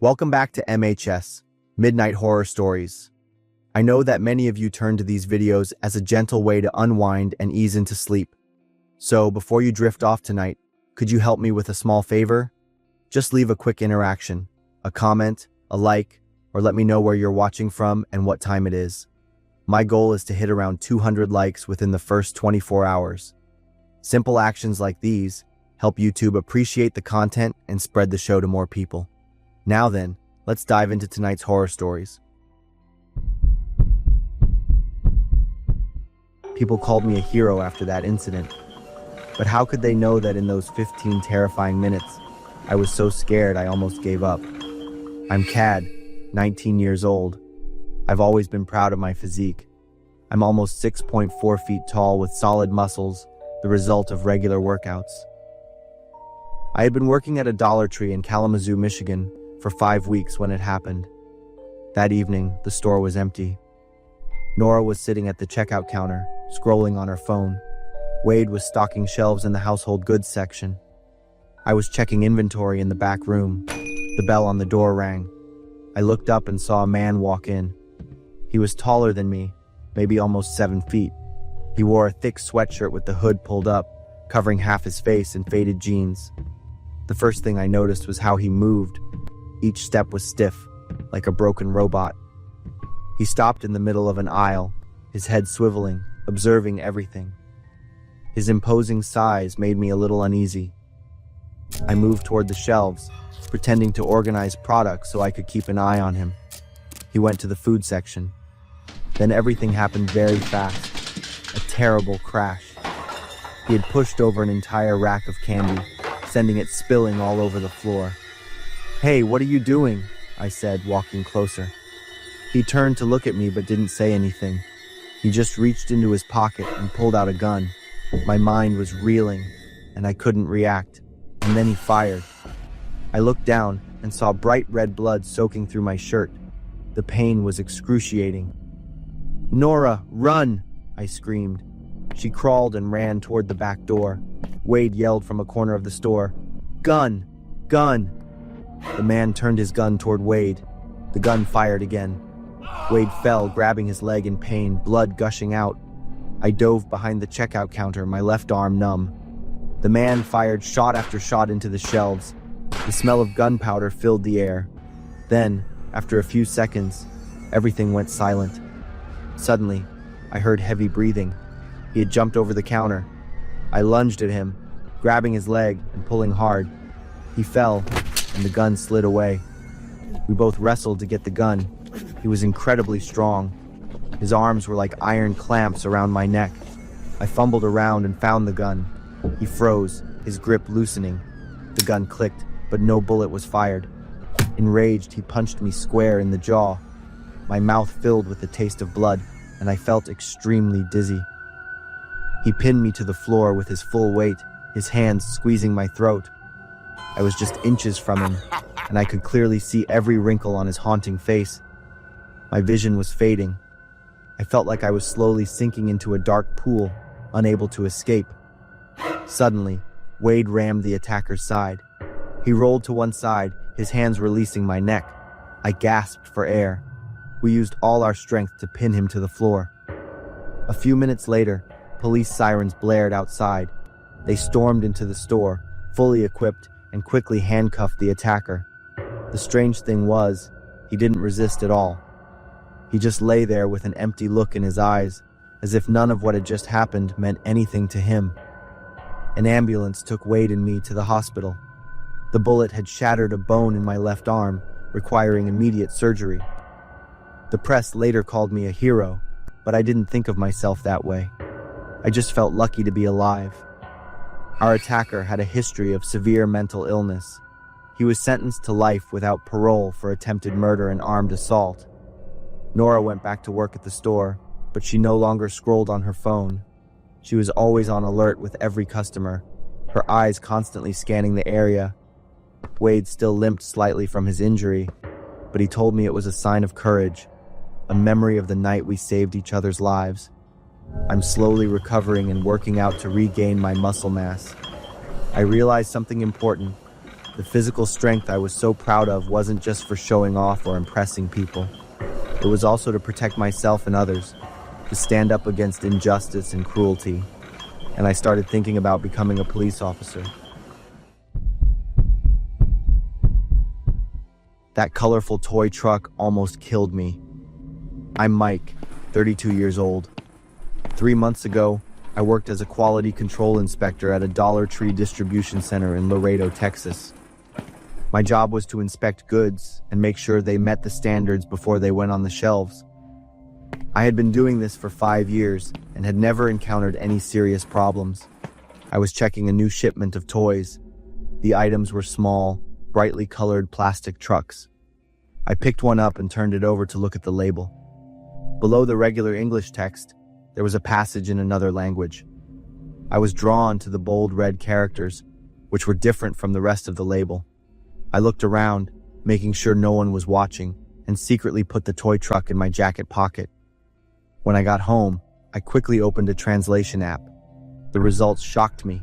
Welcome back to MHS, Midnight Horror Stories. I know that many of you turn to these videos as a gentle way to unwind and ease into sleep. So before you drift off tonight, could you help me with a small favor? Just leave a quick interaction, a comment, a like, or let me know where you're watching from and what time it is. My goal is to hit around 200 likes within the first 24 hours. Simple actions like these help YouTube appreciate the content and spread the show to more people. Now then, let's dive into tonight's horror stories. People called me a hero after that incident. But how could they know that in those 15 terrifying minutes, I was so scared I almost gave up? I'm Cad, 19 years old. I've always been proud of my physique. I'm almost 6.4 feet tall with solid muscles, the result of regular workouts. I had been working at a Dollar Tree in Kalamazoo, Michigan, for 5 weeks when it happened. That evening, the store was empty. Nora was sitting at the checkout counter, scrolling on her phone. Wade was stocking shelves in the household goods section. I was checking inventory in the back room. The bell on the door rang. I looked up and saw a man walk in. He was taller than me, maybe almost 7 feet. He wore a thick sweatshirt with the hood pulled up, covering half his face and faded jeans. The first thing I noticed was how he moved. Each step was stiff, like a broken robot. He stopped in the middle of an aisle, his head swiveling, observing everything. His imposing size made me a little uneasy. I moved toward the shelves, pretending to organize products so I could keep an eye on him. He went to the food section. Then everything happened very fast. A terrible crash. He had pushed over an entire rack of candy, sending it spilling all over the floor. "Hey, what are you doing?" I said, walking closer. He turned to look at me but didn't say anything. He just reached into his pocket and pulled out a gun. My mind was reeling, and I couldn't react. And then he fired. I looked down and saw bright red blood soaking through my shirt. The pain was excruciating. "Nora, run!" I screamed. She crawled and ran toward the back door. Wade yelled from a corner of the store, "Gun! Gun!" The man turned his gun toward Wade. The gun fired again. Wade fell, grabbing his leg in pain, blood gushing out. I dove behind the checkout counter, my left arm numb. The man fired shot after shot into the shelves. The smell of gunpowder filled the air. Then, after a few seconds, everything went silent. Suddenly, I heard heavy breathing. He had jumped over the counter. I lunged at him, grabbing his leg and pulling hard. He fell, and the gun slid away. We both wrestled to get the gun. He was incredibly strong. His arms were like iron clamps around my neck. I fumbled around and found the gun. He froze, his grip loosening. The gun clicked, but no bullet was fired. Enraged, he punched me square in the jaw. My mouth filled with the taste of blood, and I felt extremely dizzy. He pinned me to the floor with his full weight, his hands squeezing my throat. I was just inches from him, and I could clearly see every wrinkle on his haunting face. My vision was fading. I felt like I was slowly sinking into a dark pool, unable to escape. Suddenly, Wade rammed the attacker's side. He rolled to one side, his hands releasing my neck. I gasped for air. We used all our strength to pin him to the floor. A few minutes later, police sirens blared outside. They stormed into the store, fully equipped, and quickly handcuffed the attacker. The strange thing was, he didn't resist at all. He just lay there with an empty look in his eyes, as if none of what had just happened meant anything to him. An ambulance took Wade and me to the hospital. The bullet had shattered a bone in my left arm, requiring immediate surgery. The press later called me a hero, but I didn't think of myself that way. I just felt lucky to be alive. Our attacker had a history of severe mental illness. He was sentenced to life without parole for attempted murder and armed assault. Nora went back to work at the store, but she no longer scrolled on her phone. She was always on alert with every customer, her eyes constantly scanning the area. Wade still limped slightly from his injury, but he told me it was a sign of courage, a memory of the night we saved each other's lives. I'm slowly recovering and working out to regain my muscle mass. I realized something important. The physical strength I was so proud of wasn't just for showing off or impressing people. It was also to protect myself and others, to stand up against injustice and cruelty. And I started thinking about becoming a police officer. That colorful toy truck almost killed me. I'm Mike, 32 years old. 3 months ago, I worked as a quality control inspector at a Dollar Tree distribution center in Laredo, Texas. My job was to inspect goods and make sure they met the standards before they went on the shelves. I had been doing this for 5 years and had never encountered any serious problems. I was checking a new shipment of toys. The items were small, brightly colored plastic trucks. I picked one up and turned it over to look at the label. Below the regular English text, there was a passage in another language. I was drawn to the bold red characters, which were different from the rest of the label. I looked around, making sure no one was watching, and secretly put the toy truck in my jacket pocket. When I got home, I quickly opened a translation app. The results shocked me.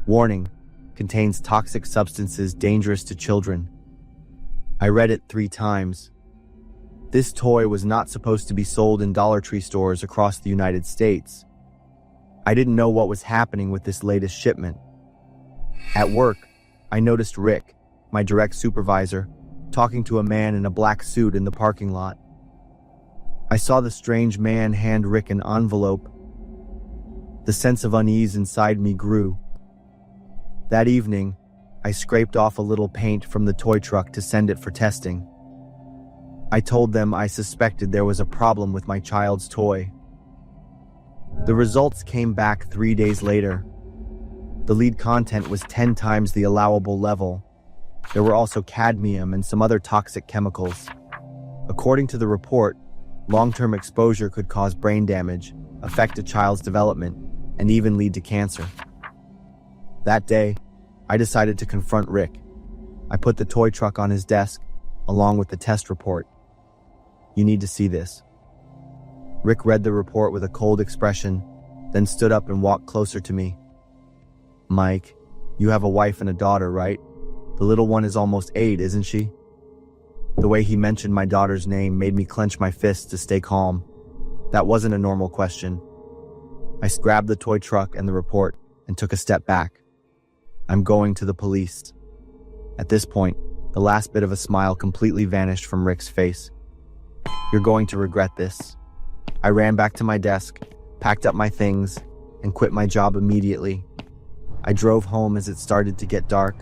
Warning: contains toxic substances dangerous to children. I read it 3 times. This toy was not supposed to be sold in Dollar Tree stores across the United States. I didn't know what was happening with this latest shipment. At work, I noticed Rick, my direct supervisor, talking to a man in a black suit in the parking lot. I saw the strange man hand Rick an envelope. The sense of unease inside me grew. That evening, I scraped off a little paint from the toy truck to send it for testing. I told them I suspected there was a problem with my child's toy. The results came back 3 days later. The lead content was 10 times the allowable level. There were also cadmium and some other toxic chemicals. According to the report, long-term exposure could cause brain damage, affect a child's development, and even lead to cancer. That day, I decided to confront Rick. I put the toy truck on his desk, along with the test report. "You need to see this." Rick read the report with a cold expression, then stood up and walked closer to me. "Mike, you have a wife and a daughter, right? The little one is almost 8, isn't she?" The way he mentioned my daughter's name made me clench my fists to stay calm. That wasn't a normal question. I grabbed the toy truck and the report and took a step back. "I'm going to the police." At this point, the last bit of a smile completely vanished from Rick's face. "You're going to regret this." I ran back to my desk, packed up my things, and quit my job immediately. I drove home as it started to get dark.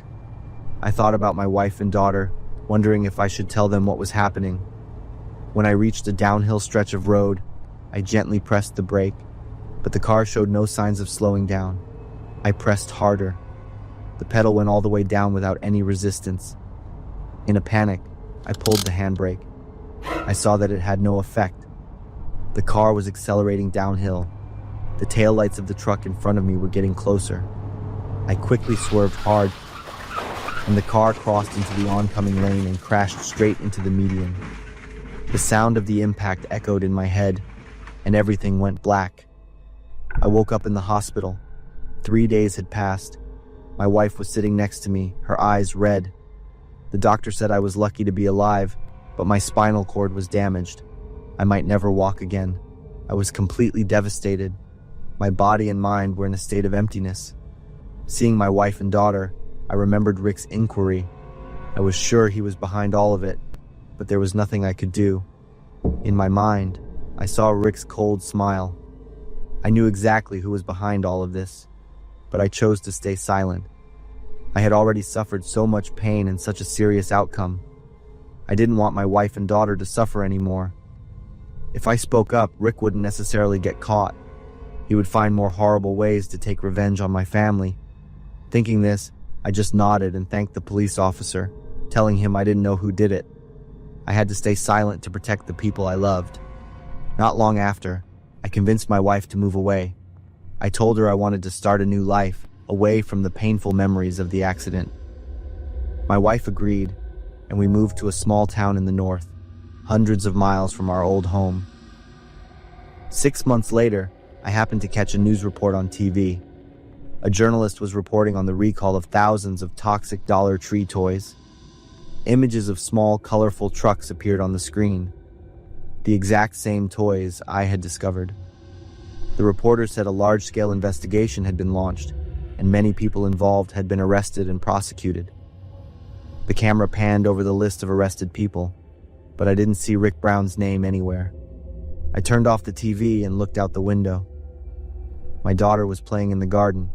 I thought about my wife and daughter, wondering if I should tell them what was happening. When I reached a downhill stretch of road, I gently pressed the brake, but the car showed no signs of slowing down. I pressed harder. The pedal went all the way down without any resistance. In a panic, I pulled the handbrake. I saw that it had no effect. The car was accelerating downhill. The taillights of the truck in front of me were getting closer. I quickly swerved hard, and the car crossed into the oncoming lane and crashed straight into the median. The sound of the impact echoed in my head, and everything went black. I woke up in the hospital. 3 days had passed. My wife was sitting next to me, her eyes red. The doctor said I was lucky to be alive, but my spinal cord was damaged. I might never walk again. I was completely devastated. My body and mind were in a state of emptiness. Seeing my wife and daughter, I remembered Rick's inquiry. I was sure he was behind all of it, but there was nothing I could do. In my mind, I saw Rick's cold smile. I knew exactly who was behind all of this, but I chose to stay silent. I had already suffered so much pain and such a serious outcome. I didn't want my wife and daughter to suffer anymore. If I spoke up, Rick wouldn't necessarily get caught. He would find more horrible ways to take revenge on my family. Thinking this, I just nodded and thanked the police officer, telling him I didn't know who did it. I had to stay silent to protect the people I loved. Not long after, I convinced my wife to move away. I told her I wanted to start a new life, away from the painful memories of the accident. My wife agreed, and we moved to a small town in the north, hundreds of miles from our old home. 6 months later, I happened to catch a news report on TV. A journalist was reporting on the recall of thousands of toxic Dollar Tree toys. Images of small, colorful trucks appeared on the screen. The exact same toys I had discovered. The reporter said a large-scale investigation had been launched, and many people involved had been arrested and prosecuted. The camera panned over the list of arrested people, but I didn't see Rick Brown's name anywhere. I turned off the TV and looked out the window. My daughter was playing in the garden.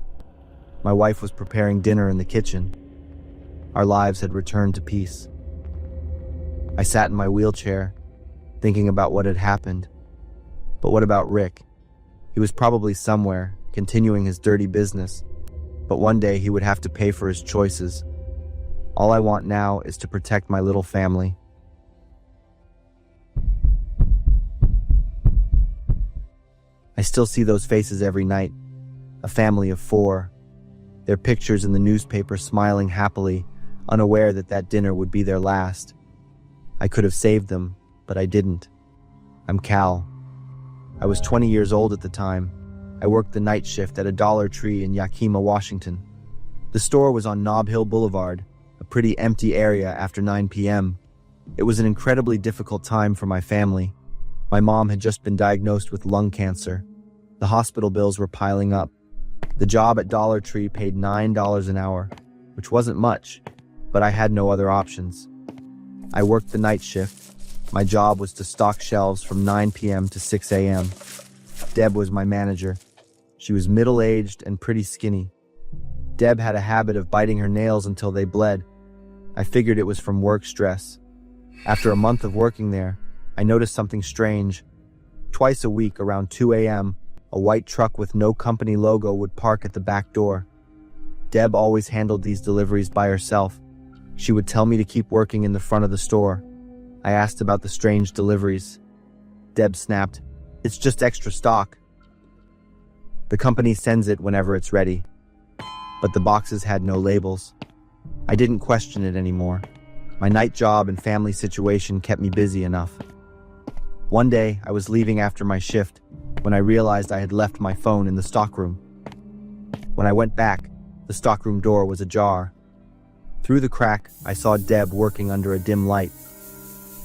My wife was preparing dinner in the kitchen. Our lives had returned to peace. I sat in my wheelchair, thinking about what had happened. But what about Rick? He was probably somewhere, continuing his dirty business. But one day he would have to pay for his choices. All I want now is to protect my little family. I still see those faces every night. A family of 4. Their pictures in the newspaper smiling happily, unaware that that dinner would be their last. I could have saved them, but I didn't. I'm Cal. I was 20 years old at the time. I worked the night shift at a Dollar Tree in Yakima, Washington. The store was on Nob Hill Boulevard, a pretty empty area after 9 p.m. It was an incredibly difficult time for my family. My mom had just been diagnosed with lung cancer. The hospital bills were piling up. The job at Dollar Tree paid $9 an hour, which wasn't much, but I had no other options. I worked the night shift. My job was to stock shelves from 9 p.m. to 6 a.m. Deb was my manager. She was middle-aged and pretty skinny. Deb had a habit of biting her nails until they bled. I figured it was from work stress. After a month of working there, I noticed something strange. Twice a week around 2 a.m., a white truck with no company logo would park at the back door. Deb always handled these deliveries by herself. She would tell me to keep working in the front of the store. I asked about the strange deliveries. Deb snapped, "It's just extra stock. The company sends it whenever it's ready." But the boxes had no labels. I didn't question it anymore. My night job and family situation kept me busy enough. One day, I was leaving after my shift when I realized I had left my phone in the stockroom. When I went back, the stockroom door was ajar. Through the crack, I saw Deb working under a dim light.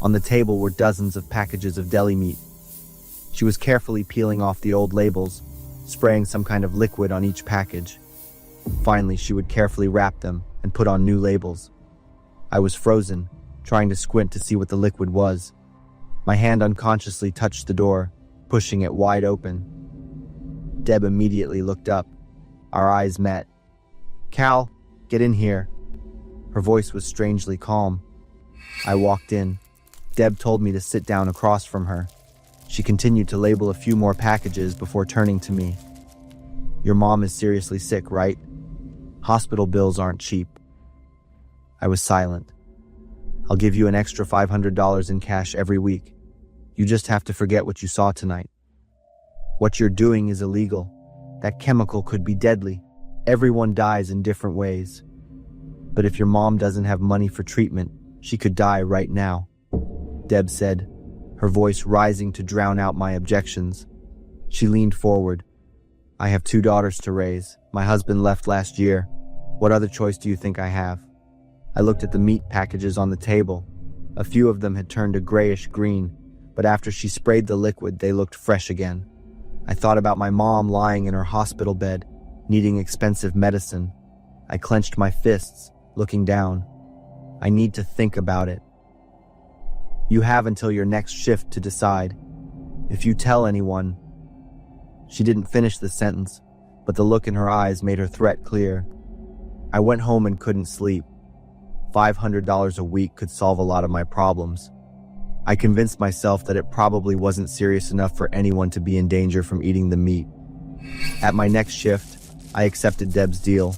On the table were dozens of packages of deli meat. She was carefully peeling off the old labels, spraying some kind of liquid on each package. Finally, she would carefully wrap them and put on new labels. I was frozen, trying to squint to see what the liquid was. My hand unconsciously touched the door, pushing it wide open. Deb immediately looked up. Our eyes met. "Cal, get in here." Her voice was strangely calm. I walked in. Deb told me to sit down across from her. She continued to label a few more packages before turning to me. "Your mom is seriously sick, right? Hospital bills aren't cheap." I was silent. "I'll give you an extra $500 in cash every week. You just have to forget what you saw tonight. What you're doing is illegal. That chemical could be deadly. Everyone dies in different ways. But if your mom doesn't have money for treatment, she could die right now," Deb said, her voice rising to drown out my objections. She leaned forward. "I have 2 daughters to raise. My husband left last year. What other choice do you think I have?" I looked at the meat packages on the table. A few of them had turned a grayish green, but after she sprayed the liquid, they looked fresh again. I thought about my mom lying in her hospital bed, needing expensive medicine. I clenched my fists, looking down. "I need to think about it. You have until your next shift to decide. If you tell anyone..." She didn't finish the sentence, but the look in her eyes made her threat clear. I went home and couldn't sleep. $500 a week could solve a lot of my problems. I convinced myself that it probably wasn't serious enough for anyone to be in danger from eating the meat. At my next shift, I accepted Deb's deal,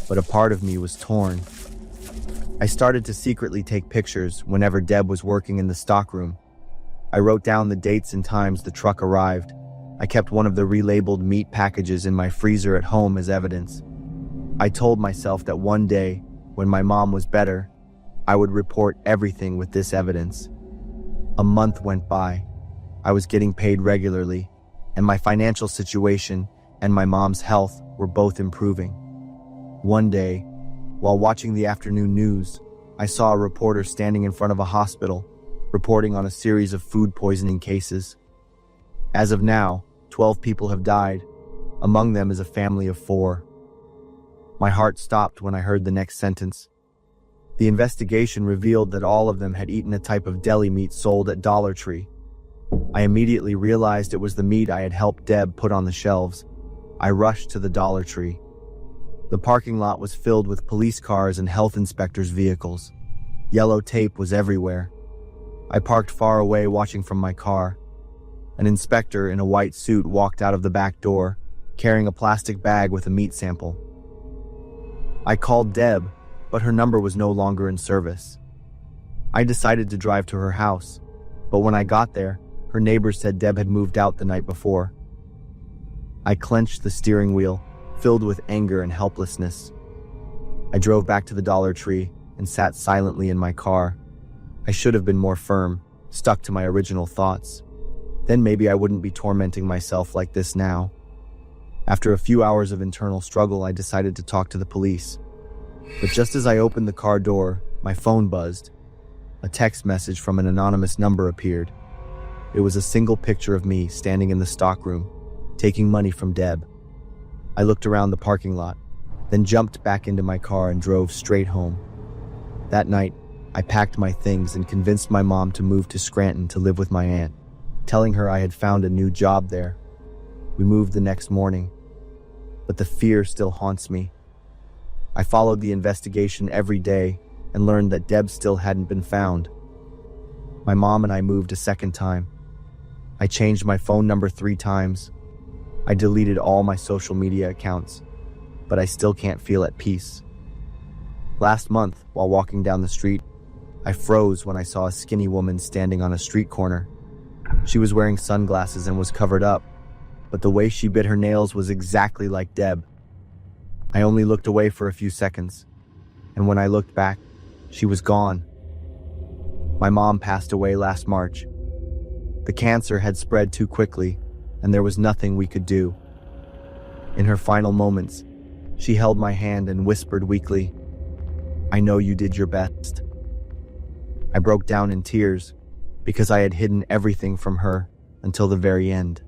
but a part of me was torn. I started to secretly take pictures whenever Deb was working in the stockroom. I wrote down the dates and times the truck arrived. I kept one of the relabeled meat packages in my freezer at home as evidence. I told myself that one day, when my mom was better, I would report everything with this evidence. A month went by. I was getting paid regularly, and my financial situation and my mom's health were both improving. One day, while watching the afternoon news, I saw a reporter standing in front of a hospital, reporting on a series of food poisoning cases. As of now, 12 people have died. Among them is a family of 4. My heart stopped when I heard the next sentence. The investigation revealed that all of them had eaten a type of deli meat sold at Dollar Tree. I immediately realized it was the meat I had helped Deb put on the shelves. I rushed to the Dollar Tree. The parking lot was filled with police cars and health inspectors' vehicles. Yellow tape was everywhere. I parked far away, watching from my car. An inspector in a white suit walked out of the back door, carrying a plastic bag with a meat sample. I called Deb, but her number was no longer in service. I decided to drive to her house, but when I got there, her neighbors said Deb had moved out the night before. I clenched the steering wheel, filled with anger and helplessness. I drove back to the Dollar Tree and sat silently in my car. I should have been more firm, stuck to my original thoughts. Then maybe I wouldn't be tormenting myself like this now. After a few hours of internal struggle, I decided to talk to the police. But just as I opened the car door, my phone buzzed. A text message from an anonymous number appeared. It was a single picture of me standing in the stockroom, taking money from Deb. I looked around the parking lot, then jumped back into my car and drove straight home. That night, I packed my things and convinced my mom to move to Scranton to live with my aunt, telling her I had found a new job there. We moved the next morning, but the fear still haunts me. I followed the investigation every day and learned that Deb still hadn't been found. My mom and I moved a second time. I changed my phone number 3 times. I deleted all my social media accounts, but I still can't feel at peace. Last month, while walking down the street, I froze when I saw a skinny woman standing on a street corner. She was wearing sunglasses and was covered up, but the way she bit her nails was exactly like Deb. I only looked away for a few seconds, and when I looked back, she was gone. My mom passed away last March. The cancer had spread too quickly, and there was nothing we could do. In her final moments, she held my hand and whispered weakly, "I know you did your best." I broke down in tears because I had hidden everything from her until the very end.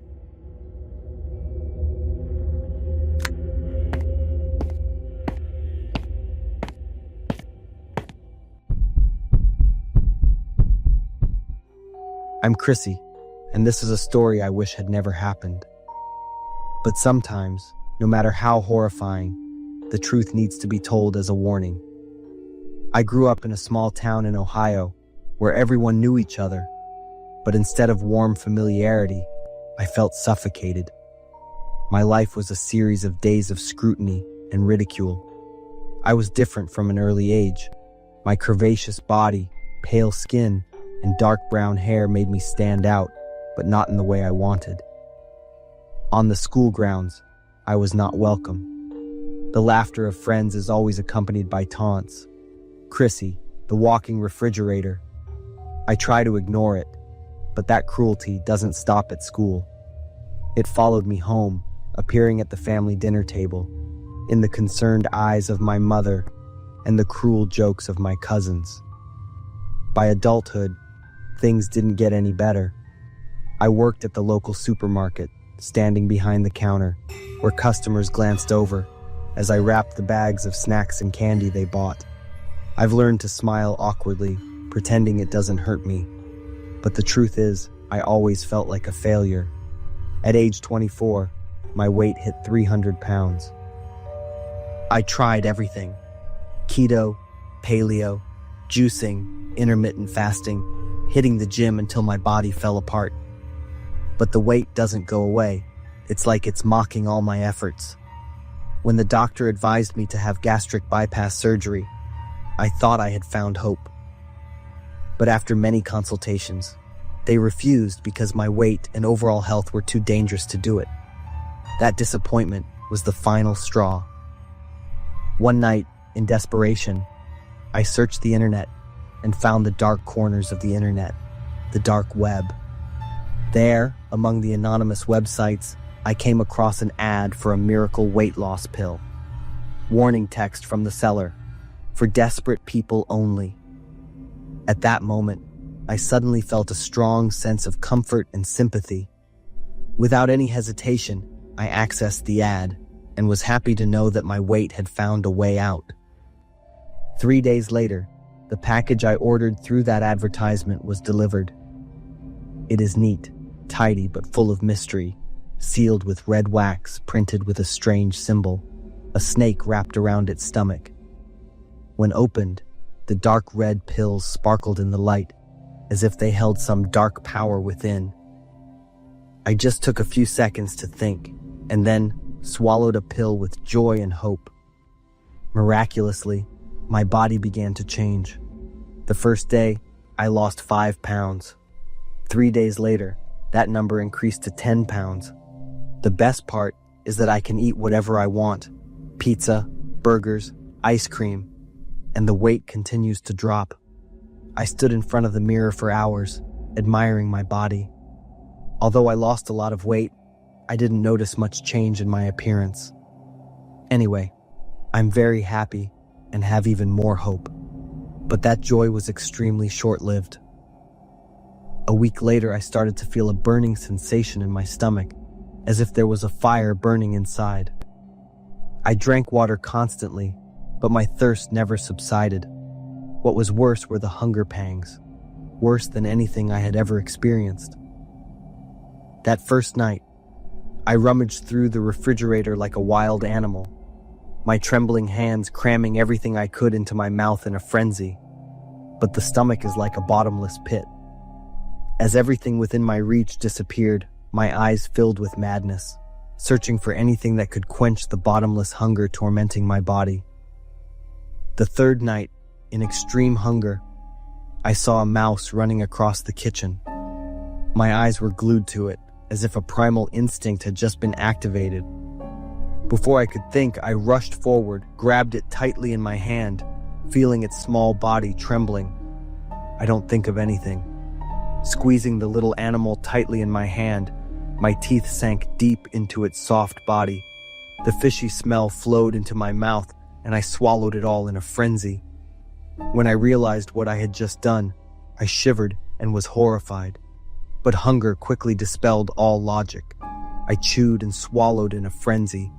I'm Chrissy, and this is a story I wish had never happened. But sometimes, no matter how horrifying, the truth needs to be told as a warning. I grew up in a small town in Ohio where everyone knew each other, but instead of warm familiarity, I felt suffocated. My life was a series of days of scrutiny and ridicule. I was different from an early age. My curvaceous body, pale skin, and dark brown hair made me stand out, but not in the way I wanted. On the school grounds, I was not welcome. The laughter of friends is always accompanied by taunts. Chrissy, the walking refrigerator. I try to ignore it, but that cruelty doesn't stop at school. It followed me home, appearing at the family dinner table, in the concerned eyes of my mother and the cruel jokes of my cousins. By adulthood, things didn't get any better. I worked at the local supermarket, standing behind the counter, where customers glanced over as I wrapped the bags of snacks and candy they bought. I've learned to smile awkwardly, pretending it doesn't hurt me. But the truth is, I always felt like a failure. At age 24, my weight hit 300 pounds. I tried everything: keto, paleo, juicing, intermittent fasting, hitting the gym until my body fell apart. But the weight doesn't go away. It's like it's mocking all my efforts. When the doctor advised me to have gastric bypass surgery, I thought I had found hope. But after many consultations, they refused because my weight and overall health were too dangerous to do it. That disappointment was the final straw. One night, in desperation, I searched the internet and found the dark corners of the internet, the dark web. There, among the anonymous websites, I came across an ad for a miracle weight loss pill. Warning text from the seller, for desperate people only. At that moment, I suddenly felt a strong sense of comfort and sympathy. Without any hesitation, I accessed the ad and was happy to know that my weight had found a way out. 3 days later, the package I ordered through that advertisement was delivered. It is neat, tidy, but full of mystery, sealed with red wax printed with a strange symbol, a snake wrapped around its stomach. When opened, the dark red pills sparkled in the light, as if they held some dark power within. I just took a few seconds to think, and then swallowed a pill with joy and hope. Miraculously, my body began to change. The first day, I lost 5 pounds. 3 days later, that number increased to 10 pounds. The best part is that I can eat whatever I want: pizza, burgers, ice cream, and the weight continues to drop. I stood in front of the mirror for hours, admiring my body. Although I lost a lot of weight, I didn't notice much change in my appearance. Anyway, I'm very happy and have even more hope. But that joy was extremely short-lived. A week later, I started to feel a burning sensation in my stomach, as if there was a fire burning inside. I drank water constantly, but my thirst never subsided. What was worse were the hunger pangs, worse than anything I had ever experienced. That first night, I rummaged through the refrigerator like a wild animal, my trembling hands cramming everything I could into my mouth in a frenzy. But the stomach is like a bottomless pit. As everything within my reach disappeared, my eyes filled with madness, searching for anything that could quench the bottomless hunger tormenting my body. The third night, in extreme hunger, I saw a mouse running across the kitchen. My eyes were glued to it, as if a primal instinct had just been activated. Before I could think, I rushed forward, grabbed it tightly in my hand, feeling its small body trembling. I don't think of anything. Squeezing the little animal tightly in my hand, my teeth sank deep into its soft body. The fishy smell flowed into my mouth, and I swallowed it all in a frenzy. When I realized what I had just done, I shivered and was horrified. But hunger quickly dispelled all logic. I chewed and swallowed in a frenzy,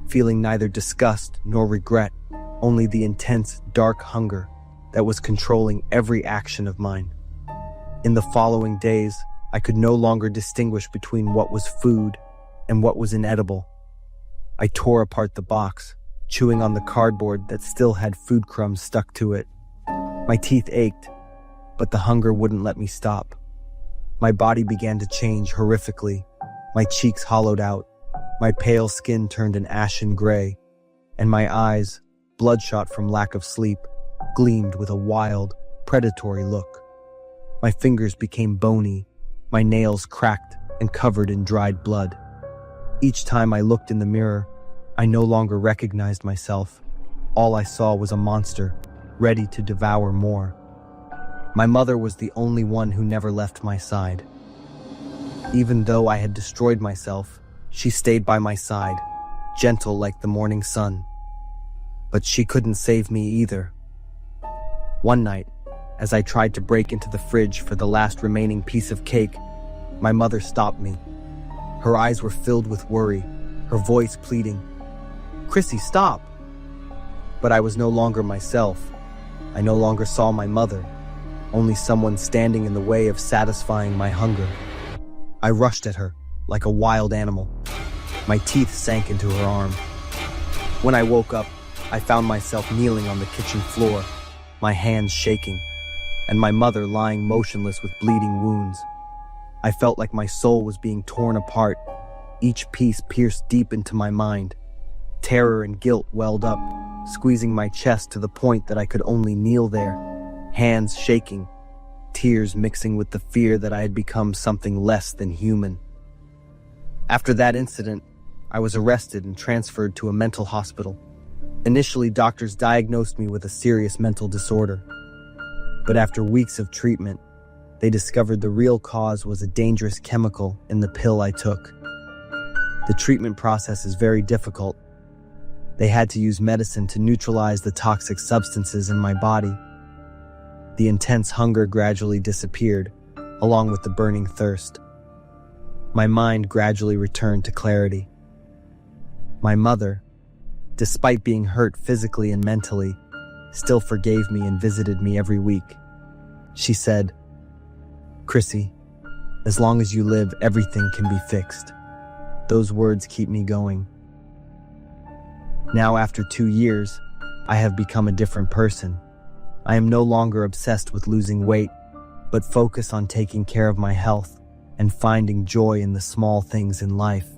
feeling neither disgust nor regret, only the intense, dark hunger that was controlling every action of mine. In the following days, I could no longer distinguish between what was food and what was inedible. I tore apart the box, chewing on the cardboard that still had food crumbs stuck to it. My teeth ached, but the hunger wouldn't let me stop. My body began to change horrifically. My cheeks hollowed out, my pale skin turned an ashen gray, and my eyes, bloodshot from lack of sleep, gleamed with a wild, predatory look. My fingers became bony, my nails cracked and covered in dried blood. Each time I looked in the mirror, I no longer recognized myself. All I saw was a monster, ready to devour more. My mother was the only one who never left my side. Even though I had destroyed myself, she stayed by my side, gentle like the morning sun. But she couldn't save me either. One night, as I tried to break into the fridge for the last remaining piece of cake, my mother stopped me. Her eyes were filled with worry, her voice pleading, "Chrissy, stop!" But I was no longer myself. I no longer saw my mother, only someone standing in the way of satisfying my hunger. I rushed at her, like a wild animal. My teeth sank into her arm. When I woke up, I found myself kneeling on the kitchen floor, my hands shaking, and my mother lying motionless with bleeding wounds. I felt like my soul was being torn apart, each piece pierced deep into my mind. Terror and guilt welled up, squeezing my chest to the point that I could only kneel there, hands shaking, tears mixing with the fear that I had become something less than human. After that incident, I was arrested and transferred to a mental hospital. Initially, doctors diagnosed me with a serious mental disorder. But after weeks of treatment, they discovered the real cause was a dangerous chemical in the pill I took. The treatment process is very difficult. They had to use medicine to neutralize the toxic substances in my body. The intense hunger gradually disappeared, along with the burning thirst. My mind gradually returned to clarity. My mother, despite being hurt physically and mentally, still forgave me and visited me every week. She said, "Chrissy, as long as you live, everything can be fixed." Those words keep me going. Now, after 2 years, I have become a different person. I am no longer obsessed with losing weight, but focus on taking care of my health and finding joy in the small things in life.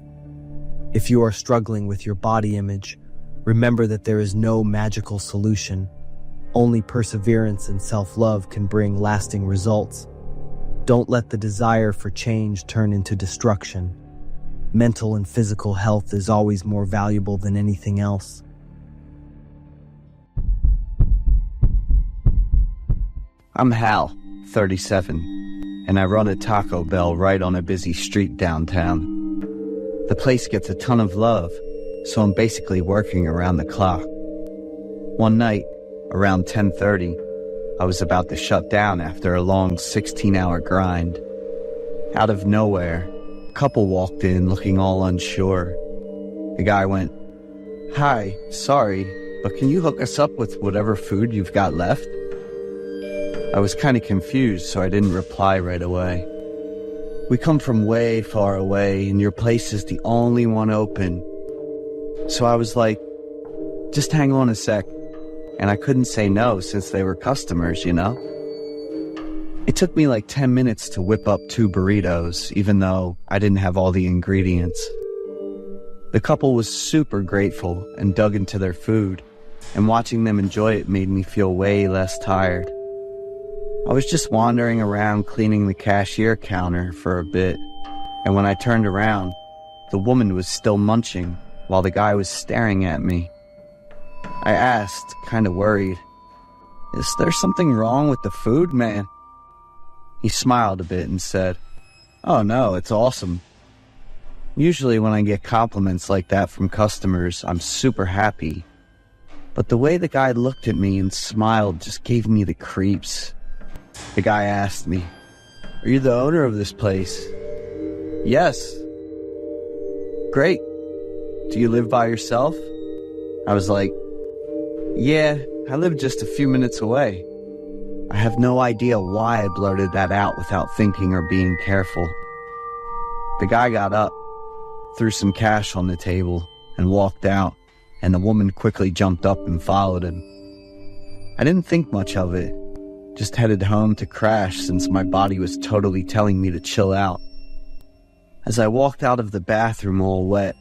If you are struggling with your body image, remember that there is no magical solution. Only perseverance and self-love can bring lasting results. Don't let the desire for change turn into destruction. Mental and physical health is always more valuable than anything else. I'm Hal, 37, and I run a Taco Bell right on a busy street downtown. The place gets a ton of love, so I'm basically working around the clock. One night, around 10:30, I was about to shut down after a long 16-hour grind. Out of nowhere, a couple walked in looking all unsure. The guy went, "Hi, sorry, but can you hook us up with whatever food you've got left?" I was kind of confused, so I didn't reply right away. "We come from way far away, and your place is the only one open." So I was like, "Just hang on a sec." And I couldn't say no since they were customers, you know? It took me like 10 minutes to whip up 2 burritos, even though I didn't have all the ingredients. The couple was super grateful and dug into their food, and watching them enjoy it made me feel way less tired. I was just wandering around cleaning the cashier counter for a bit, and when I turned around, the woman was still munching while the guy was staring at me. I asked, kinda worried, "Is there something wrong with the food, man?" He smiled a bit and said, "Oh no, it's awesome." Usually when I get compliments like that from customers, I'm super happy. But the way the guy looked at me and smiled just gave me the creeps. The guy asked me, "Are you the owner of this place?" "Yes." "Great. Do you live by yourself?" I was like, "Yeah, I live just a few minutes away." I have no idea why I blurted that out without thinking or being careful. The guy got up, threw some cash on the table, and walked out, and the woman quickly jumped up and followed him. I didn't think much of it, just headed home to crash since my body was totally telling me to chill out. As I walked out of the bathroom all wet,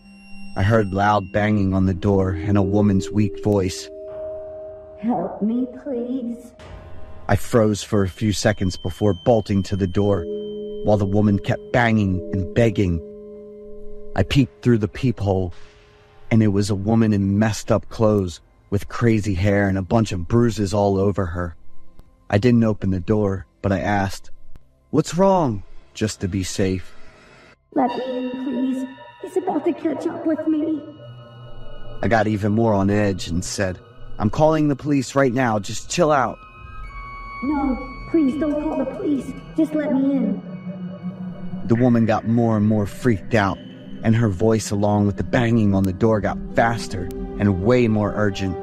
I heard loud banging on the door and a woman's weak voice. "Help me, please." I froze for a few seconds before bolting to the door, while the woman kept banging and begging. I peeked through the peephole, and it was a woman in messed up clothes with crazy hair and a bunch of bruises all over her. I didn't open the door, but I asked, "What's wrong?" just to be safe. "Let me in, please. He's about to catch up with me." I got even more on edge and said, "I'm calling the police right now, just chill out." "No, please don't call the police. Just let me in." The woman got more and more freaked out, and her voice along with the banging on the door got faster and way more urgent.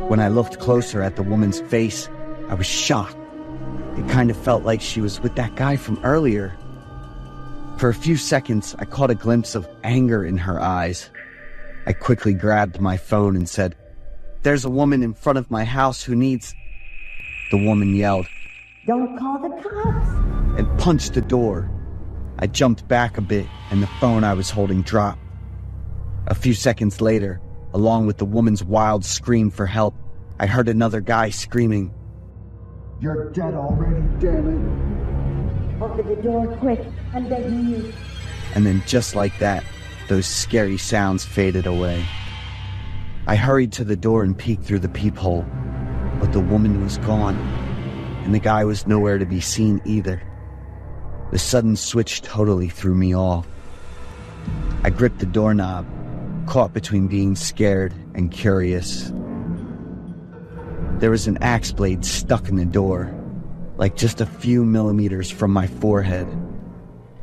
When I looked closer at the woman's face, I was shocked. It kind of felt like she was with that guy from earlier. For a few seconds, I caught a glimpse of anger in her eyes. I quickly grabbed my phone and said, "There's a woman in front of my house who needs..." The woman yelled, "Don't call the cops," and punched the door. I jumped back a bit and the phone I was holding dropped. A few seconds later, along with the woman's wild scream for help, I heard another guy screaming, "You're dead already, damn it." "Open the door quick, I'm begging you." And then just like that, those scary sounds faded away. I hurried to the door and peeked through the peephole, but the woman was gone, and the guy was nowhere to be seen either. The sudden switch totally threw me off. I gripped the doorknob, caught between being scared and curious. There was an axe blade stuck in the door, like just a few millimeters from my forehead.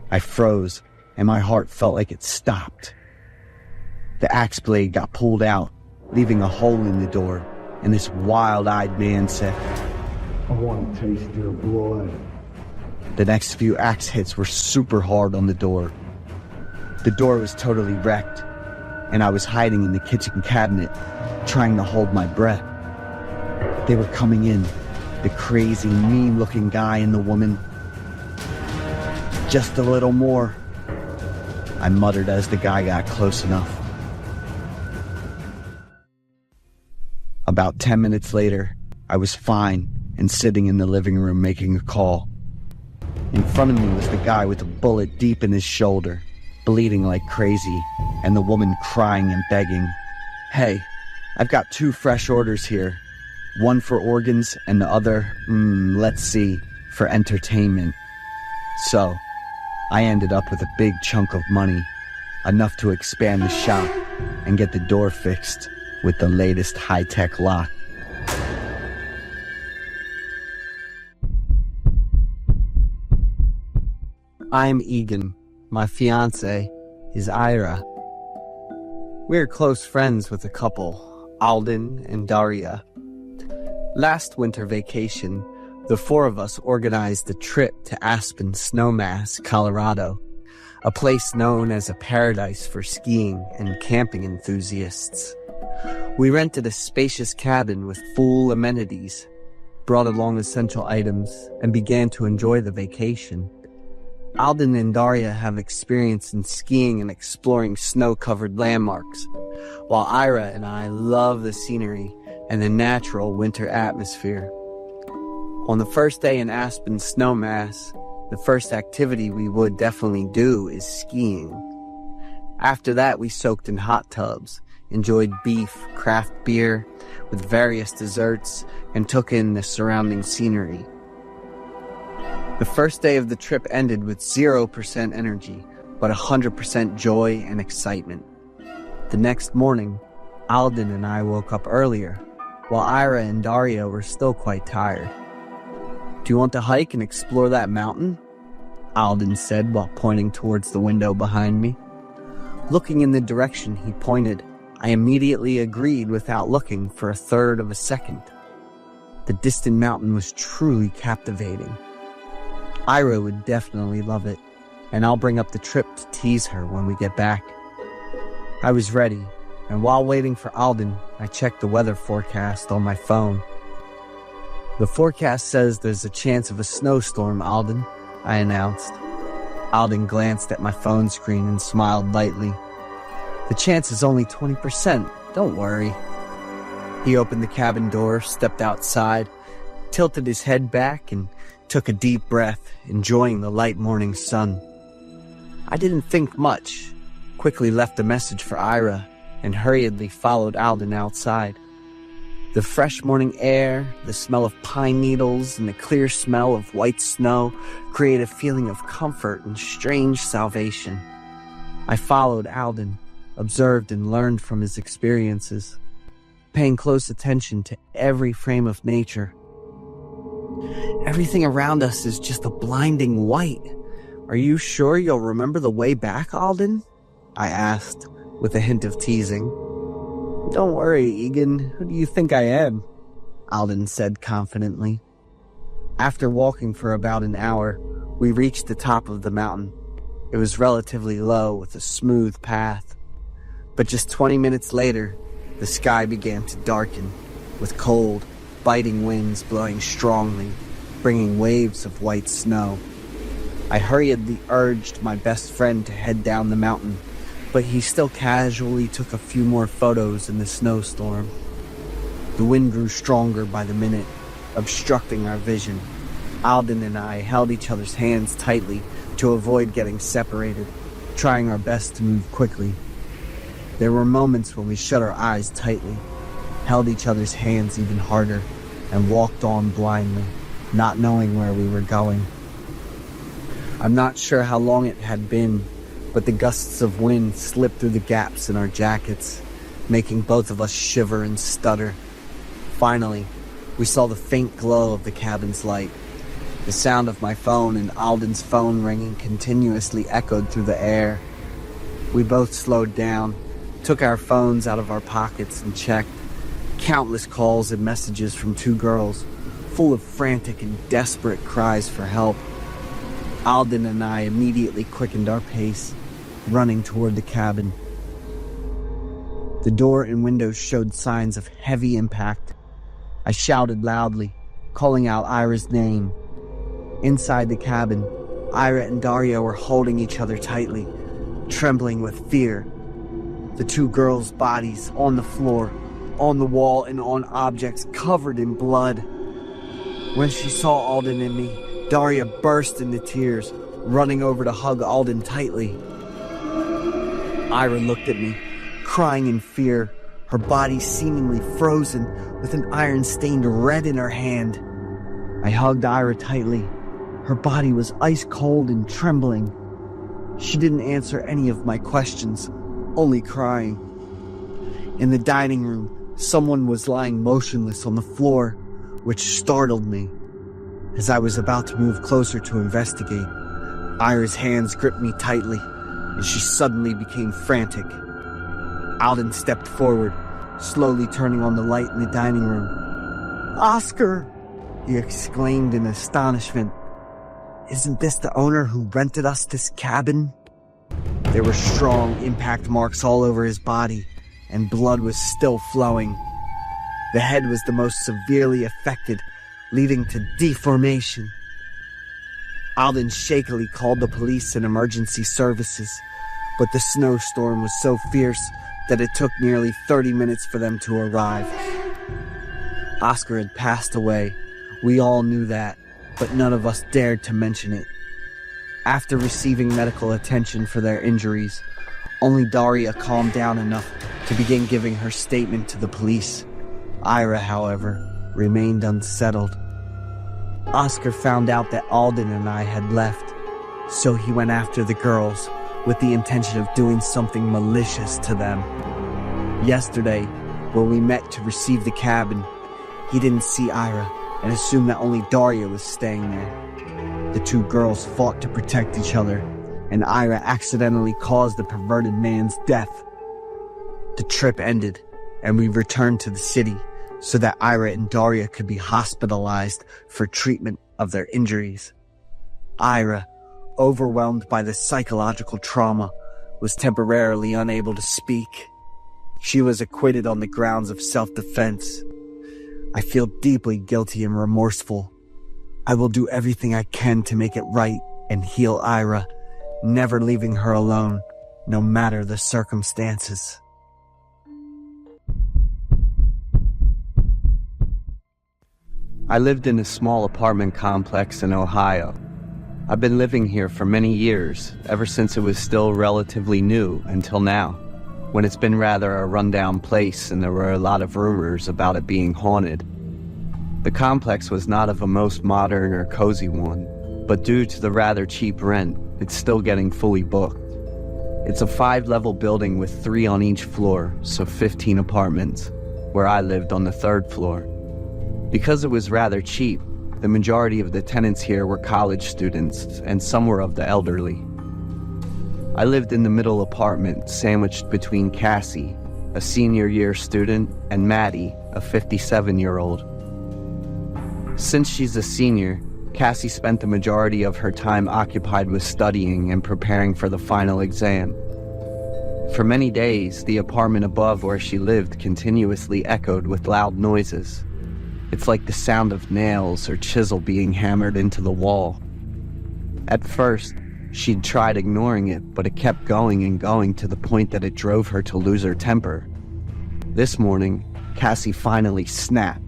I froze, and my heart felt like it stopped. The axe blade got pulled out, leaving a hole in the door, and this wild-eyed man said, I want to taste your blood. The next few axe hits were super hard on the door. The door was totally wrecked, and I was hiding in the kitchen cabinet, trying to hold my breath. They were coming in, the crazy, mean-looking guy and the woman. Just a little more, I muttered as the guy got close enough. About 10 minutes later, I was fine and sitting in the living room making a call. In front of me was the guy with a bullet deep in his shoulder, bleeding like crazy, and the woman crying and begging. Hey, I've got 2 fresh orders here. One for organs and the other, let's see, for entertainment. So, I ended up with a big chunk of money, enough to expand the shop and get the door fixed with the latest high-tech lock. I'm Egan. My fiance is Ira. We're close friends with a couple, Alden and Daria. Last winter vacation, the 4 of us organized a trip to Aspen Snowmass, Colorado, a place known as a paradise for skiing and camping enthusiasts. We rented a spacious cabin with full amenities, brought along essential items, and began to enjoy the vacation. Alden and Daria have experience in skiing and exploring snow-covered landmarks, while Ira and I love the scenery and the natural winter atmosphere. On the first day in Aspen Snowmass, the first activity we would definitely do is skiing. After that, we soaked in hot tubs, enjoyed beef, craft beer, with various desserts, and took in the surrounding scenery. The first day of the trip ended with 0% energy, but 100% joy and excitement. The next morning, Alden and I woke up earlier, while Ira and Daria were still quite tired. Do you want to hike and explore that mountain? Alden said while pointing towards the window behind me. Looking in the direction he pointed, I immediately agreed without looking for a third of a second. The distant mountain was truly captivating. Ira would definitely love it, and I'll bring up the trip to tease her when we get back. I was ready, and while waiting for Alden, I checked the weather forecast on my phone. The forecast says there's a chance of a snowstorm, Alden, I announced. Alden glanced at my phone screen and smiled lightly. The chance is only 20%, don't worry. He opened the cabin door, stepped outside, tilted his head back, and took a deep breath, enjoying the light morning sun. I didn't think much, quickly left a message for Ira, and hurriedly followed Alden outside. The fresh morning air, the smell of pine needles, and the clear smell of white snow create a feeling of comfort and strange salvation. I followed Alden, observed and learned from his experiences, paying close attention to every frame of nature. Everything around us is just a blinding white. Are you sure you'll remember the way back, Alden? I asked, with a hint of teasing. Don't worry, Egan. Who do you think I am? Alden said confidently. After walking for about an hour, we reached the top of the mountain. It was relatively low with a smooth path. But just 20 minutes later, the sky began to darken, with cold, biting winds blowing strongly, bringing waves of white snow. I hurriedly urged my best friend to head down the mountain, but he still casually took a few more photos in the snowstorm. The wind grew stronger by the minute, obstructing our vision. Alden and I held each other's hands tightly to avoid getting separated, trying our best to move quickly. There were moments when we shut our eyes tightly, held each other's hands even harder, and walked on blindly, not knowing where we were going. I'm not sure how long it had been, but the gusts of wind slipped through the gaps in our jackets, making both of us shiver and stutter. Finally, we saw the faint glow of the cabin's light. The sound of my phone and Alden's phone ringing continuously echoed through the air. We both slowed down, took our phones out of our pockets and checked. Countless calls and messages from two girls, full of frantic and desperate cries for help. Alden and I immediately quickened our pace, running toward the cabin. The door and windows showed signs of heavy impact. I shouted loudly, calling out Ira's name. Inside the cabin, Ira and Daria were holding each other tightly, trembling with fear. The two girls' bodies on the floor, on the wall, and on objects covered in blood. When she saw Alden and me, Daria burst into tears, running over to hug Alden tightly. Ira looked at me, crying in fear, her body seemingly frozen with an iron-stained red in her hand. I hugged Ira tightly. Her body was ice cold and trembling. She didn't answer any of my questions, only crying. In the dining room, someone was lying motionless on the floor, which startled me. As I was about to move closer to investigate, Ira's hands gripped me tightly, and she suddenly became frantic. Alden stepped forward, slowly turning on the light in the dining room. "Oscar!" he exclaimed in astonishment. "Isn't this the owner who rented us this cabin?" There were strong impact marks all over his body, and blood was still flowing. The head was the most severely affected, leading to deformation. Alden shakily called the police and emergency services, but the snowstorm was so fierce that it took nearly 30 minutes for them to arrive. Oscar had passed away. We all knew that, but none of us dared to mention it. After receiving medical attention for their injuries, only Daria calmed down enough to begin giving her statement to the police. Ira, however, remained unsettled. Oscar found out that Alden and I had left, so he went after the girls with the intention of doing something malicious to them. Yesterday, when we met to receive the cabin, he didn't see Ira and assumed that only Daria was staying there. The two girls fought to protect each other, and Ira accidentally caused the perverted man's death. The trip ended, and we returned to the city so that Ira and Daria could be hospitalized for treatment of their injuries. Ira, overwhelmed by the psychological trauma, was temporarily unable to speak. She was acquitted on the grounds of self-defense. I feel deeply guilty and remorseful. I will do everything I can to make it right and heal Ira, never leaving her alone, no matter the circumstances. I lived in a small apartment complex in Ohio. I've been living here for many years, ever since it was still relatively new until now, when it's been rather a rundown place and there were a lot of rumors about it being haunted. The complex was not of a most modern or cozy one, but due to the rather cheap rent, it's still getting fully booked. It's a 5-level building with 3 on each floor, so 15 apartments, where I lived on the 3rd floor. Because it was rather cheap, the majority of the tenants here were college students, and some were of the elderly. I lived in the middle apartment, sandwiched between Cassie, a senior year student, and Maddie, a 57-year-old. Since she's a senior, Cassie spent the majority of her time occupied with studying and preparing for the final exam. For many days, the apartment above where she lived continuously echoed with loud noises. It's like the sound of nails or chisel being hammered into the wall. At first, she'd tried ignoring it, but it kept going and going to the point that it drove her to lose her temper. This morning, Cassie finally snapped.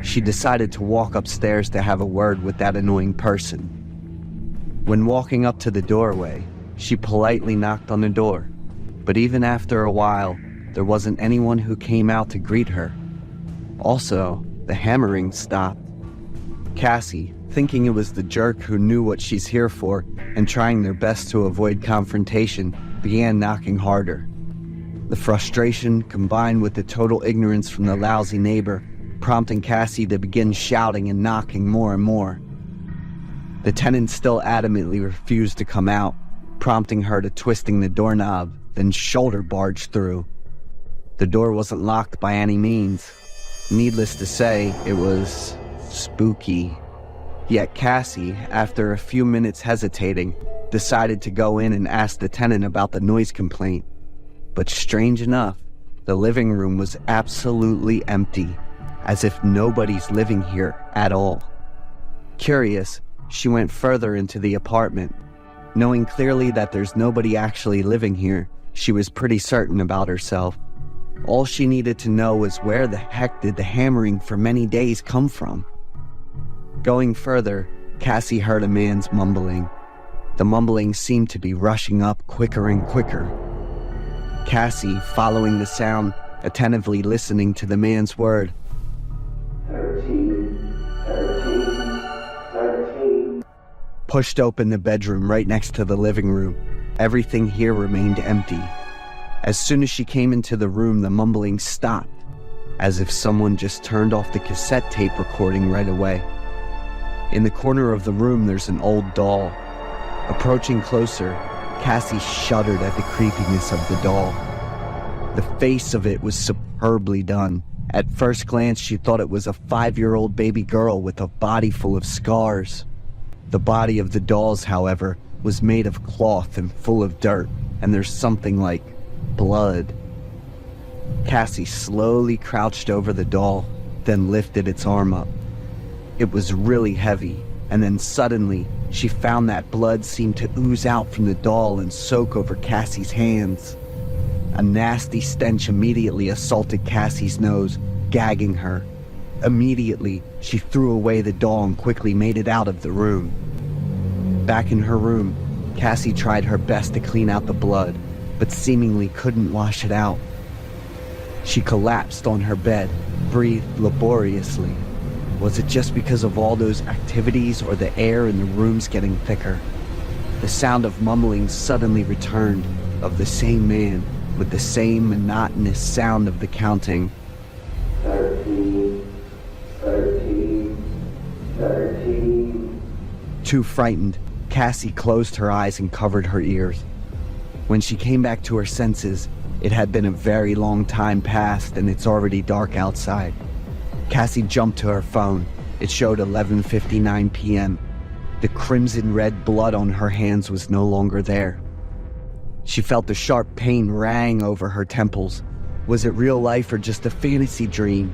She decided to walk upstairs to have a word with that annoying person. When walking up to the doorway, she politely knocked on the door, but even after a while, there wasn't anyone who came out to greet her. Also, the hammering stopped. Cassie, thinking it was the jerk who knew what she's here for and trying their best to avoid confrontation, began knocking harder. The frustration, combined with the total ignorance from the lousy neighbor, prompting Cassie to begin shouting and knocking more and more. The tenant still adamantly refused to come out, prompting her to twisting the doorknob, then shoulder barge through. The door wasn't locked by any means. Needless to say, it was spooky. Yet Cassie, after a few minutes hesitating, decided to go in and ask the tenant about the noise complaint. But strange enough, the living room was absolutely empty, as if nobody's living here at all. Curious, she went further into the apartment. Knowing clearly that there's nobody actually living here, she was pretty certain about herself. All she needed to know was where the heck did the hammering for many days come from? Going further, Cassie heard a man's mumbling. The mumbling seemed to be rushing up quicker and quicker. Cassie, following the sound, attentively listening to the man's word. 13. Pushed open the bedroom right next to the living room. Everything here remained empty. As soon as she came into the room, the mumbling stopped, as if someone just turned off the cassette tape recording right away. In the corner of the room, there's an old doll. Approaching closer, Cassie shuddered at the creepiness of the doll. The face of it was superbly done. At first glance, she thought it was a 5-year-old baby girl with a body full of scars. The body of the dolls, however, was made of cloth and full of dirt, and there's something like blood. Cassie slowly crouched over the doll, then lifted its arm up. It was really heavy, and then suddenly, she found that blood seemed to ooze out from the doll and soak over Cassie's hands. A nasty stench immediately assaulted Cassie's nose, gagging her. Immediately, she threw away the doll and quickly made it out of the room. Back in her room, Cassie tried her best to clean out the blood, but seemingly couldn't wash it out. She collapsed on her bed, breathed laboriously. Was it just because of all those activities or the air in the rooms getting thicker? The sound of mumbling suddenly returned, of the same man, with the same monotonous sound of the counting. 13. Too frightened, Cassie closed her eyes and covered her ears. When she came back to her senses, it had been a very long time past and it's already dark outside. Cassie jumped to her phone. It showed 11:59 p.m. The crimson red blood on her hands was no longer there. She felt a sharp pain rang over her temples. Was it real life or just a fantasy dream?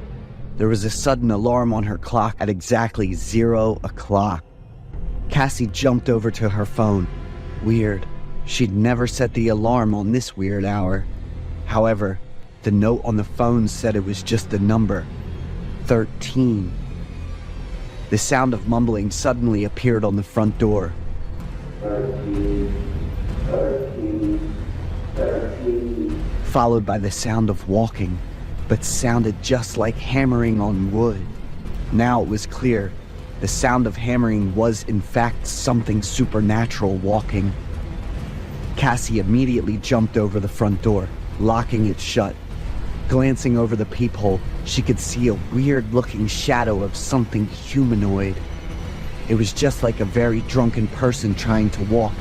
There was a sudden alarm on her clock at exactly 0 o'clock. Cassie jumped over to her phone. Weird. She'd never set the alarm on this weird hour. However, the note on the phone said it was just a number. 13. The sound of mumbling suddenly appeared on the front door. 13. Followed by the sound of walking, but sounded just like hammering on wood. Now it was clear. The sound of hammering was in fact something supernatural walking. Cassie immediately jumped over the front door, locking it shut. Glancing over the peephole, she could see a weird-looking shadow of something humanoid. It was just like a very drunken person trying to walk,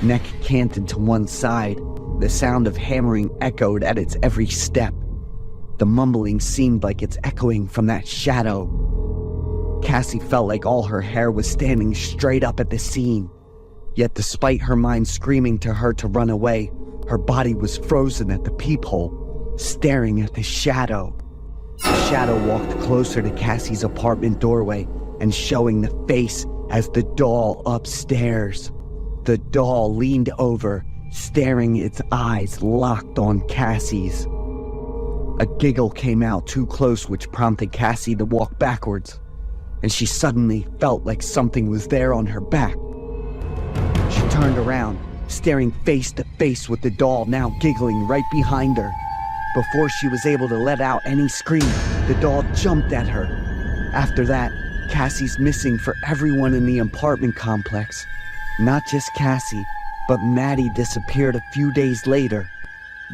neck canted to one side. The sound of hammering echoed at its every step. The mumbling seemed like it's echoing from that shadow. Cassie felt like all her hair was standing straight up at the scene. Yet despite her mind screaming to her to run away, her body was frozen at the peephole, staring at the shadow. The shadow walked closer to Cassie's apartment doorway and showing the face as the doll upstairs. The doll leaned over, staring, its eyes locked on Cassie's. A giggle came out too close, which prompted Cassie to walk backwards, and she suddenly felt like something was there on her back. She turned around, staring face to face with the doll now giggling right behind her. Before she was able to let out any scream, the doll jumped at her. After that, Cassie's missing for everyone in the apartment complex. Not just Cassie, but Maddie disappeared a few days later.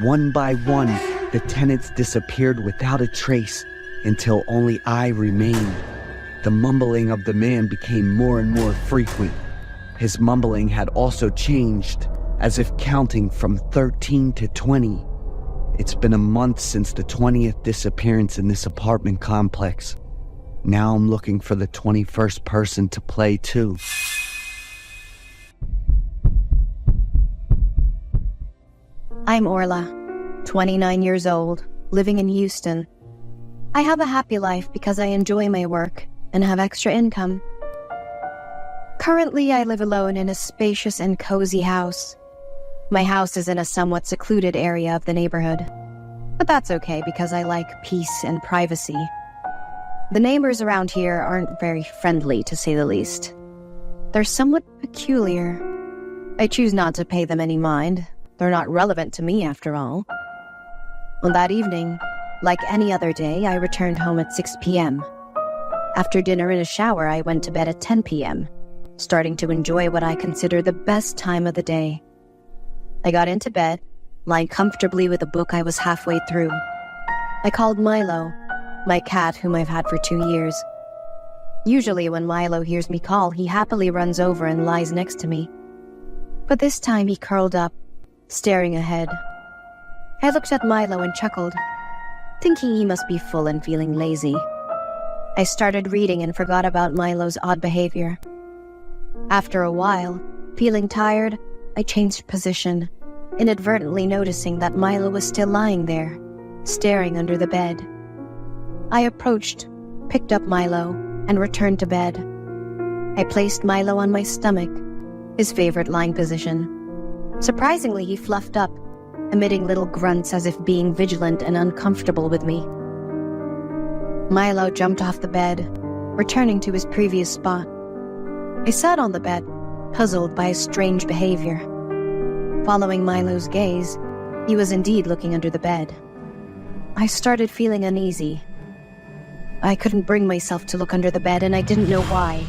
One by one, the tenants disappeared without a trace until only I remained. The mumbling of the man became more and more frequent. His mumbling had also changed, as if counting from 13 to 20. It's been a month since the 20th disappearance in this apartment complex. Now I'm looking for the 21st person to play too. I'm Orla, 29 years old, living in Houston. I have a happy life because I enjoy my work and have extra income. Currently, I live alone in a spacious and cozy house. My house is in a somewhat secluded area of the neighborhood, but that's okay because I like peace and privacy. The neighbors around here aren't very friendly, to say the least. They're somewhat peculiar. I choose not to pay them any mind. They're not relevant to me, after all. On that evening, like any other day, I returned home at 6 p.m. After dinner and a shower, I went to bed at 10 p.m., starting to enjoy what I consider the best time of the day. I got into bed, lying comfortably with a book I was halfway through. I called Milo, my cat whom I've had for 2 years. Usually when Milo hears me call, he happily runs over and lies next to me. But this time he curled up, staring ahead. I looked at Milo and chuckled, thinking he must be full and feeling lazy. I started reading and forgot about Milo's odd behavior. After a while, feeling tired, I changed position, inadvertently noticing that Milo was still lying there, staring under the bed. I approached, picked up Milo, and returned to bed. I placed Milo on my stomach, his favorite lying position. Surprisingly, he fluffed up, emitting little grunts as if being vigilant and uncomfortable with me. Milo jumped off the bed, returning to his previous spot. I sat on the bed, puzzled by his strange behavior. Following Milo's gaze, he was indeed looking under the bed. I started feeling uneasy. I couldn't bring myself to look under the bed, and I didn't know why.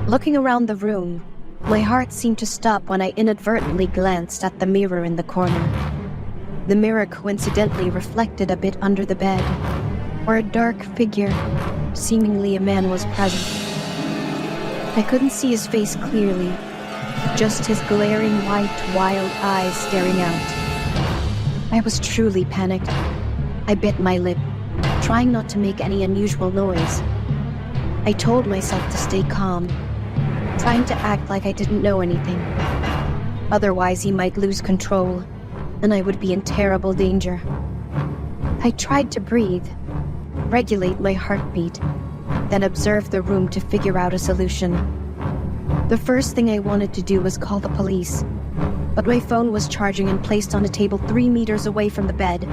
Looking around the room, my heart seemed to stop when I inadvertently glanced at the mirror in the corner. The mirror coincidentally reflected a bit under the bed, where a dark figure, seemingly a man, was present. I couldn't see his face clearly, just his glaring white, wild eyes staring out. I was truly panicked. I bit my lip, trying not to make any unusual noise. I told myself to stay calm, trying to act like I didn't know anything. Otherwise, he might lose control, and I would be in terrible danger. I tried to breathe, regulate my heartbeat, then observe the room to figure out a solution. The first thing I wanted to do was call the police, but my phone was charging and placed on a table 3 meters away from the bed.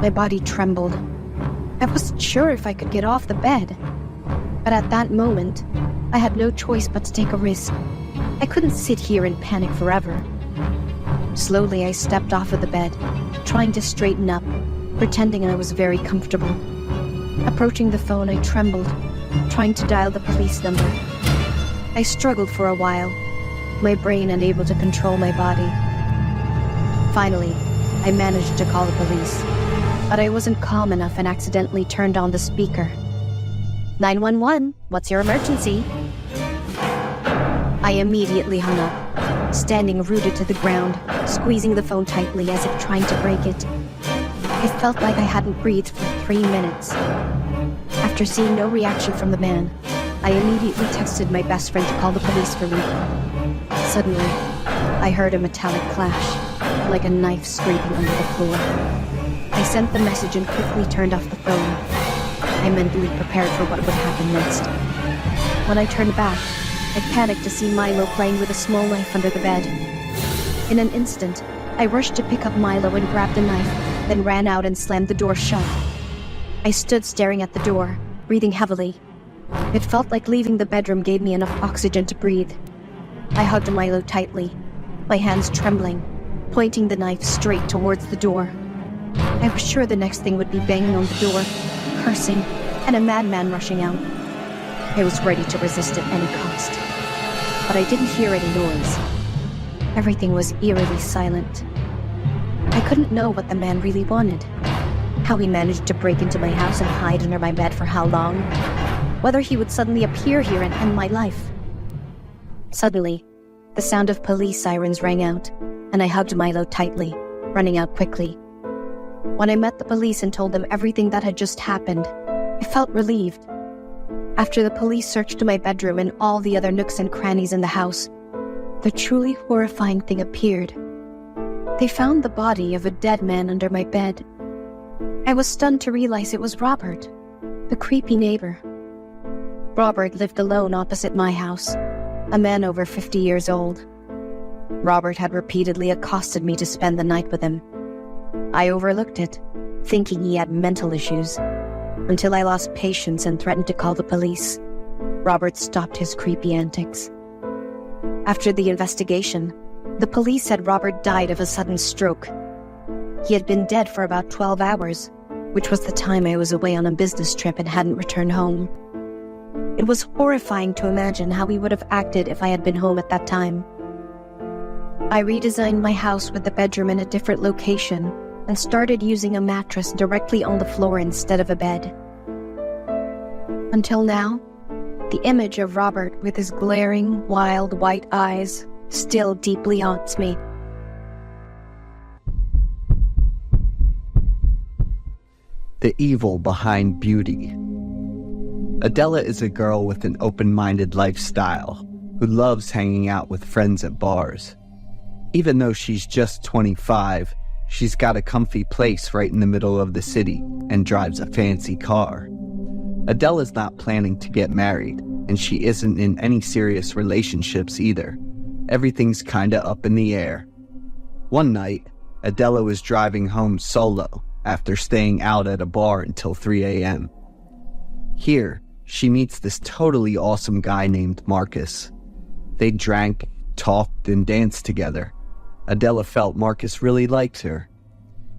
My body trembled. I wasn't sure if I could get off the bed, but at that moment, I had no choice but to take a risk. I couldn't sit here and panic forever. Slowly, I stepped off of the bed, trying to straighten up, pretending I was very comfortable. Approaching the phone, I trembled, trying to dial the police number. I struggled for a while, my brain unable to control my body. Finally, I managed to call the police, but I wasn't calm enough and accidentally turned on the speaker. 911, what's your emergency? I immediately hung up, standing rooted to the ground, squeezing the phone tightly as if trying to break it. I felt like I hadn't breathed for 3 minutes. After seeing no reaction from the man, I immediately texted my best friend to call the police for me. Suddenly, I heard a metallic clash, like a knife scraping under the floor. I sent the message and quickly turned off the phone. I mentally prepared for what would happen next. When I turned back, I panicked to see Milo playing with a small knife under the bed. In an instant, I rushed to pick up Milo and grabbed the knife, then ran out and slammed the door shut. I stood staring at the door, breathing heavily. It felt like leaving the bedroom gave me enough oxygen to breathe. I hugged Milo tightly, my hands trembling, pointing the knife straight towards the door. I was sure the next thing would be banging on the door, cursing, and a madman rushing out. I was ready to resist at any cost, but I didn't hear any noise. Everything was eerily silent. I couldn't know what the man really wanted, how he managed to break into my house and hide under my bed for how long, whether he would suddenly appear here and end my life. Suddenly, the sound of police sirens rang out, and I hugged Milo tightly, running out quickly. When I met the police and told them everything that had just happened, I felt relieved. After the police searched my bedroom and all the other nooks and crannies in the house, the truly horrifying thing appeared. They found the body of a dead man under my bed. I was stunned to realize it was Robert, the creepy neighbor. Robert lived alone opposite my house, a man over 50 years old. Robert had repeatedly accosted me to spend the night with him. I overlooked it, thinking he had mental issues, until I lost patience and threatened to call the police. Robert stopped his creepy antics. After the investigation, the police said Robert died of a sudden stroke. He had been dead for about 12 hours, which was the time I was away on a business trip and hadn't returned home. It was horrifying to imagine how he would have acted if I had been home at that time. I redesigned my house with the bedroom in a different location and started using a mattress directly on the floor instead of a bed. Until now, the image of Robert with his glaring, wild white eyes still deeply haunts me. The evil behind beauty. Adela is a girl with an open-minded lifestyle who loves hanging out with friends at bars. Even though she's just 25, she's got a comfy place right in the middle of the city and drives a fancy car. Adela's not planning to get married, and she isn't in any serious relationships either. Everything's kinda up in the air. One night, Adela was driving home solo after staying out at a bar until 3 a.m. Here, she meets this totally awesome guy named Marcus. They drank, talked, and danced together. Adela felt Marcus really liked her.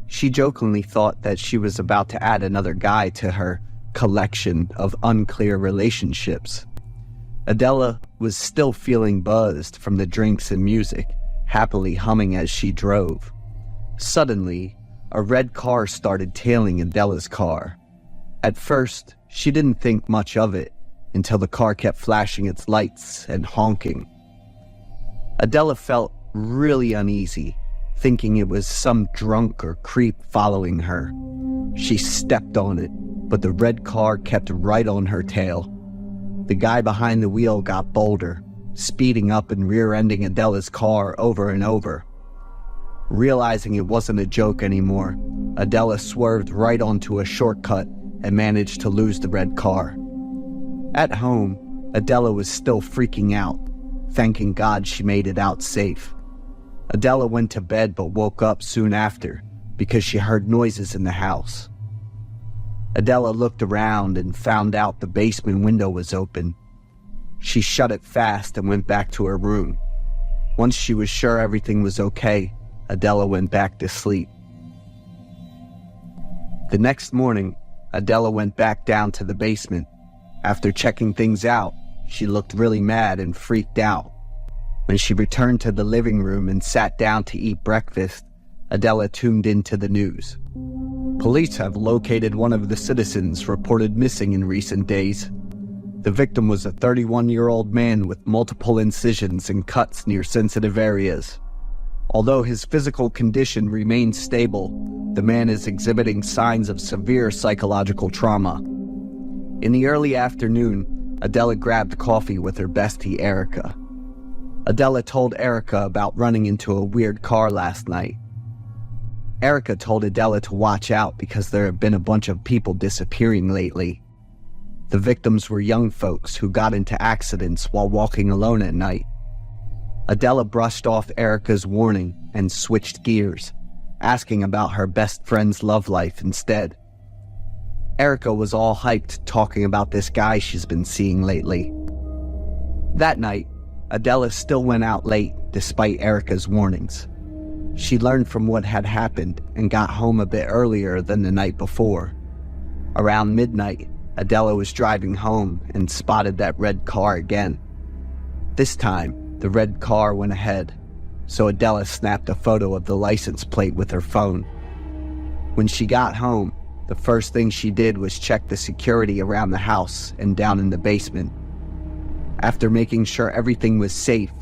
She jokingly thought that she was about to add another guy to her collection of unclear relationships. Adela was still feeling buzzed from the drinks and music, happily humming as she drove. Suddenly, a red car started tailing Adela's car. At first, she didn't think much of it until the car kept flashing its lights and honking. Adela felt really uneasy, thinking it was some drunk or creep following her. She stepped on it, but the red car kept right on her tail. The guy behind the wheel got bolder, speeding up and rear-ending Adela's car over and over. Realizing it wasn't a joke anymore, Adela swerved right onto a shortcut and managed to lose the red car. At home, Adela was still freaking out, thanking God she made it out safe. Adela went to bed but woke up soon after because she heard noises in the house. Adela looked around and found out the basement window was open. She shut it fast and went back to her room. Once she was sure everything was okay, Adela went back to sleep. The next morning, Adela went back down to the basement. After checking things out, she looked really mad and freaked out. When she returned to the living room and sat down to eat breakfast, Adela tuned into the news. Police have located one of the citizens reported missing in recent days. The victim was a 31-year-old man with multiple incisions and cuts near sensitive areas. Although his physical condition remains stable, the man is exhibiting signs of severe psychological trauma. In the early afternoon, Adela grabbed coffee with her bestie Erica. Adela told Erica about running into a weird car last night. Erica told Adela to watch out because there have been a bunch of people disappearing lately. The victims were young folks who got into accidents while walking alone at night. Adela brushed off Erica's warning and switched gears, asking about her best friend's love life instead. Erica was all hyped talking about this guy she's been seeing lately. That night, Adela still went out late despite Erica's warnings. She learned from what had happened and got home a bit earlier than the night before. Around midnight, Adela was driving home and spotted that red car again. This time, the red car went ahead, so Adela snapped a photo of the license plate with her phone. When she got home, the first thing she did was check the security around the house and down in the basement. After making sure everything was safe,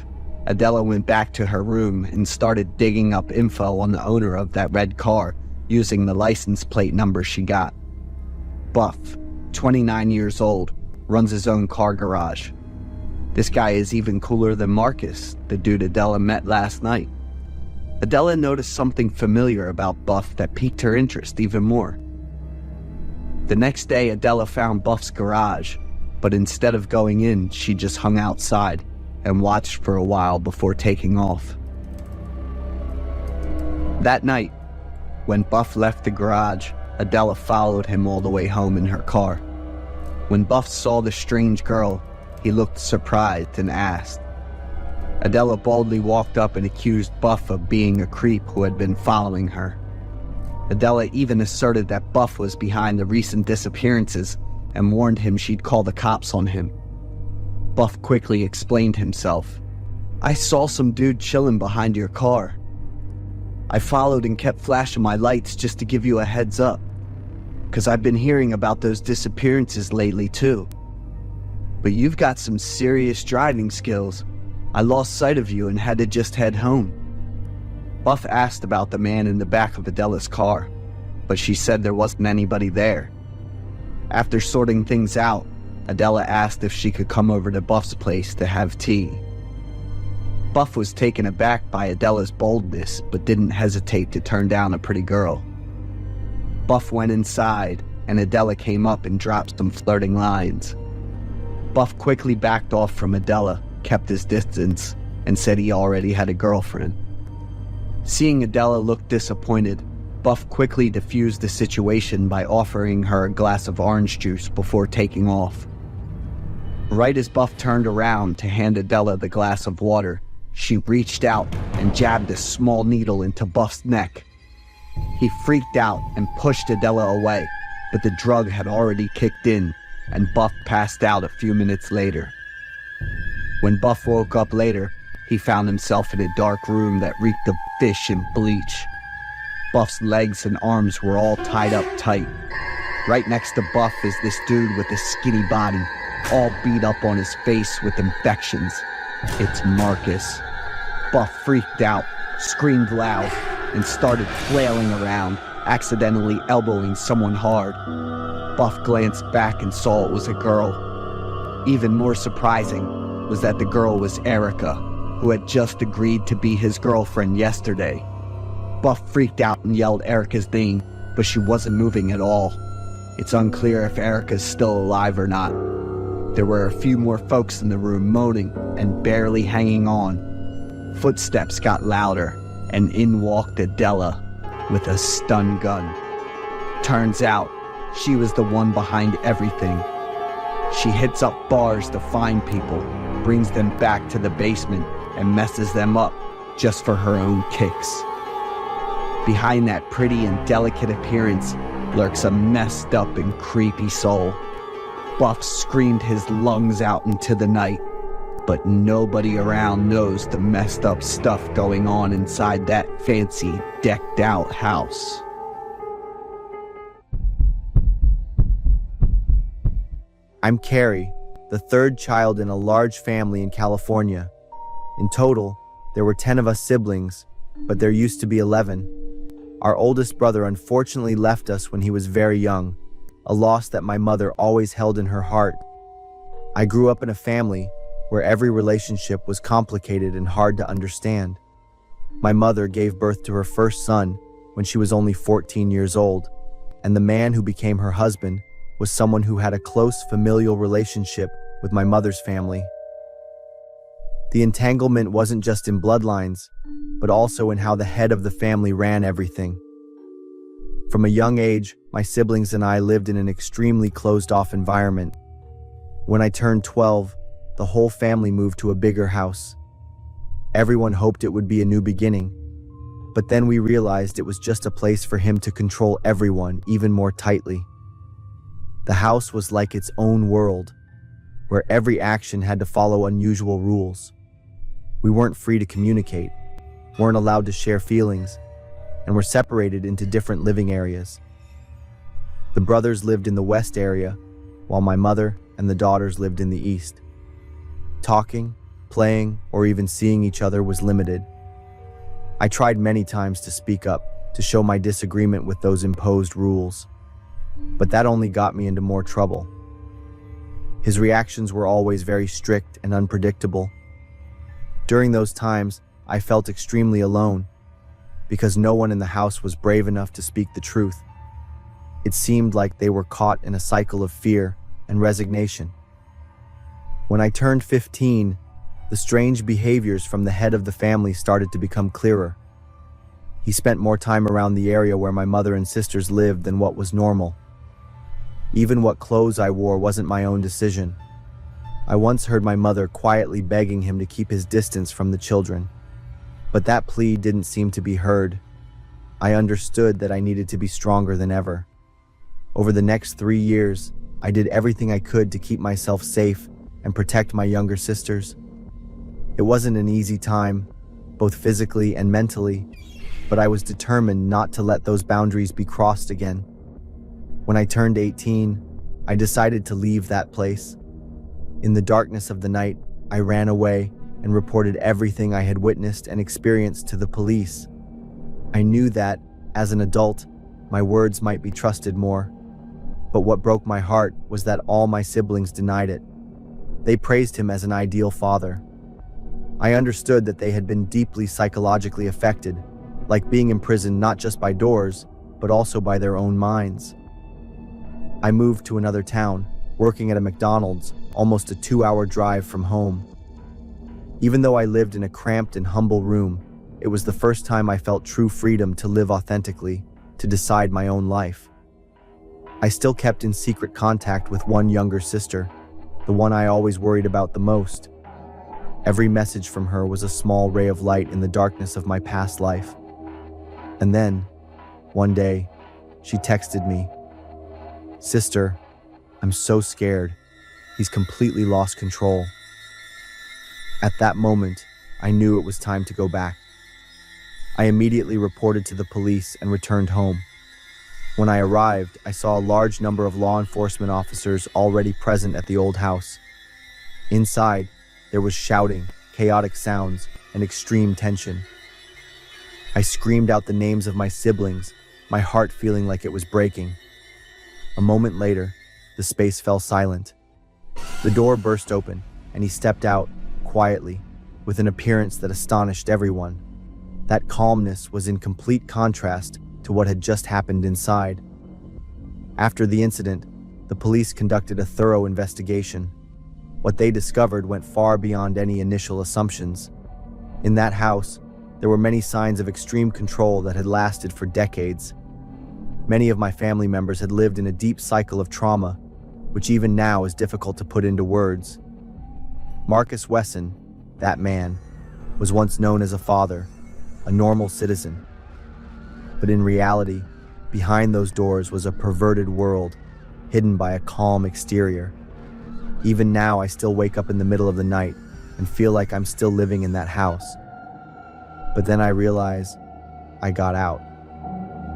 Adela went back to her room and started digging up info on the owner of that red car using the license plate number she got. Buff, 29 years old, runs his own car garage. This guy is even cooler than Marcus, the dude Adela met last night. Adela noticed something familiar about Buff that piqued her interest even more. The next day, Adela found Buff's garage, but instead of going in, she just hung outside and watched for a while before taking off. That night, when Buff left the garage, Adela followed him all the way home in her car. When Buff saw the strange girl, he looked surprised and asked. Adela boldly walked up and accused Buff of being a creep who had been following her. Adela even asserted that Buff was behind the recent disappearances and warned him she'd call the cops on him. Buff quickly explained himself. "I saw some dude chilling behind your car. I followed and kept flashing my lights just to give you a heads up, 'cause I've been hearing about those disappearances lately too. But you've got some serious driving skills. I lost sight of you and had to just head home." Buff asked about the man in the back of Adela's car, but she said there wasn't anybody there. After sorting things out, Adela asked if she could come over to Buff's place to have tea. Buff was taken aback by Adela's boldness, but didn't hesitate to turn down a pretty girl. Buff went inside, and Adela came up and dropped some flirting lines. Buff quickly backed off from Adela, kept his distance, and said he already had a girlfriend. Seeing Adela look disappointed, Buff quickly diffused the situation by offering her a glass of orange juice before taking off. Right as Buff turned around to hand Adela the glass of water, she reached out and jabbed a small needle into Buff's neck. He freaked out and pushed Adela away, but the drug had already kicked in, and Buff passed out a few minutes later. When Buff woke up later, he found himself in a dark room that reeked of fish and bleach. Buff's legs and arms were all tied up tight. Right next to Buff is this dude with a skinny body, all beat up on his face with infections. It's Marcus. Buff freaked out, screamed loud, and started flailing around, accidentally elbowing someone hard. Buff glanced back and saw it was a girl. Even more surprising was that the girl was Erica, who had just agreed to be his girlfriend yesterday. Buff freaked out and yelled Erica's name, but she wasn't moving at all. It's unclear if Erica's still alive or not. There were a few more folks in the room moaning and barely hanging on. Footsteps got louder, and in walked Adela with a stun gun. Turns out, she was the one behind everything. She hits up bars to find people, brings them back to the basement, and messes them up just for her own kicks. Behind that pretty and delicate appearance lurks a messed up and creepy soul. Buff screamed his lungs out into the night, but nobody around knows the messed up stuff going on inside that fancy, decked out house. I'm Carrie, the third child in a large family in California. In total, there were 10 of us siblings, but there used to be 11. Our oldest brother unfortunately left us when he was very young, a loss that my mother always held in her heart. I grew up in a family where every relationship was complicated and hard to understand. My mother gave birth to her first son when she was only 14 years old, and the man who became her husband was someone who had a close familial relationship with my mother's family. The entanglement wasn't just in bloodlines, but also in how the head of the family ran everything. From a young age, my siblings and I lived in an extremely closed-off environment. When I turned 12, the whole family moved to a bigger house. Everyone hoped it would be a new beginning, but then we realized it was just a place for him to control everyone even more tightly. The house was like its own world, where every action had to follow unusual rules. We weren't free to communicate, weren't allowed to share feelings, and were separated into different living areas. The brothers lived in the west area, while my mother and the daughters lived in the east. Talking, playing, or even seeing each other was limited. I tried many times to speak up, to show my disagreement with those imposed rules. But that only got me into more trouble. His reactions were always very strict and unpredictable. During those times, I felt extremely alone, because no one in the house was brave enough to speak the truth. It seemed like they were caught in a cycle of fear and resignation. When I turned 15, the strange behaviors from the head of the family started to become clearer. He spent more time around the area where my mother and sisters lived than what was normal. Even what clothes I wore wasn't my own decision. I once heard my mother quietly begging him to keep his distance from the children. But that plea didn't seem to be heard. I understood that I needed to be stronger than ever. Over the next 3 years, I did everything I could to keep myself safe and protect my younger sisters. It wasn't an easy time, both physically and mentally, but I was determined not to let those boundaries be crossed again. When I turned 18, I decided to leave that place. In the darkness of the night, I ran away and reported everything I had witnessed and experienced to the police. I knew that, as an adult, my words might be trusted more. But what broke my heart was that all my siblings denied it. They praised him as an ideal father. I understood that they had been deeply psychologically affected, like being imprisoned not just by doors, but also by their own minds. I moved to another town, working at a McDonald's, almost a 2-hour drive from home. Even though I lived in a cramped and humble room, it was the first time I felt true freedom to live authentically, to decide my own life. I still kept in secret contact with one younger sister, the one I always worried about the most. Every message from her was a small ray of light in the darkness of my past life. And then, one day, she texted me, "Sister, I'm so scared. He's completely lost control." At that moment, I knew it was time to go back. I immediately reported to the police and returned home. When I arrived, I saw a large number of law enforcement officers already present at the old house. Inside, there was shouting, chaotic sounds, and extreme tension. I screamed out the names of my siblings, my heart feeling like it was breaking. A moment later, the space fell silent. The door burst open, and he stepped out, quietly, with an appearance that astonished everyone. That calmness was in complete contrast to what had just happened inside. After the incident, the police conducted a thorough investigation. What they discovered went far beyond any initial assumptions. In that house, there were many signs of extreme control that had lasted for decades. Many of my family members had lived in a deep cycle of trauma, which even now is difficult to put into words. Marcus Wesson, that man, was once known as a father, a normal citizen. But in reality, behind those doors was a perverted world, hidden by a calm exterior. Even now, I still wake up in the middle of the night and feel like I'm still living in that house. But then I realize I got out,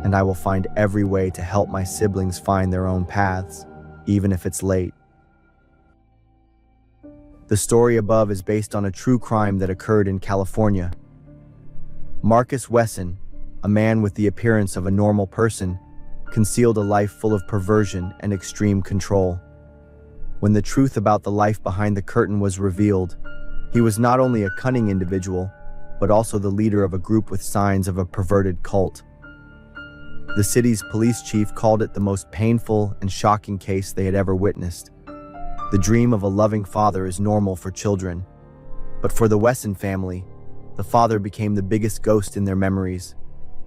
and I will find every way to help my siblings find their own paths, even if it's late. The story above is based on a true crime that occurred in California. Marcus Wesson, a man with the appearance of a normal person, concealed a life full of perversion and extreme control. When the truth about the life behind the curtain was revealed, he was not only a cunning individual, but also the leader of a group with signs of a perverted cult. The city's police chief called it the most painful and shocking case they had ever witnessed. The dream of a loving father is normal for children, but for the Wesson family, the father became the biggest ghost in their memories,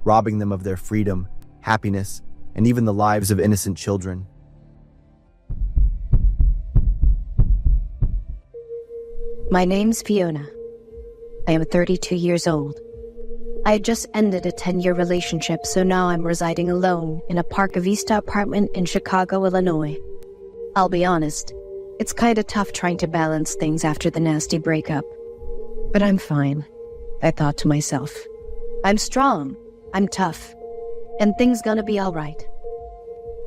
robbing them of their freedom, happiness, and even the lives of innocent children. My name's Fiona. I am 32 years old. I had just ended a 10-year relationship, so now I'm residing alone in a Park Vista apartment in Chicago, Illinois. I'll be honest, it's kinda tough trying to balance things after the nasty breakup. But I'm fine, I thought to myself. I'm strong, I'm tough, and things gonna be alright.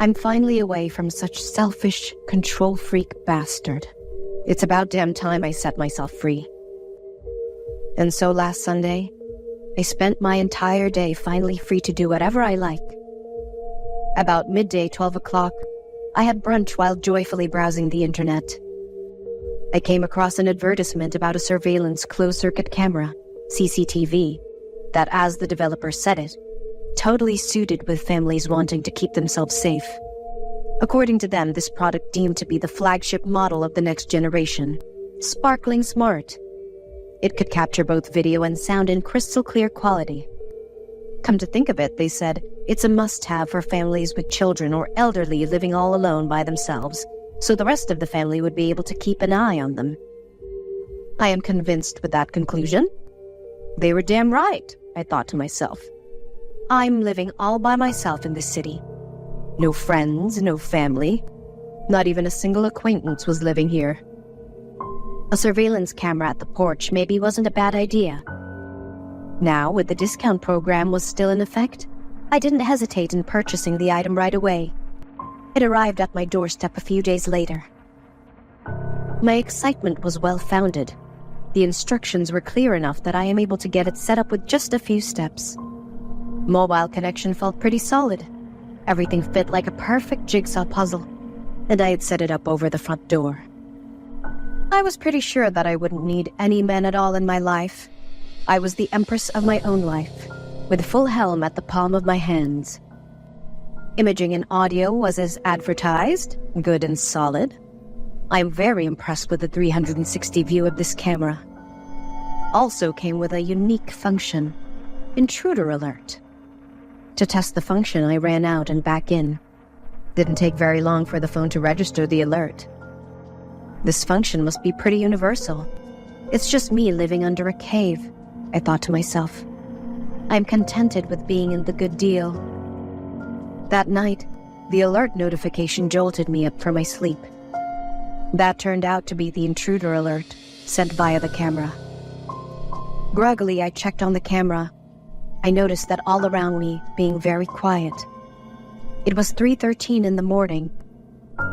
I'm finally away from such selfish, control freak bastard. It's about damn time I set myself free. And so last Sunday, I spent my entire day finally free to do whatever I like. About midday, 12 o'clock, I had brunch while joyfully browsing the internet. I came across an advertisement about a surveillance closed-circuit camera, CCTV, that, as the developer said it, totally suited with families wanting to keep themselves safe. According to them, this product deemed to be the flagship model of the next generation, sparkling smart. It could capture both video and sound in crystal clear quality. Come to think of it, they said, it's a must-have for families with children or elderly living all alone by themselves, so the rest of the family would be able to keep an eye on them. I am convinced with that conclusion. They were damn right, I thought to myself. I'm living all by myself in this city. No friends, no family. Not even a single acquaintance was living here. A surveillance camera at the porch maybe wasn't a bad idea. Now, with the discount program was still in effect, I didn't hesitate in purchasing the item right away. It arrived at my doorstep a few days later. My excitement was well-founded. The instructions were clear enough that I am able to get it set up with just a few steps. Mobile connection felt pretty solid. Everything fit like a perfect jigsaw puzzle, and I had set it up over the front door. I was pretty sure that I wouldn't need any men at all in my life. I was the empress of my own life, with full helm at the palm of my hands. Imaging and audio was as advertised, good and solid. I am very impressed with the 360 view of this camera. Also came with a unique function, intruder alert. To test the function, I ran out and back in. Didn't take very long for the phone to register the alert. This function must be pretty universal. It's just me living under a cave, I thought to myself. I'm contented with being in the good deal. That night, the alert notification jolted me up from my sleep. That turned out to be the intruder alert, sent via the camera. Groggily, I checked on the camera. I noticed that all around me being very quiet. It was 3:13 in the morning.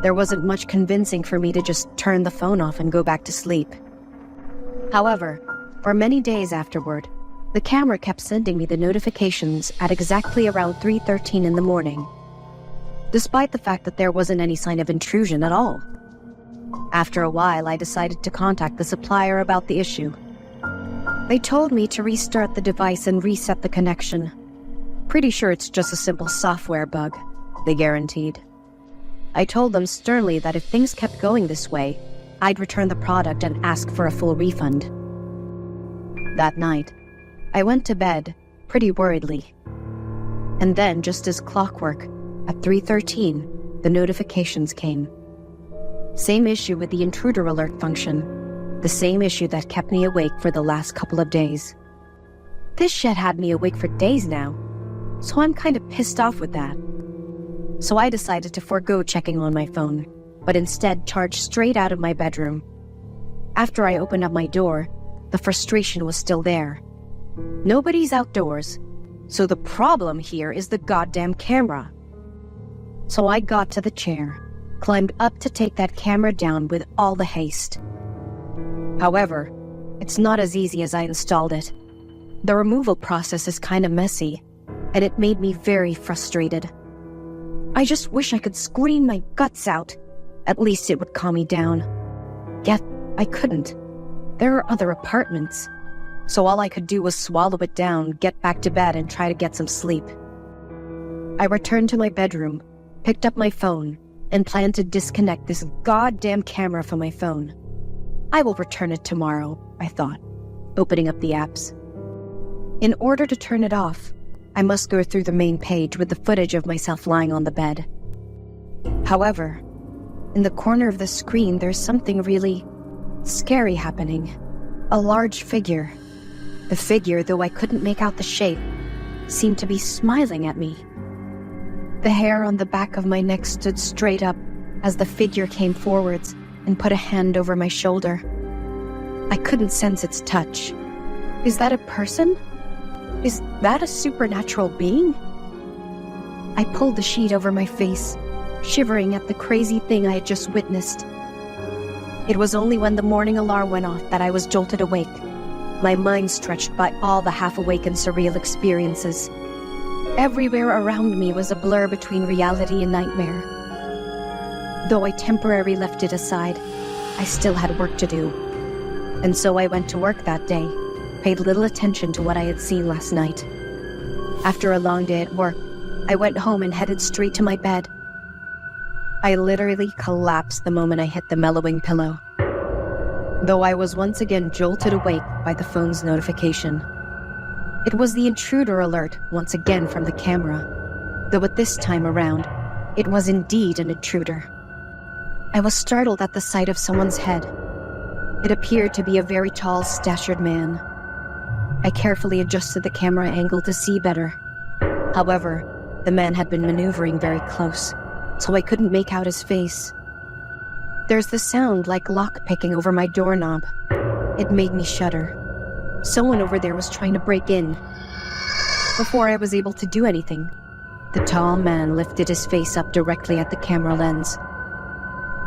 There wasn't much convincing for me to just turn the phone off and go back to sleep. However, for many days afterward, the camera kept sending me the notifications at exactly around 3:13 in the morning, despite the fact that there wasn't any sign of intrusion at all. After a while, I decided to contact the supplier about the issue. They told me to restart the device and reset the connection. Pretty sure it's just a simple software bug, they guaranteed. I told them sternly that if things kept going this way, I'd return the product and ask for a full refund. That night, I went to bed, pretty worriedly. And then, just as clockwork, at 3:13, the notifications came. Same issue with the intruder alert function. The same issue that kept me awake for the last couple of days. This shit had me awake for days now, so I'm kind of pissed off with that. So I decided to forego checking on my phone, but instead charged straight out of my bedroom. After I opened up my door, the frustration was still there. Nobody's outdoors, so the problem here is the goddamn camera. So I got to the chair, climbed up to take that camera down with all the haste. However, it's not as easy as I installed it. The removal process is kind of messy, and it made me very frustrated. I just wish I could scream my guts out. At least it would calm me down. Yet, I couldn't. There are other apartments. So all I could do was swallow it down, get back to bed, and try to get some sleep. I returned to my bedroom, picked up my phone, and planned to disconnect this goddamn camera from my phone. I will return it tomorrow, I thought, opening up the apps. In order to turn it off, I must go through the main page with the footage of myself lying on the bed. However, in the corner of the screen, there's something really scary happening. A large figure. The figure, though I couldn't make out the shape, seemed to be smiling at me. The hair on the back of my neck stood straight up, as the figure came forwards and put a hand over my shoulder. I couldn't sense its touch. Is that a person? Is that a supernatural being? I pulled the sheet over my face, shivering at the crazy thing I had just witnessed. It was only when the morning alarm went off that I was jolted awake, my mind stretched by all the half-awake and surreal experiences. Everywhere around me was a blur between reality and nightmare. Though I temporarily left it aside, I still had work to do. And so I went to work that day, paid little attention to what I had seen last night. After a long day at work, I went home and headed straight to my bed. I literally collapsed the moment I hit the mellowing pillow, though I was once again jolted awake by the phone's notification. It was the intruder alert once again from the camera, though at this time around, it was indeed an intruder. I was startled at the sight of someone's head. It appeared to be a very tall, statured man. I carefully adjusted the camera angle to see better. However, the man had been maneuvering very close, so I couldn't make out his face. There's the sound like lock-picking over my doorknob. It made me shudder. Someone over there was trying to break in. Before I was able to do anything, the tall man lifted his face up directly at the camera lens.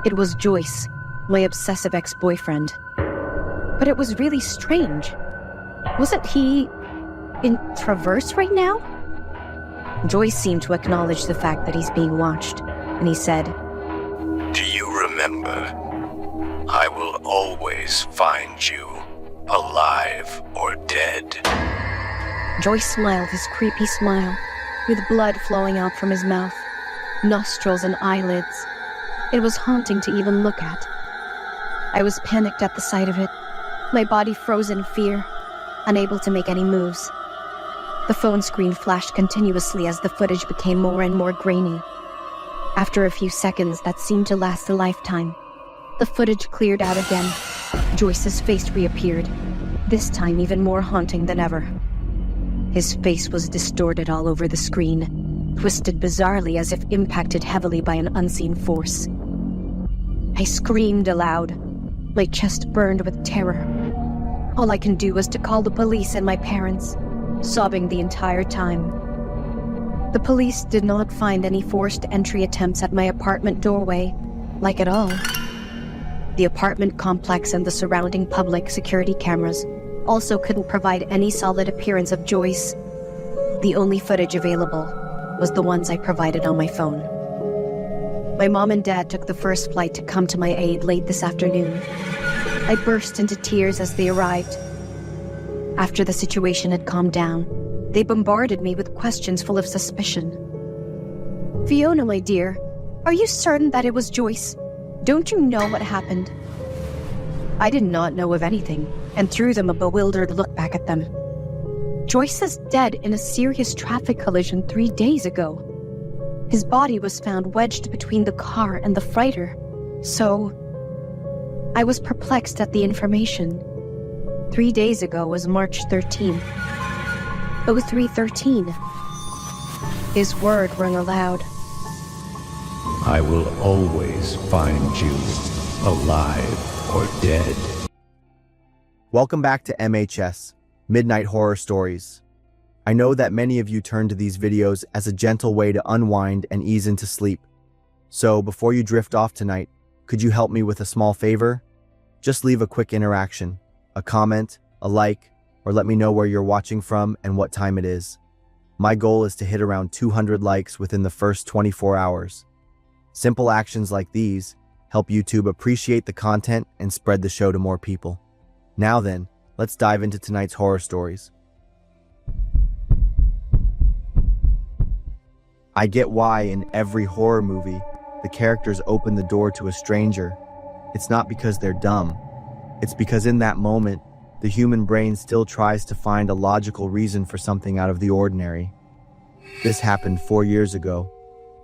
It was Joyce, my obsessive ex-boyfriend. But it was really strange. Wasn't he in Traverse right now? Joyce seemed to acknowledge the fact that he's being watched, and he said, "Do you remember? I will always find you, alive or dead." Joyce smiled his creepy smile, with blood flowing out from his mouth, nostrils and eyelids. It was haunting to even look at. I was panicked at the sight of it, my body froze in fear, unable to make any moves. The phone screen flashed continuously as the footage became more and more grainy. After a few seconds that seemed to last a lifetime, the footage cleared out again. Joyce's face reappeared, this time even more haunting than ever. His face was distorted all over the screen, twisted bizarrely as if impacted heavily by an unseen force. I screamed aloud. My chest burned with terror. All I can do was to call the police and my parents, sobbing the entire time. The police did not find any forced entry attempts at my apartment doorway, like at all. The apartment complex and the surrounding public security cameras also couldn't provide any solid appearance of Joyce. The only footage available was the ones I provided on my phone. My mom and dad took the first flight to come to my aid late this afternoon. I burst into tears as they arrived. After the situation had calmed down, they bombarded me with questions full of suspicion. "Fiona, my dear, are you certain that it was Joyce? Don't you know what happened?" I did not know of anything, and threw them a bewildered look back at them. Joyce is dead in a serious traffic collision 3 days ago. His body was found wedged between the car and the freighter, so I was perplexed at the information. 3 days ago was March 13th. 0313. His word rang aloud. I will always find you, alive or dead. Welcome back to MHS, Midnight Horror Stories. I know that many of you turn to these videos as a gentle way to unwind and ease into sleep. So before you drift off tonight, could you help me with a small favor? Just leave a quick interaction, a comment, a like, or let me know where you're watching from and what time it is. My goal is to hit around 200 likes within the first 24 hours. Simple actions like these help YouTube appreciate the content and spread the show to more people. Now then, let's dive into tonight's horror stories. I get why in every horror movie, the characters open the door to a stranger. It's not because they're dumb. It's because in that moment, the human brain still tries to find a logical reason for something out of the ordinary. This happened 4 years ago.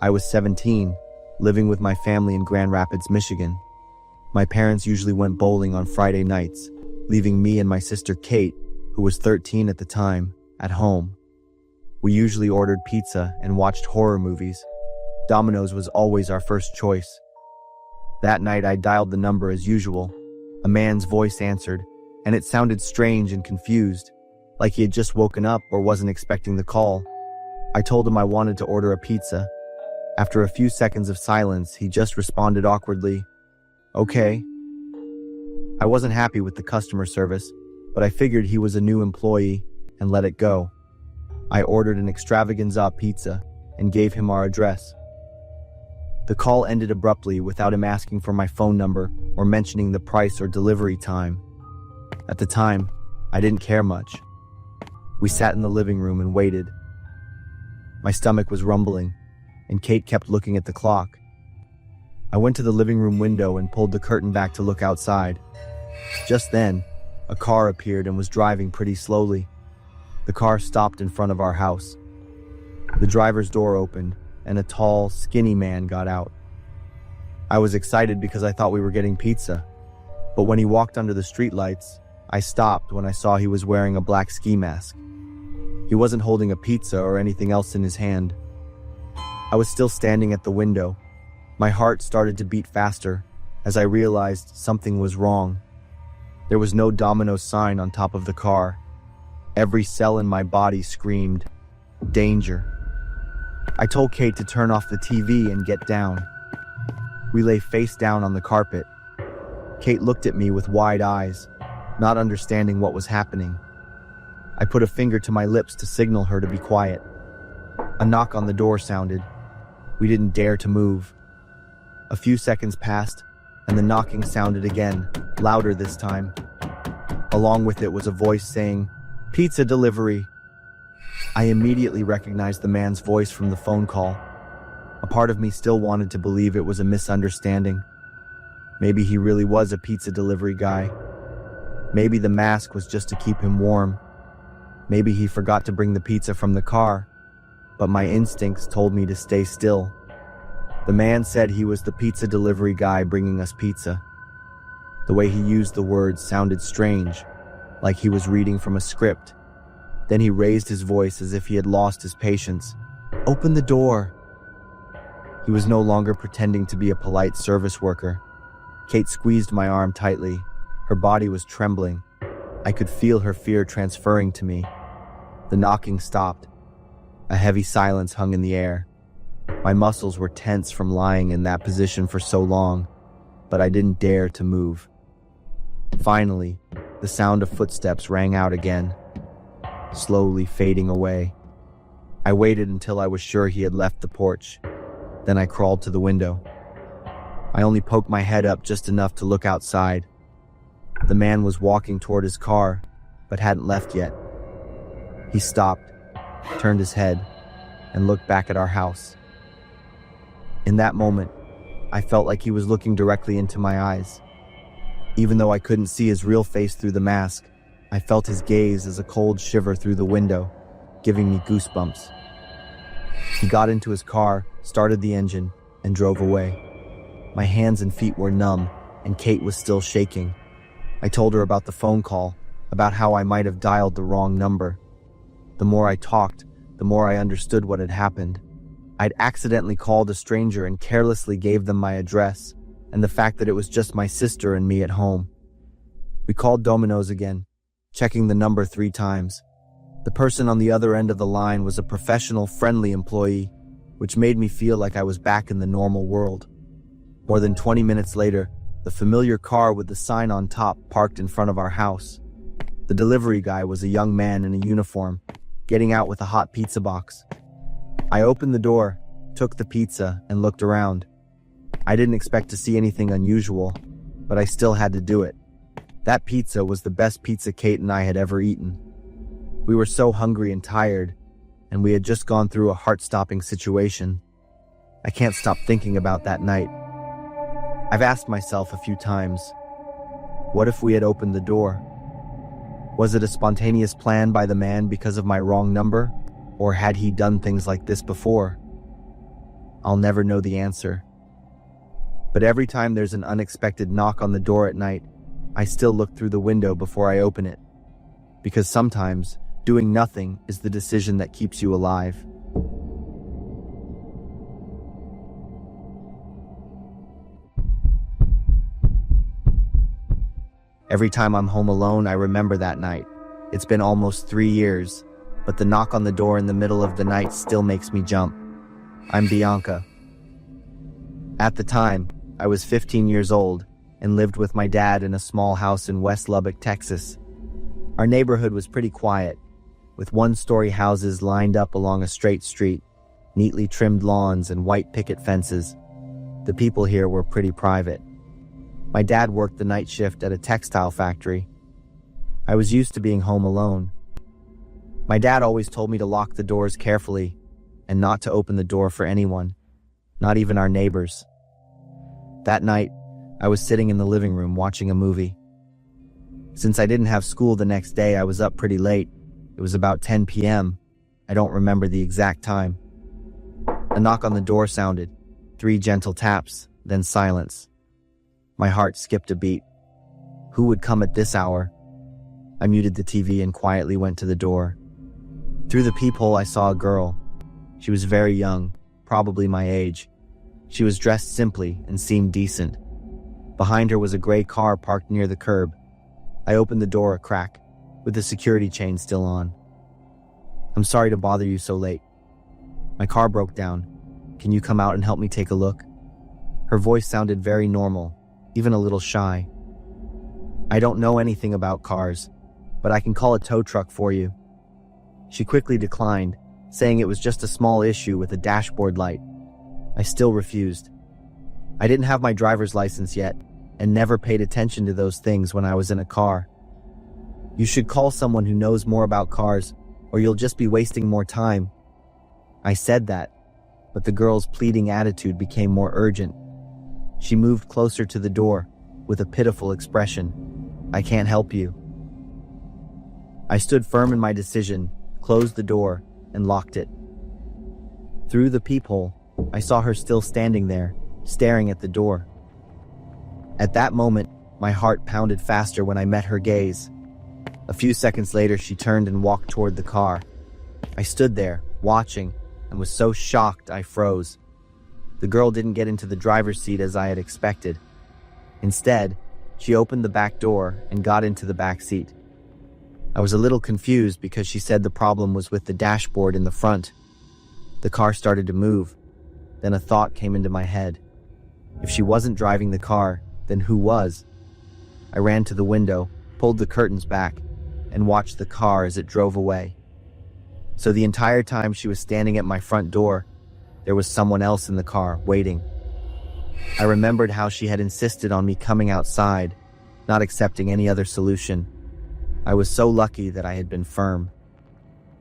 I was 17, living with my family in Grand Rapids, Michigan. My parents usually went bowling on Friday nights, leaving me and my sister Kate, who was 13 at the time, at home. We usually ordered pizza and watched horror movies. Domino's was always our first choice. That night I dialed the number as usual. A man's voice answered, and it sounded strange and confused, like he had just woken up or wasn't expecting the call. I told him I wanted to order a pizza. After a few seconds of silence, he just responded awkwardly, "Okay." I wasn't happy with the customer service, but I figured he was a new employee and let it go. I ordered an extravaganza pizza and gave him our address. The call ended abruptly without him asking for my phone number or mentioning the price or delivery time. At the time, I didn't care much. We sat in the living room and waited. My stomach was rumbling, and Kate kept looking at the clock. I went to the living room window and pulled the curtain back to look outside. Just then, a car appeared and was driving pretty slowly. The car stopped in front of our house. The driver's door opened, and a tall, skinny man got out. I was excited because I thought we were getting pizza, but when he walked under the streetlights, I stopped when I saw he was wearing a black ski mask. He wasn't holding a pizza or anything else in his hand. I was still standing at the window. My heart started to beat faster as I realized something was wrong. There was no Domino's sign on top of the car. Every cell in my body screamed, "Danger." I told Kate to turn off the TV and get down. We lay face down on the carpet. Kate looked at me with wide eyes, not understanding what was happening. I put a finger to my lips to signal her to be quiet. A knock on the door sounded. We didn't dare to move. A few seconds passed, and the knocking sounded again, louder this time. Along with it was a voice saying, "Pizza delivery." I immediately recognized the man's voice from the phone call. A part of me still wanted to believe it was a misunderstanding. Maybe he really was a pizza delivery guy. Maybe the mask was just to keep him warm. Maybe he forgot to bring the pizza from the car, but my instincts told me to stay still. The man said he was the pizza delivery guy bringing us pizza. The way he used the words sounded strange, like he was reading from a script. Then he raised his voice as if he had lost his patience. "Open the door." He was no longer pretending to be a polite service worker. Kate squeezed my arm tightly. Her body was trembling. I could feel her fear transferring to me. The knocking stopped. A heavy silence hung in the air. My muscles were tense from lying in that position for so long, but I didn't dare to move. Finally, the sound of footsteps rang out again, slowly fading away. I waited until I was sure he had left the porch. Then I crawled to the window. I only poked my head up just enough to look outside. The man was walking toward his car, but hadn't left yet. He stopped, turned his head, and looked back at our house. In that moment, I felt like he was looking directly into my eyes. Even though I couldn't see his real face through the mask, I felt his gaze as a cold shiver through the window, giving me goosebumps. He got into his car, started the engine, and drove away. My hands and feet were numb, and Kate was still shaking. I told her about the phone call, about how I might have dialed the wrong number. The more I talked, the more I understood what had happened. I'd accidentally called a stranger and carelessly gave them my address, and the fact that it was just my sister and me at home. We called Domino's again, checking the number 3 times. The person on the other end of the line was a professional, friendly employee, which made me feel like I was back in the normal world. More than 20 minutes later, the familiar car with the sign on top parked in front of our house. The delivery guy was a young man in a uniform, getting out with a hot pizza box. I opened the door, took the pizza, and looked around. I didn't expect to see anything unusual, but I still had to do it. That pizza was the best pizza Kate and I had ever eaten. We were so hungry and tired, and we had just gone through a heart-stopping situation. I can't stop thinking about that night. I've asked myself a few times, what if we had opened the door? Was it a spontaneous plan by the man because of my wrong number, or had he done things like this before? I'll never know the answer. But every time there's an unexpected knock on the door at night, I still look through the window before I open it. Because sometimes, doing nothing is the decision that keeps you alive. Every time I'm home alone, I remember that night. It's been almost 3 years, but the knock on the door in the middle of the night still makes me jump. I'm Bianca. At the time, I was 15 years old and lived with my dad in a small house in West Lubbock, Texas. Our neighborhood was pretty quiet, with one-story houses lined up along a straight street, neatly trimmed lawns and white picket fences. The people here were pretty private. My dad worked the night shift at a textile factory. I was used to being home alone. My dad always told me to lock the doors carefully and not to open the door for anyone, not even our neighbors. That night, I was sitting in the living room watching a movie. Since I didn't have school the next day, I was up pretty late. It was about 10 p.m. I don't remember the exact time. A knock on the door sounded, 3 gentle taps, then silence. My heart skipped a beat. Who would come at this hour? I muted the TV and quietly went to the door. Through the peephole, I saw a girl. She was very young, probably my age. She was dressed simply and seemed decent. Behind her was a gray car parked near the curb. I opened the door a crack, with the security chain still on. I'm sorry to bother you so late. My car broke down. Can you come out and help me take a look? Her voice sounded very normal, even a little shy. I don't know anything about cars, but I can call a tow truck for you. She quickly declined, saying it was just a small issue with a dashboard light. I still refused. I didn't have my driver's license yet, and never paid attention to those things when I was in a car. You should call someone who knows more about cars, or you'll just be wasting more time. I said that, but the girl's pleading attitude became more urgent. She moved closer to the door, with a pitiful expression. I can't help you. I stood firm in my decision, closed the door, and locked it. Through the peephole, I saw her still standing there, staring at the door. At that moment, my heart pounded faster when I met her gaze. A few seconds later, she turned and walked toward the car. I stood there, watching, and was so shocked I froze. The girl didn't get into the driver's seat as I had expected. Instead, she opened the back door and got into the back seat. I was a little confused because she said the problem was with the dashboard in the front. The car started to move. Then a thought came into my head. If she wasn't driving the car, then who was? I ran to the window, pulled the curtains back, and watched the car as it drove away. So the entire time she was standing at my front door, there was someone else in the car, waiting. I remembered how she had insisted on me coming outside, not accepting any other solution. I was so lucky that I had been firm.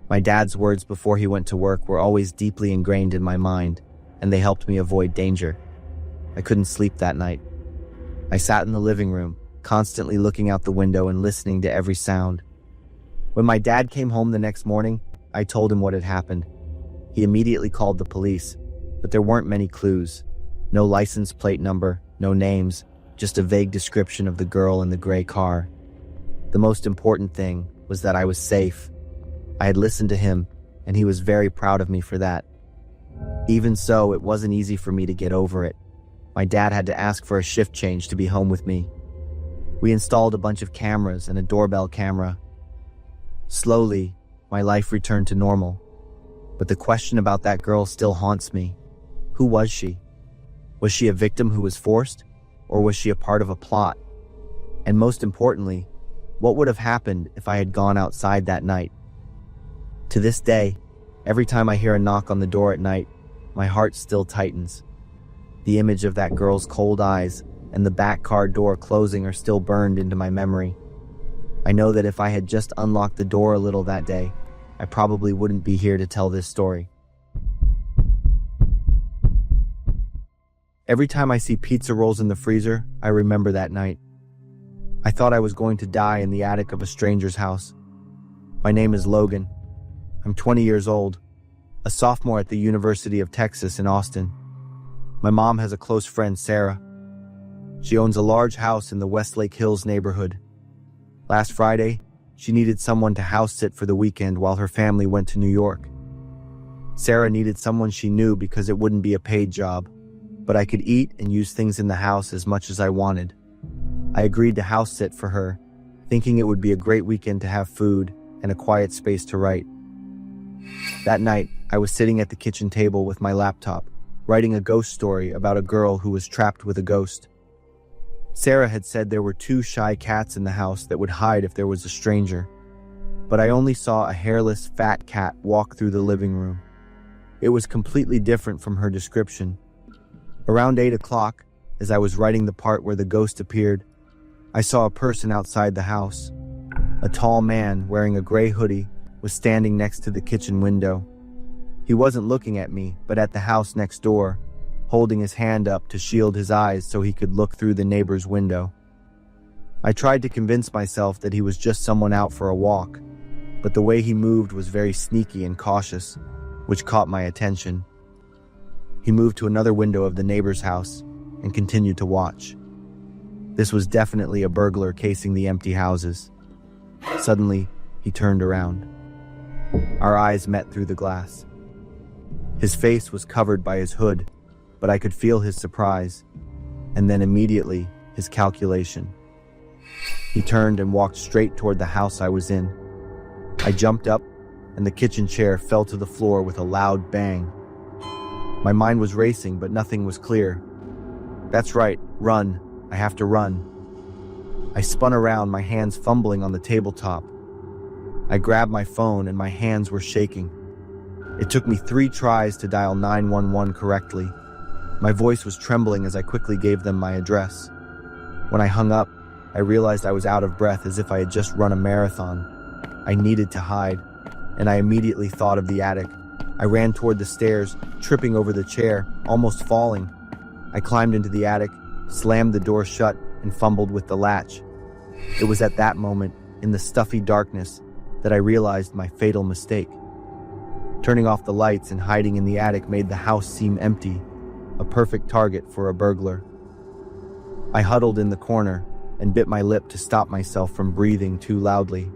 My dad's words before he went to work were always deeply ingrained in my mind, and they helped me avoid danger. I couldn't sleep that night. I sat in the living room, constantly looking out the window and listening to every sound. When my dad came home the next morning, I told him what had happened. He immediately called the police, but there weren't many clues. No license plate number, no names, just a vague description of the girl in the gray car. The most important thing was that I was safe. I had listened to him, and he was very proud of me for that. Even so, it wasn't easy for me to get over it. My dad had to ask for a shift change to be home with me. We installed a bunch of cameras and a doorbell camera. Slowly, my life returned to normal. But the question about that girl still haunts me. Who was she? Was she a victim who was forced? Or was she a part of a plot? And most importantly, what would have happened if I had gone outside that night? To this day, every time I hear a knock on the door at night, my heart still tightens. The image of that girl's cold eyes and the back car door closing are still burned into my memory. I know that if I had just unlocked the door a little that day, I probably wouldn't be here to tell this story. Every time I see pizza rolls in the freezer, I remember that night. I thought I was going to die in the attic of a stranger's house. My name is Logan. I'm 20 years old, a sophomore at the University of Texas in Austin. My mom has a close friend, Sarah. She owns a large house in the Westlake Hills neighborhood. Last Friday, she needed someone to house sit for the weekend while her family went to New York. Sarah needed someone she knew because it wouldn't be a paid job, but I could eat and use things in the house as much as I wanted. I agreed to house sit for her, thinking it would be a great weekend to have food and a quiet space to write. That night, I was sitting at the kitchen table with my laptop, writing a ghost story about a girl who was trapped with a ghost. Sarah had said there were 2 shy cats in the house that would hide if there was a stranger, but I only saw a hairless, fat cat walk through the living room. It was completely different from her description. Around 8 o'clock, as I was writing the part where the ghost appeared, I saw a person outside the house. A tall man wearing a gray hoodie was standing next to the kitchen window. He wasn't looking at me, but at the house next door, holding his hand up to shield his eyes so he could look through the neighbor's window. I tried to convince myself that he was just someone out for a walk, but the way he moved was very sneaky and cautious, which caught my attention. He moved to another window of the neighbor's house and continued to watch. This was definitely a burglar casing the empty houses. Suddenly, he turned around. Our eyes met through the glass. His face was covered by his hood, but I could feel his surprise, and then immediately his calculation. He turned and walked straight toward the house I was in. I jumped up, and the kitchen chair fell to the floor with a loud bang. My mind was racing, but nothing was clear. That's right, run. I have to run. I spun around, my hands fumbling on the tabletop. I grabbed my phone and my hands were shaking. It took me 3 tries to dial 911 correctly. My voice was trembling as I quickly gave them my address. When I hung up, I realized I was out of breath as if I had just run a marathon. I needed to hide, and I immediately thought of the attic. I ran toward the stairs, tripping over the chair, almost falling. I climbed into the attic, slammed the door shut, and fumbled with the latch. It was at that moment, in the stuffy darkness, that I realized my fatal mistake. Turning off the lights and hiding in the attic made the house seem empty, a perfect target for a burglar. I huddled in the corner and bit my lip to stop myself from breathing too loudly.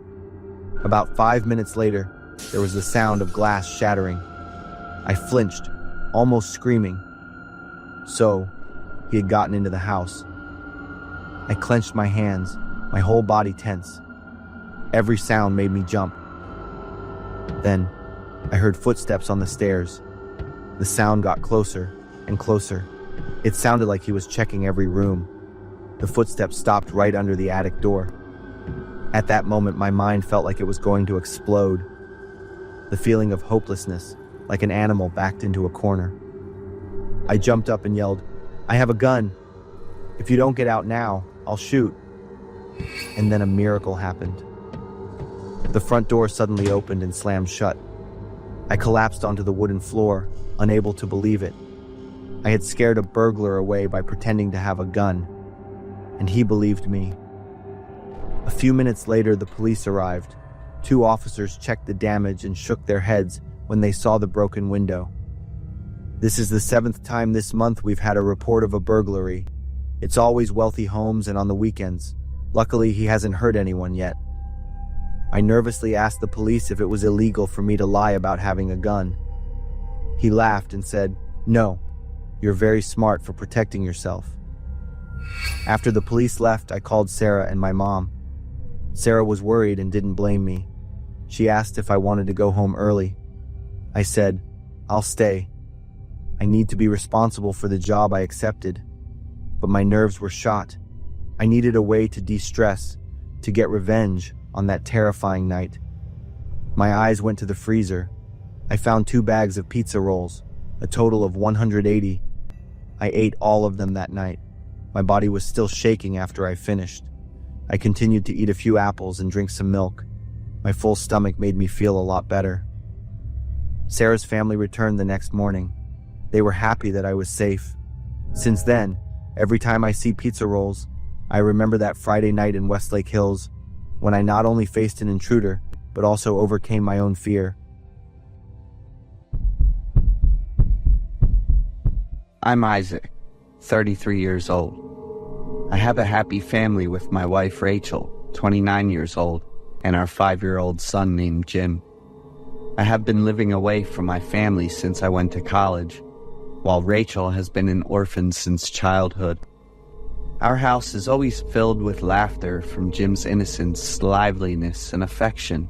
About 5 minutes later, there was the sound of glass shattering. I flinched, almost screaming. So, he had gotten into the house. I clenched my hands, my whole body tense. Every sound made me jump. Then, I heard footsteps on the stairs. The sound got closer and closer. It sounded like he was checking every room. The footsteps stopped right under the attic door. At that moment, my mind felt like it was going to explode. The feeling of hopelessness, like an animal backed into a corner. I jumped up and yelled, "I have a gun. If you don't get out now, I'll shoot." And then a miracle happened. The front door suddenly opened and slammed shut. I collapsed onto the wooden floor, unable to believe it. I had scared a burglar away by pretending to have a gun, and he believed me. A few minutes later, the police arrived. 2 officers checked the damage and shook their heads when they saw the broken window. This is the 7th time this month we've had a report of a burglary. It's always wealthy homes and on the weekends. Luckily, he hasn't hurt anyone yet. I nervously asked the police if it was illegal for me to lie about having a gun. He laughed and said, "No, you're very smart for protecting yourself." After the police left, I called Sarah and my mom. Sarah was worried and didn't blame me. She asked if I wanted to go home early. I said, "I'll stay. I need to be responsible for the job I accepted." But my nerves were shot. I needed a way to de-stress, to get revenge on that terrifying night. My eyes went to the freezer. I found 2 bags of pizza rolls, a total of 180. I ate all of them that night. My body was still shaking after I finished. I continued to eat a few apples and drink some milk. My full stomach made me feel a lot better. Sarah's family returned the next morning. They were happy that I was safe. Since then, every time I see pizza rolls, I remember that Friday night in Westlake Hills, when I not only faced an intruder, but also overcame my own fear. I'm Isaac, 33 years old. I have a happy family with my wife Rachel, 29 years old, and our 5-year-old son named Jim. I have been living away from my family since I went to college, while Rachel has been an orphan since childhood. Our house is always filled with laughter from Jim's innocence, liveliness, and affection.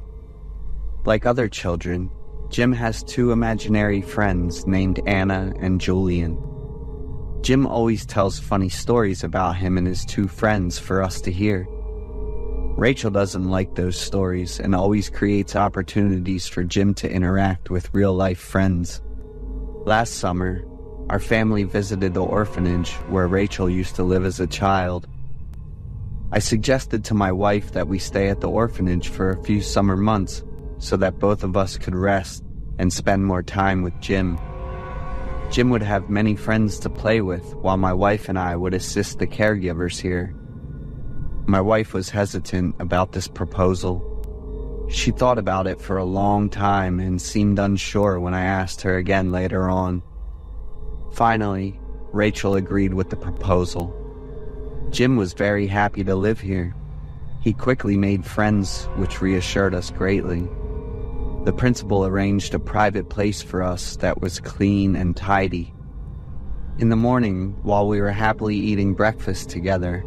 Like other children, Jim has two imaginary friends named Anna and Julian. Jim always tells funny stories about him and his two friends for us to hear. Rachel doesn't like those stories and always creates opportunities for Jim to interact with real-life friends. Last summer, our family visited the orphanage where Rachel used to live as a child. I suggested to my wife that we stay at the orphanage for a few summer months so that both of us could rest and spend more time with Jim. Jim would have many friends to play with while my wife and I would assist the caregivers here. My wife was hesitant about this proposal. She thought about it for a long time and seemed unsure when I asked her again later on. Finally, Rachel agreed with the proposal. Jim was very happy to live here. He quickly made friends, which reassured us greatly. The principal arranged a private place for us that was clean and tidy. In the morning, while we were happily eating breakfast together,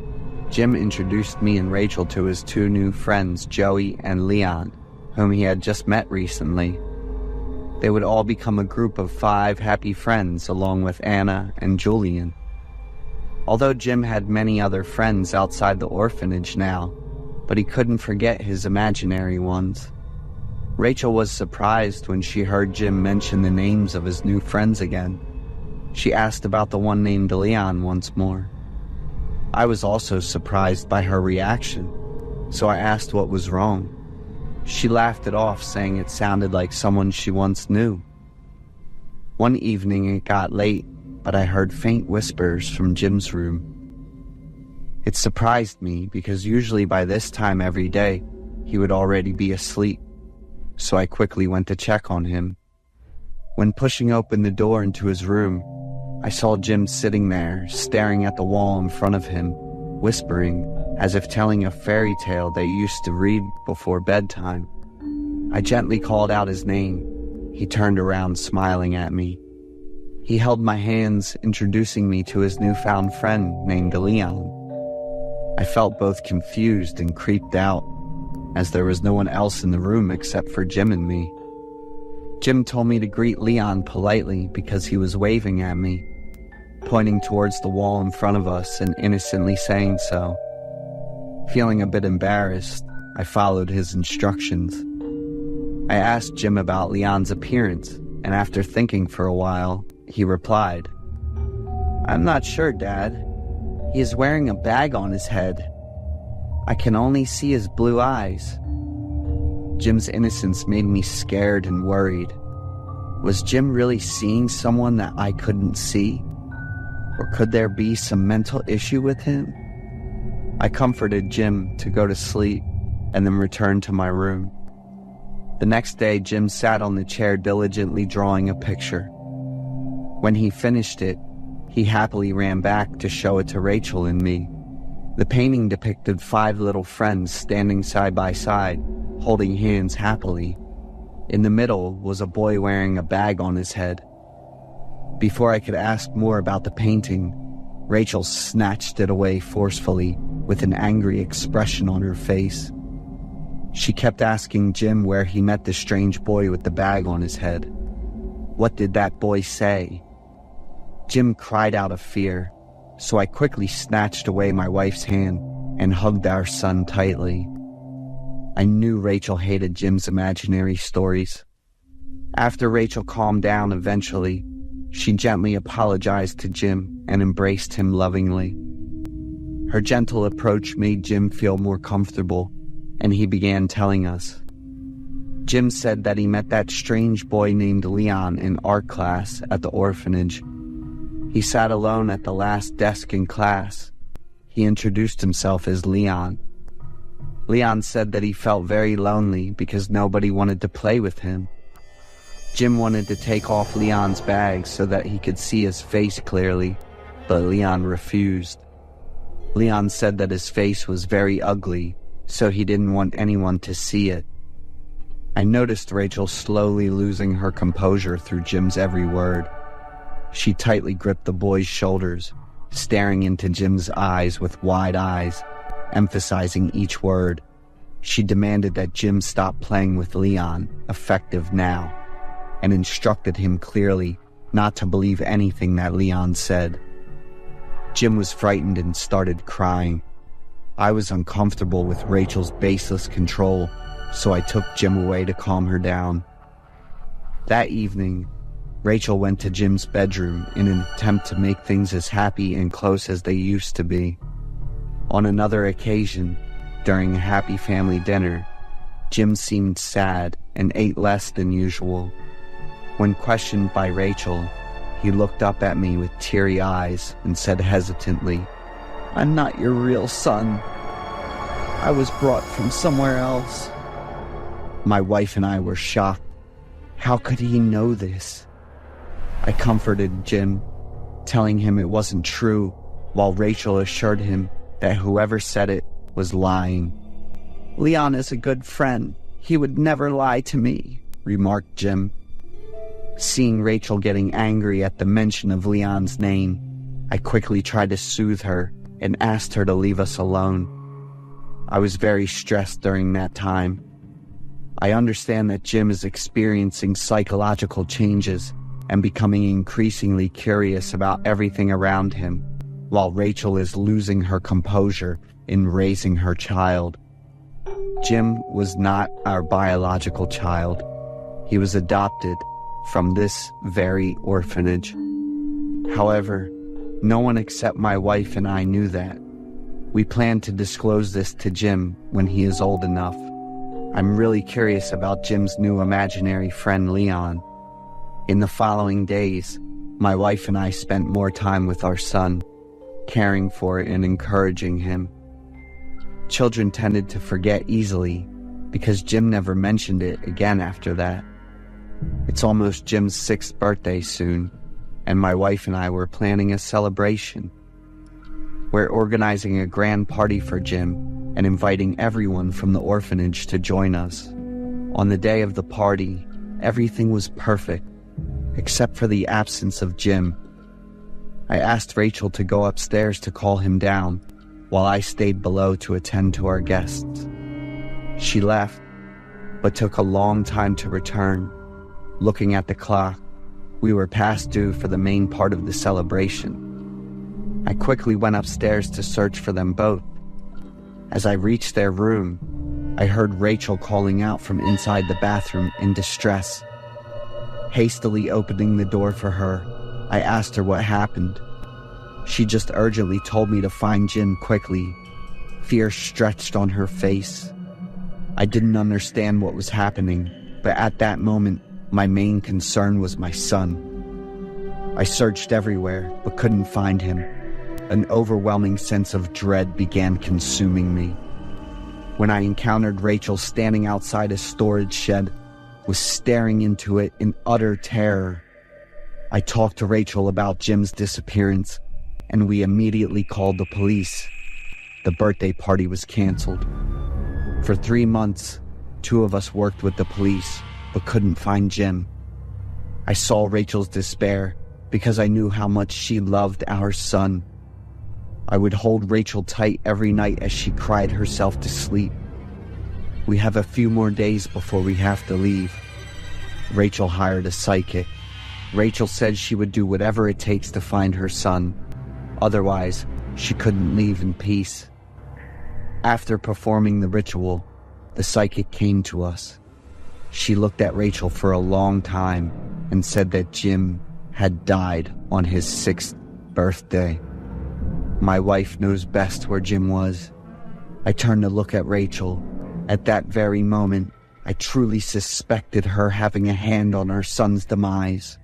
Jim introduced me and Rachel to his two new friends, Joey and Leon, whom he had just met recently. They would all become a group of 5 happy friends along with Anna and Julian. Although Jim had many other friends outside the orphanage now, but he couldn't forget his imaginary ones. Rachel was surprised when she heard Jim mention the names of his new friends again. She asked about the one named Leon once more. I was also surprised by her reaction, so I asked what was wrong. She laughed it off, saying it sounded like someone she once knew. One evening it got late, but I heard faint whispers from Jim's room. It surprised me because usually by this time every day, he would already be asleep, so I quickly went to check on him. When pushing open the door into his room, I saw Jim sitting there, staring at the wall in front of him, whispering, as if telling a fairy tale they used to read before bedtime. I gently called out his name. He turned around, smiling at me. He held my hands, introducing me to his newfound friend named Leon. I felt both confused and creeped out, as there was no one else in the room except for Jim and me. Jim told me to greet Leon politely because he was waving at me, pointing towards the wall in front of us and innocently saying so. Feeling a bit embarrassed, I followed his instructions. I asked Jim about Leon's appearance, and after thinking for a while, he replied, "I'm not sure, Dad. He is wearing a bag on his head. I can only see his blue eyes." Jim's innocence made me scared and worried. Was Jim really seeing someone that I couldn't see? Or could there be some mental issue with him? I comforted Jim to go to sleep and then returned to my room. The next day, Jim sat on the chair diligently drawing a picture. When he finished it, he happily ran back to show it to Rachel and me. The painting depicted 5 little friends standing side by side, holding hands happily. In the middle was a boy wearing a bag on his head. Before I could ask more about the painting, Rachel snatched it away forcefully with an angry expression on her face. She kept asking Jim where he met the strange boy with the bag on his head. What did that boy say? Jim cried out of fear, so I quickly snatched away my wife's hand and hugged our son tightly. I knew Rachel hated Jim's imaginary stories. After Rachel calmed down eventually, she gently apologized to Jim and embraced him lovingly. Her gentle approach made Jim feel more comfortable, and he began telling us. Jim said that he met that strange boy named Leon in art class at the orphanage. He sat alone at the last desk in class. He introduced himself as Leon. Leon said that he felt very lonely because nobody wanted to play with him. Jim wanted to take off Leon's bag so that he could see his face clearly, but Leon refused. Leon said that his face was very ugly, so he didn't want anyone to see it. I noticed Rachel slowly losing her composure through Jim's every word. She tightly gripped the boy's shoulders, staring into Jim's eyes with wide eyes, emphasizing each word. She demanded that Jim stop playing with Leon, effective now, and instructed him clearly not to believe anything that Leon said. Jim was frightened and started crying. I was uncomfortable with Rachel's baseless control, so I took Jim away to calm her down. That evening, Rachel went to Jim's bedroom in an attempt to make things as happy and close as they used to be. On another occasion, during a happy family dinner, Jim seemed sad and ate less than usual. When questioned by Rachel, he looked up at me with teary eyes and said hesitantly, "I'm not your real son. I was brought from somewhere else." My wife and I were shocked. How could he know this? I comforted Jim, telling him it wasn't true, while Rachel assured him that whoever said it was lying. "Leon is a good friend. He would never lie to me," remarked Jim. Seeing Rachel getting angry at the mention of Leon's name, I quickly tried to soothe her and asked her to leave us alone. I was very stressed during that time. I understand that Jim is experiencing psychological changes and becoming increasingly curious about everything around him, while Rachel is losing her composure in raising her child. Jim was not our biological child. He was adopted from this very orphanage. However, no one except my wife and I knew that. We plan to disclose this to Jim when he is old enough. I'm really curious about Jim's new imaginary friend, Leon. In the following days, my wife and I spent more time with our son, caring for and encouraging him. Children tended to forget easily because Jim never mentioned it again after that. It's almost Jim's 6th birthday soon, and my wife and I were planning a celebration. We're organizing a grand party for Jim and inviting everyone from the orphanage to join us. On the day of the party, everything was perfect, except for the absence of Jim. I asked Rachel to go upstairs to call him down, while I stayed below to attend to our guests. She left, but took a long time to return. Looking at the clock, we were past due for the main part of the celebration. I quickly went upstairs to search for them both. As I reached their room, I heard Rachel calling out from inside the bathroom in distress. Hastily opening the door for her, I asked her what happened. She just urgently told me to find Jim quickly. Fear stretched on her face. I didn't understand what was happening, but at that moment, my main concern was my son. I searched everywhere, but couldn't find him. An overwhelming sense of dread began consuming me. When I encountered Rachel standing outside a storage shed, was staring into it in utter terror. I talked to Rachel about Jim's disappearance, and we immediately called the police. The birthday party was canceled. For 3 months, 2 of us worked with the police, but couldn't find Jim. I saw Rachel's despair because I knew how much she loved our son. I would hold Rachel tight every night as she cried herself to sleep. "We have a few more days before we have to leave." Rachel hired a psychic. Rachel said she would do whatever it takes to find her son. Otherwise, she couldn't leave in peace. After performing the ritual, the psychic came to us. She looked at Rachel for a long time and said that Jim had died on his 6th birthday. My wife knows best where Jim was. I turned to look at Rachel. At that very moment, I truly suspected her having a hand on her son's demise.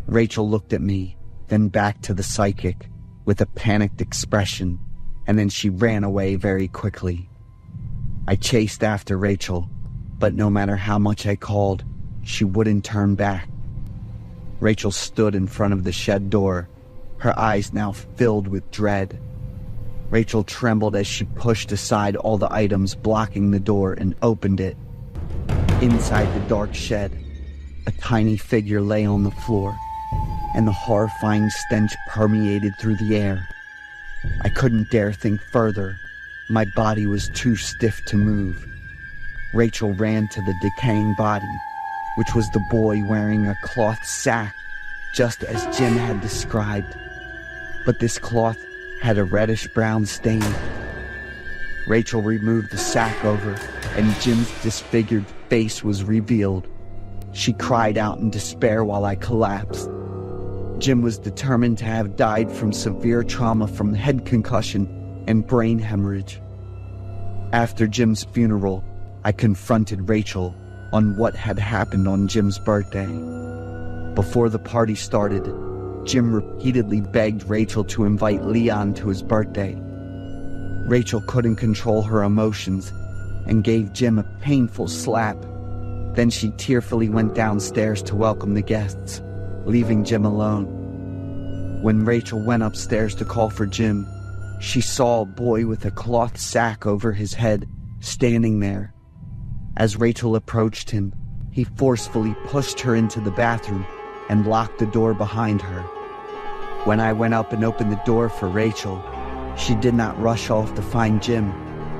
Rachel looked at me, then back to the psychic, with a panicked expression, and then she ran away very quickly. I chased after Rachel, but no matter how much I called, she wouldn't turn back. Rachel stood in front of the shed door, her eyes now filled with dread. Rachel trembled as she pushed aside all the items blocking the door and opened it. Inside the dark shed, a tiny figure lay on the floor. and the horrifying stench permeated through the air. I couldn't dare think further. My body was too stiff to move. Rachel ran to the decaying body, which was the boy wearing a cloth sack, just as Jim had described. But this cloth had a reddish-brown stain. Rachel removed the sack over, and Jim's disfigured face was revealed. She cried out in despair while I collapsed. Jim was determined to have died from severe trauma from head concussion and brain hemorrhage. After Jim's funeral, I confronted Rachel on what had happened on Jim's birthday. Before the party started, Jim repeatedly begged Rachel to invite Leon to his birthday. Rachel couldn't control her emotions and gave Jim a painful slap. Then she tearfully went downstairs to welcome the guests, leaving Jim alone. When Rachel went upstairs to call for Jim, she saw a boy with a cloth sack over his head standing there. As Rachel approached him, he forcefully pushed her into the bathroom and locked the door behind her. When I went up and opened the door for Rachel, she did not rush off to find Jim,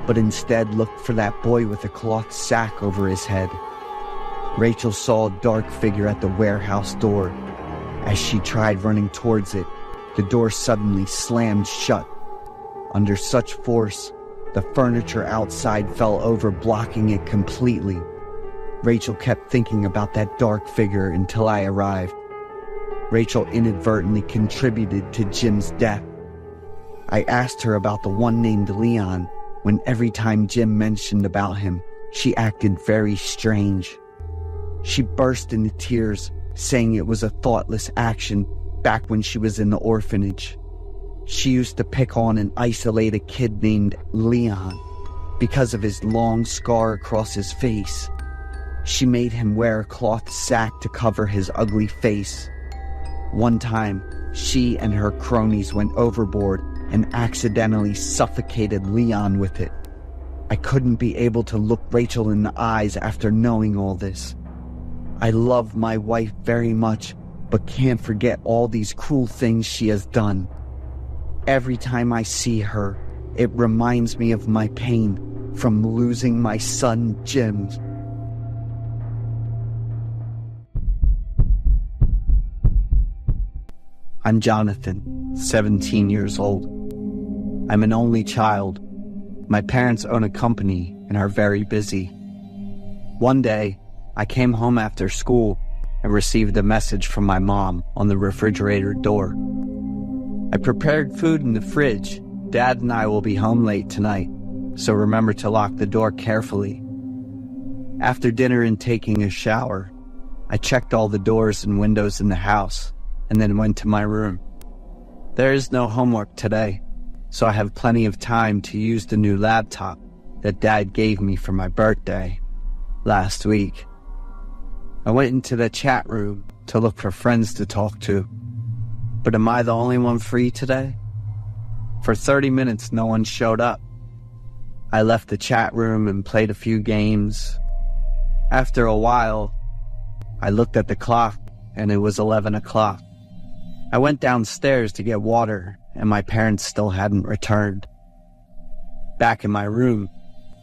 but instead looked for that boy with a cloth sack over his head. Rachel saw a dark figure at the warehouse door. As she tried running towards it, the door suddenly slammed shut. Under such force, the furniture outside fell over, blocking it completely. Rachel kept thinking about that dark figure until I arrived. Rachel inadvertently contributed to Jim's death. I asked her about the one named Leon, when every time Jim mentioned about him, she acted very strange. She burst into tears, saying it was a thoughtless action back when she was in the orphanage. She used to pick on and isolate a kid named Leon because of his long scar across his face. She made him wear a cloth sack to cover his ugly face. One time, she and her cronies went overboard and accidentally suffocated Leon with it. I couldn't be able to look Rachel in the eyes after knowing all this. I love my wife very much, but can't forget all these cruel things she has done. Every time I see her, it reminds me of my pain from losing my son, Jim. I'm Jonathan, 17 years old. I'm an only child. My parents own a company and are very busy. One day, I came home after school and received a message from my mom on the refrigerator door. I prepared food in the fridge. Dad and I will be home late tonight, so remember to lock the door carefully. After dinner and taking a shower, I checked all the doors and windows in the house and then went to my room. There is no homework today, so I have plenty of time to use the new laptop that Dad gave me for my birthday last week. I went into the chat room to look for friends to talk to. But am I the only one free today? For 30 minutes, no one showed up. I left the chat room and played a few games. After a while, I looked at the clock and it was 11 o'clock. I went downstairs to get water and my parents still hadn't returned. Back in my room,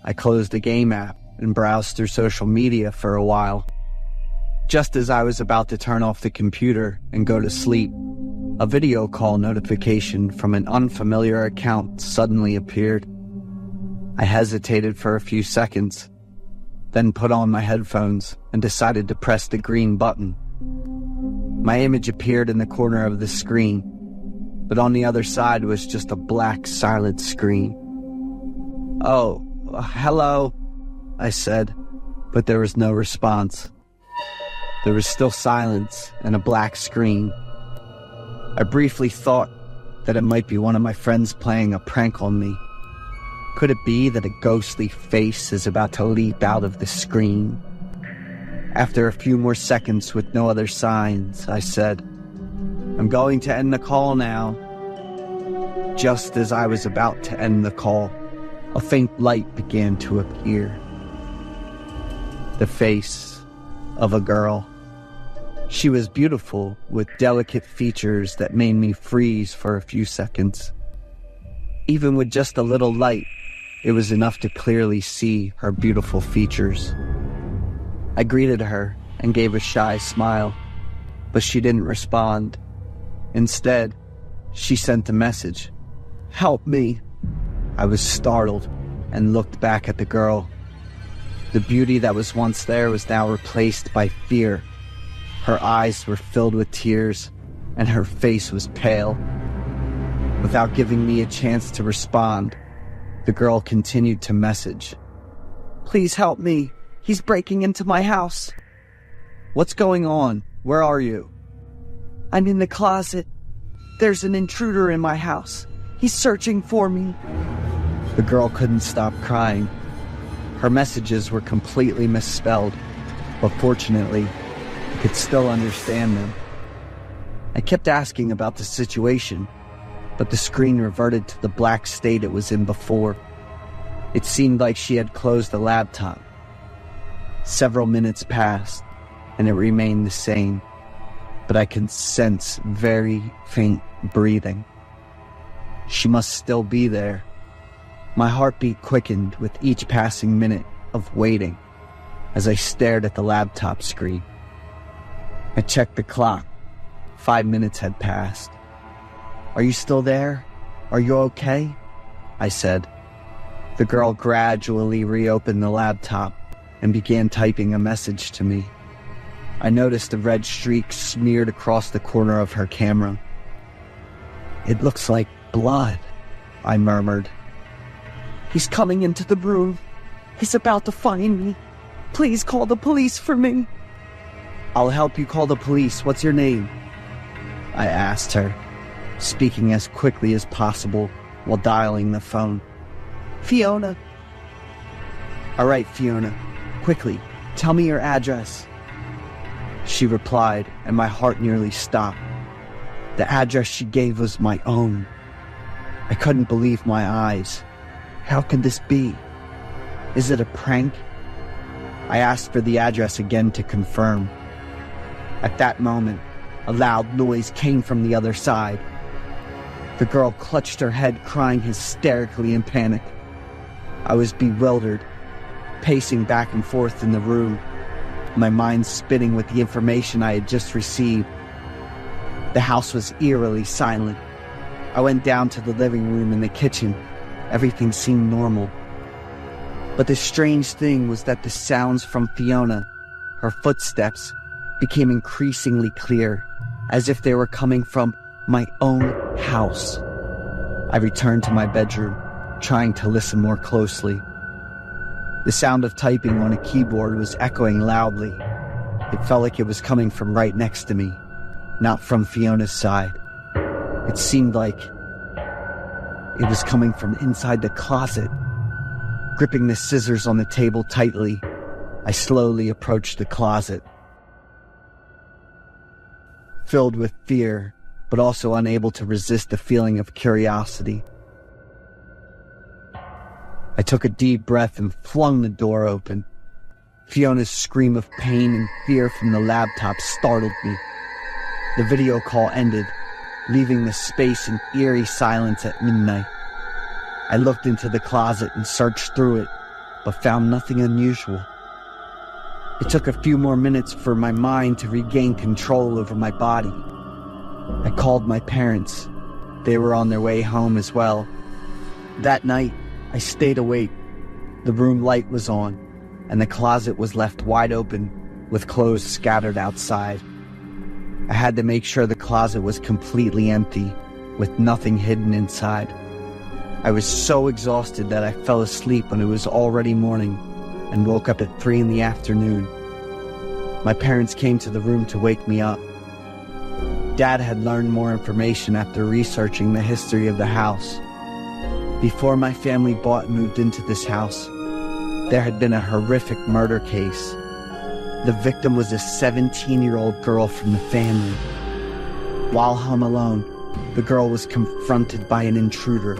I closed the game app and browsed through social media for a while. Just as I was about to turn off the computer and go to sleep, a video call notification from an unfamiliar account suddenly appeared. I hesitated for a few seconds, then put on my headphones and decided to press the green button. My image appeared in the corner of the screen, but on the other side was just a black, silent screen. "Oh, hello," I said, but there was no response. There was still silence and a black screen. I briefly thought that it might be one of my friends playing a prank on me. Could it be that a ghostly face is about to leap out of the screen? After a few more seconds with no other signs, I said, "I'm going to end the call now." Just as I was about to end the call, a faint light began to appear. The face of a girl. She was beautiful, with delicate features that made me freeze for a few seconds. Even with just a little light, it was enough to clearly see her beautiful features. I greeted her and gave a shy smile, but she didn't respond. Instead, she sent a message. "Help me." I was startled and looked back at the girl. The beauty that was once there was now replaced by fear. Her eyes were filled with tears, and her face was pale. Without giving me a chance to respond, the girl continued to message. "Please help me. He's breaking into my house." "What's going on? Where are you?" "I'm in the closet. There's an intruder in my house. He's searching for me." The girl couldn't stop crying. Her messages were completely misspelled, but fortunately, I could still understand them. I kept asking about the situation, but the screen reverted to the black state it was in before. It seemed like she had closed the laptop. Several minutes passed, and it remained the same, but I could sense very faint breathing. She must still be there. My heartbeat quickened with each passing minute of waiting as I stared at the laptop screen. I checked the clock. 5 minutes had passed. "Are you still there? Are you okay?" I said. The girl gradually reopened the laptop and began typing a message to me. I noticed a red streak smeared across the corner of her camera. "It looks like blood," I murmured. "He's coming into the room. He's about to find me. Please call the police for me." "I'll help you call the police. What's your name?" I asked her, speaking as quickly as possible while dialing the phone. "Fiona." "All right, Fiona. Quickly, tell me your address." She replied, and my heart nearly stopped. The address she gave was my own. I couldn't believe my eyes. How could this be? Is it a prank? I asked for the address again to confirm. At that moment, a loud noise came from the other side. The girl clutched her head, crying hysterically in panic. I was bewildered, pacing back and forth in the room, my mind spinning with the information I had just received. The house was eerily silent. I went down to the living room and the kitchen. Everything seemed normal. But the strange thing was that the sounds from Fiona, her footsteps, became increasingly clear, as if they were coming from my own house. I returned to my bedroom, trying to listen more closely. The sound of typing on a keyboard was echoing loudly. It felt like it was coming from right next to me, not from Fiona's side. It seemed like it was coming from inside the closet. Gripping the scissors on the table tightly, I slowly approached the closet. Filled with fear, but also unable to resist the feeling of curiosity, I took a deep breath and flung the door open. Fiona's scream of pain and fear from the laptop startled me. The video call ended, leaving the space in eerie silence at midnight. I looked into the closet and searched through it, but found nothing unusual. It took a few more minutes for my mind to regain control over my body. I called my parents. They were on their way home as well. That night, I stayed awake. The room light was on, and the closet was left wide open, with clothes scattered outside. I had to make sure the closet was completely empty, with nothing hidden inside. I was so exhausted that I fell asleep when it was already morning, and woke up at 3 in the afternoon. My parents came to the room to wake me up. Dad had learned more information after researching the history of the house. Before my family bought and moved into this house, there had been a horrific murder case. The victim was a 17-year-old girl from the family. While home alone, the girl was confronted by an intruder.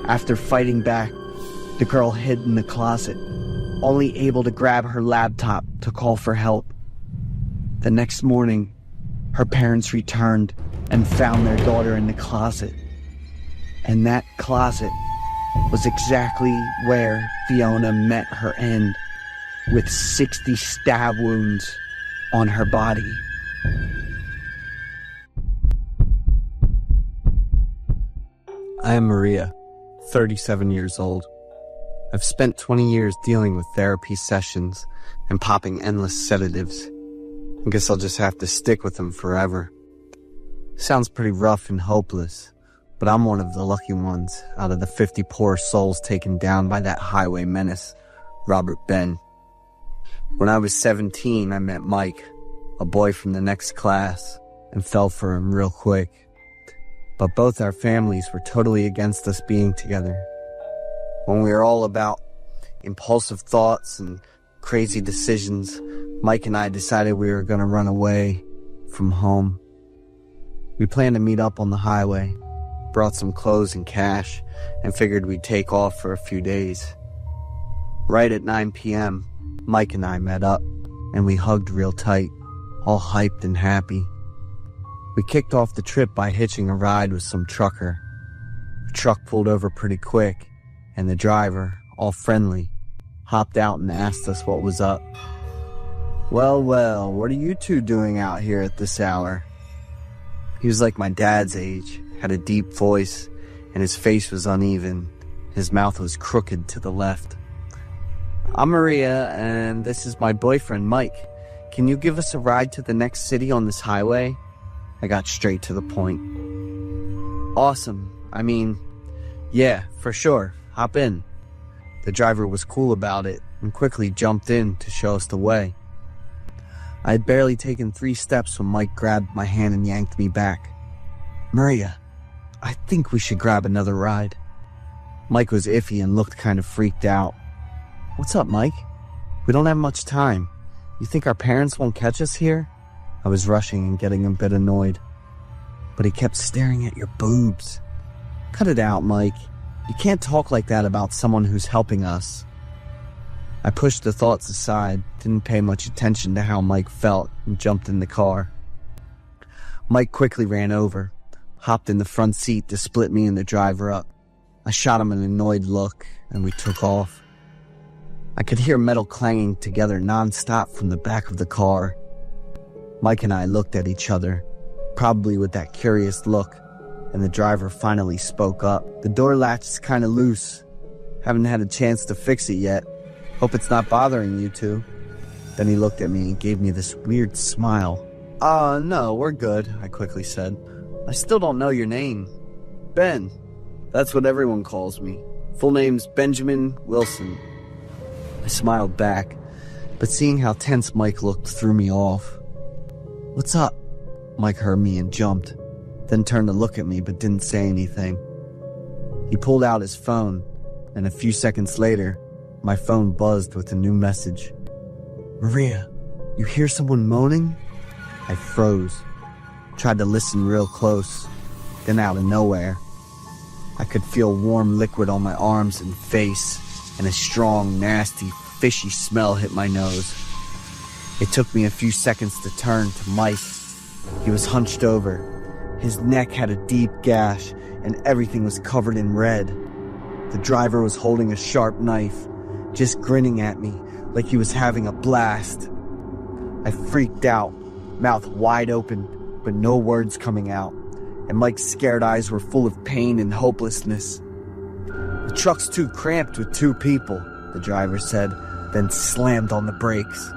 After fighting back, the girl hid in the closet, only able to grab her laptop to call for help. The next morning, her parents returned and found their daughter in the closet. And that closet was exactly where Fiona met her end, with 60 stab wounds on her body. I am Maria, 37 years old. I've spent 20 years dealing with therapy sessions and popping endless sedatives. I guess I'll just have to stick with them forever. Sounds pretty rough and hopeless, but I'm one of the lucky ones out of the 50 poor souls taken down by that highway menace, Robert Ben. When I was 17, I met Mike, a boy from the next class, and fell for him real quick. But both our families were totally against us being together. When we were all about impulsive thoughts and crazy decisions, Mike and I decided we were going to run away from home. We planned to meet up on the highway, brought some clothes and cash, and figured we'd take off for a few days. Right at 9 p.m., Mike and I met up, and we hugged real tight, all hyped and happy. We kicked off the trip by hitching a ride with some trucker. The truck pulled over pretty quick, and the driver, all friendly, hopped out and asked us what was up. "Well, what are you two doing out here at this hour?" He was like my dad's age, had a deep voice, and his face was uneven. His mouth was crooked to the left. "I'm Maria, and this is my boyfriend, Mike. Can you give us a ride to the next city on this highway?" I got straight to the point. "Awesome. Yeah, for sure. Hop in." The driver was cool about it and quickly jumped in to show us the way. I had barely taken 3 steps when Mike grabbed my hand and yanked me back. "Maria, I think we should grab another ride." Mike was iffy and looked kind of freaked out. "What's up, Mike? We don't have much time. You think our parents won't catch us here?" I was rushing and getting a bit annoyed. But he kept staring at your boobs. "Cut it out, Mike. You can't talk like that about someone who's helping us." I pushed the thoughts aside, didn't pay much attention to how Mike felt, and jumped in the car. Mike quickly ran over, hopped in the front seat to split me and the driver up. I shot him an annoyed look, and we took off. I could hear metal clanging together non-stop from the back of the car. Mike and I looked at each other, probably with that curious look, and the driver finally spoke up. "The door latch is kind of loose. Haven't had a chance to fix it yet. Hope it's not bothering you two." Then he looked at me and gave me this weird smile. No, we're good," I quickly said. "I still don't know your name." "Ben. That's what everyone calls me. Full name's Benjamin Wilson." I smiled back, but seeing how tense Mike looked threw me off. "What's up?" Mike heard me and jumped, then turned to look at me but didn't say anything. He pulled out his phone, and a few seconds later, my phone buzzed with a new message. "Maria, you hear someone moaning?" I froze, tried to listen real close, then out of nowhere, I could feel warm liquid on my arms and face, and a strong, nasty, fishy smell hit my nose. It took me a few seconds to turn to Mike. He was hunched over. His neck had a deep gash, and everything was covered in red. The driver was holding a sharp knife, just grinning at me like he was having a blast. I freaked out, mouth wide open, but no words coming out, and Mike's scared eyes were full of pain and hopelessness. "The truck's too cramped with 2 people, the driver said, then slammed on the brakes.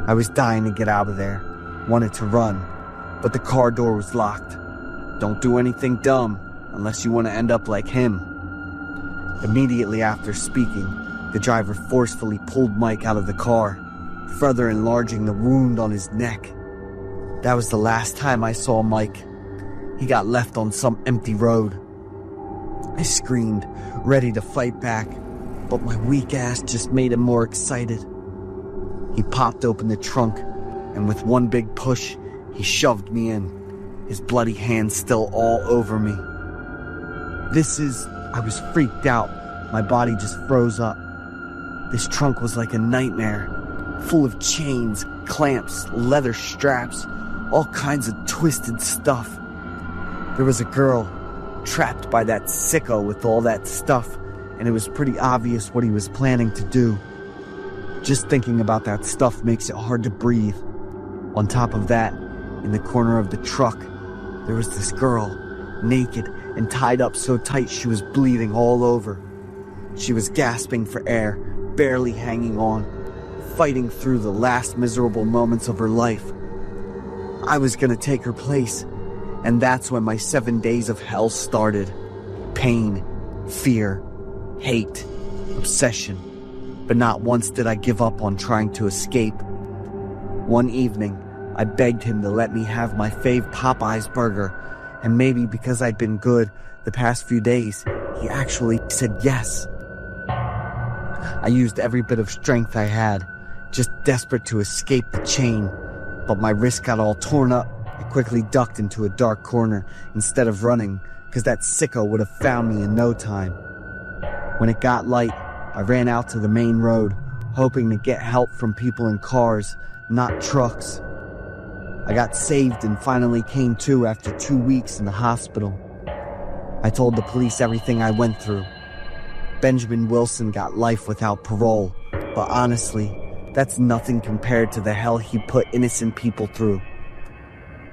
I was dying to get out of there, wanted to run, but the car door was locked. Don't do anything dumb unless you want to end up like him. Immediately after speaking, the driver forcefully pulled Mike out of the car, further enlarging the wound on his neck. That was the last time I saw Mike. He got left on some empty road. I screamed, ready to fight back, but my weak ass just made him more excited. He popped open the trunk, and with one big push, he shoved me in, his bloody hands still all over me. I was freaked out. My body just froze up. This trunk was like a nightmare. full of chains, clamps, leather straps, all kinds of twisted stuff. There was a girl trapped by that sicko with all that stuff, and it was pretty obvious what he was planning to do. Just thinking about that stuff makes it hard to breathe. On top of that, in the corner of the truck, there was this girl, naked and tied up so tight she was bleeding all over. She was gasping for air, barely hanging on, fighting through the last miserable moments of her life. I was gonna take her place, and that's when my 7 days of hell started. Pain, fear, hate, obsession. But not once did I give up on trying to escape. One evening, I begged him to let me have my fave Popeyes burger, and maybe because I'd been good the past few days, he actually said yes. I used every bit of strength I had, just desperate to escape the chain, but my wrist got all torn up. I quickly ducked into a dark corner instead of running, because that sicko would have found me in no time. When it got light, I ran out to the main road, hoping to get help from people in cars, not trucks. I got saved and finally came to after 2 weeks in the hospital. I told the police everything I went through. Benjamin Wilson got life without parole, but honestly, that's nothing compared to the hell he put innocent people through.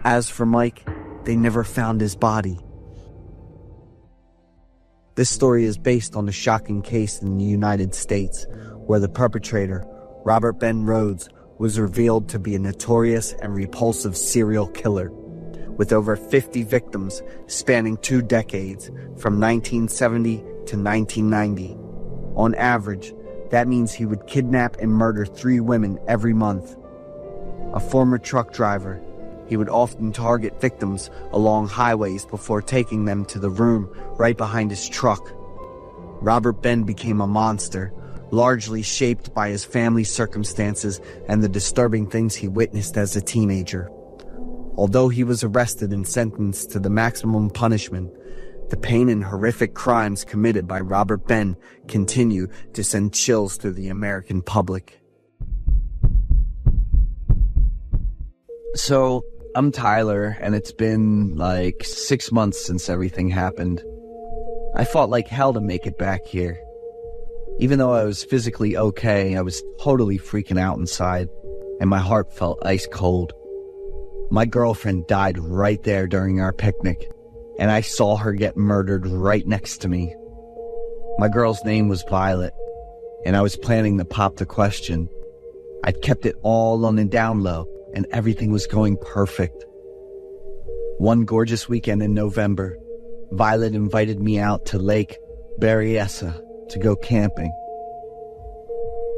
As for Mike, they never found his body. This story is based on a shocking case in the United States, where the perpetrator, Robert Ben Rhodes, was revealed to be a notorious and repulsive serial killer, with over 50 victims spanning 2 decades, from 1970 to 1990. On average, that means he would kidnap and murder 3 women every month. A former truck driver, he would often target victims along highways before taking them to the room right behind his truck. Robert Ben became a monster, largely shaped by his family circumstances and the disturbing things he witnessed as a teenager. Although he was arrested and sentenced to the maximum punishment, the pain and horrific crimes committed by Robert Ben continue to send chills through the American public. So, I'm Tyler, and it's been like 6 months since everything happened. I fought like hell to make it back here. Even though I was physically okay, I was totally freaking out inside, and my heart felt ice cold. My girlfriend died right there during our picnic, and I saw her get murdered right next to me. My girl's name was Violet, and I was planning to pop the question. I'd kept it all on the down low, and everything was going perfect. One gorgeous weekend in November, Violet invited me out to Lake Berryessa to go camping.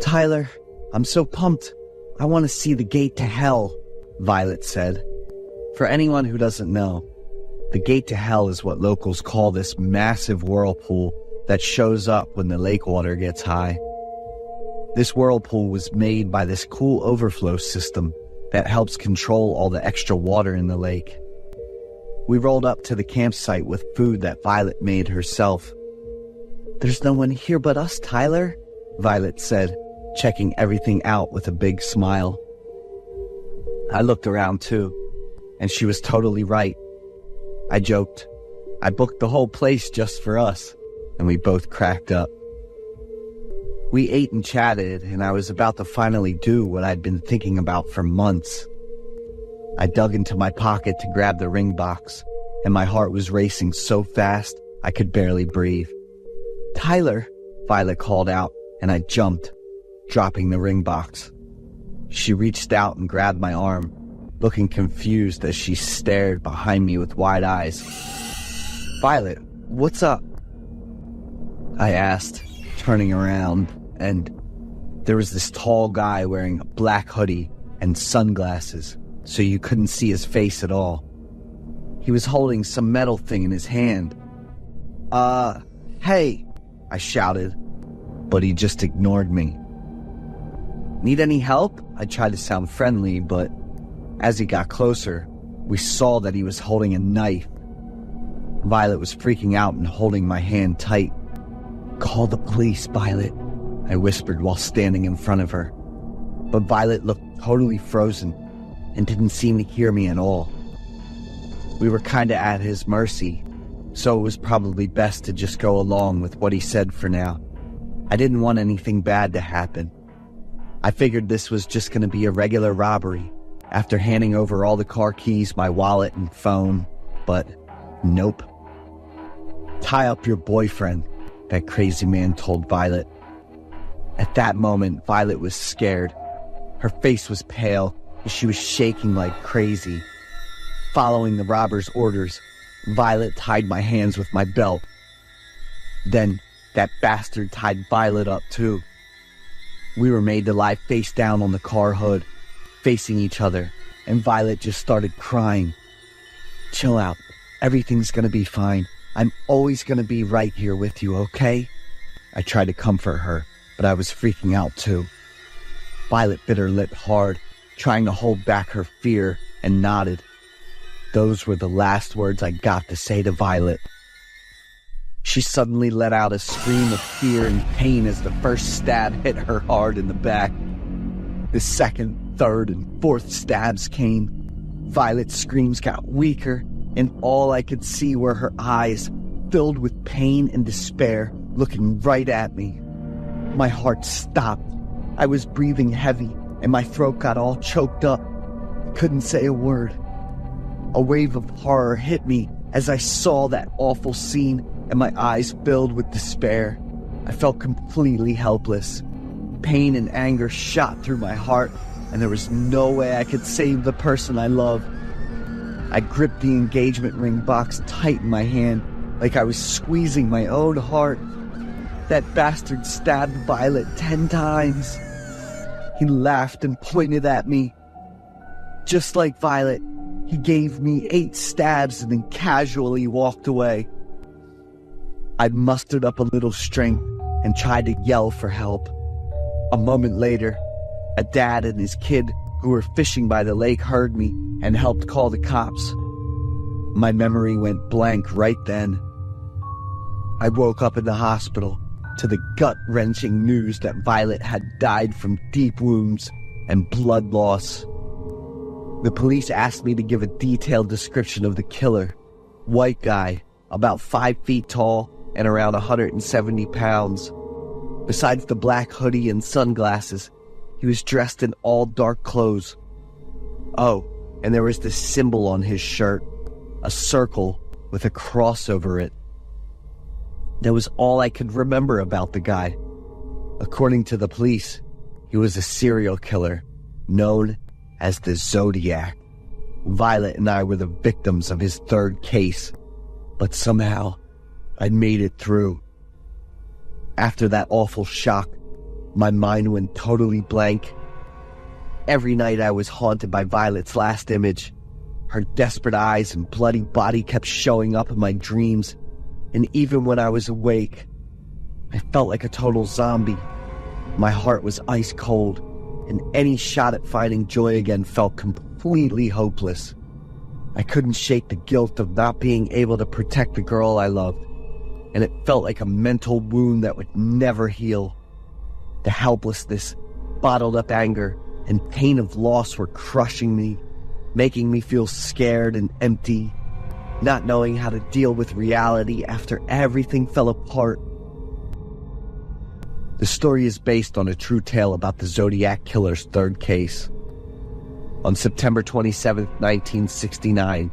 "Tyler, I'm so pumped. I want to see the gate to hell," Violet said. For anyone who doesn't know, the gate to hell is what locals call this massive whirlpool that shows up when the lake water gets high. This whirlpool was made by this cool overflow system that helps control all the extra water in the lake. We rolled up to the campsite with food that Violet made herself. "There's no one here but us, Tyler," Violet said, checking everything out with a big smile. I looked around too, and she was totally right. I joked, "I booked the whole place just for us," and we both cracked up. We ate and chatted, and I was about to finally do what I'd been thinking about for months. I dug into my pocket to grab the ring box, and my heart was racing so fast I could barely breathe. "Tyler," Violet called out, and I jumped, dropping the ring box. She reached out and grabbed my arm, looking confused as she stared behind me with wide eyes. "Violet, what's up?" I asked, turning around, and there was this tall guy wearing a black hoodie and sunglasses, so you couldn't see his face at all. He was holding some metal thing in his hand. Hey," I shouted, but he just ignored me. "Need any help?" I tried to sound friendly, but as he got closer, we saw that he was holding a knife. Violet was freaking out and holding my hand tight. "Call the police, Violet," I whispered while standing in front of her. but Violet looked totally frozen and didn't seem to hear me at all. We were kinda at his mercy, so it was probably best to just go along with what he said for now. I didn't want anything bad to happen. I figured this was just gonna be a regular robbery after handing over all the car keys, my wallet, and phone, but nope. "Tie up your boyfriend," that crazy man told Violet. At that moment, Violet was scared. Her face was pale, and she was shaking like crazy. Following the robber's orders, Violet tied my hands with my belt. Then, that bastard tied Violet up too. We were made to lie face down on the car hood, facing each other, and Violet just started crying. "Chill out. Everything's gonna be fine. I'm always gonna be right here with you, okay?" I tried to comfort her, but I was freaking out too. Violet bit her lip hard, trying to hold back her fear, and nodded. Those were the last words I got to say to Violet. She suddenly let out a scream of fear and pain as the first stab hit her hard in the back. The second, third, and fourth stabs came. Violet's screams got weaker, and all I could see were her eyes, filled with pain and despair, looking right at me. My heart stopped. I was breathing heavy, and my throat got all choked up. I couldn't say a word. A wave of horror hit me as I saw that awful scene, and my eyes filled with despair. I felt completely helpless. Pain and anger shot through my heart, and there was no way I could save the person I loved. I gripped the engagement ring box tight in my hand, like I was squeezing my own heart. That bastard stabbed Violet 10 times. He laughed and pointed at me. Just like Violet, he gave me 8 stabs and then casually walked away. I mustered up a little strength and tried to yell for help. A moment later, a dad and his kid who were fishing by the lake heard me and helped call the cops. My memory went blank right then. I woke up in the hospital to the gut-wrenching news that Violet had died from deep wounds and blood loss. The police asked me to give a detailed description of the killer. White guy, about 5 feet tall and around 170 pounds. Besides the black hoodie and sunglasses, he was dressed in all dark clothes. Oh, and there was this symbol on his shirt, a circle with a cross over it. That was all I could remember about the guy. According to the police, he was a serial killer, known as the Zodiac. Violet and I were the victims of his third case, but somehow I'd made it through. After that awful shock, my mind went totally blank. Every night I was haunted by Violet's last image. Her desperate eyes and bloody body kept showing up in my dreams, and even when I was awake, I felt like a total zombie. My heart was ice cold, and any shot at finding joy again felt completely hopeless. I couldn't shake the guilt of not being able to protect the girl I loved, and it felt like a mental wound that would never heal. The helplessness, bottled up anger, and pain of loss were crushing me, making me feel scared and empty, not knowing how to deal with reality after everything fell apart. The story is based on a true tale about the Zodiac Killer's third case. On September 27, 1969,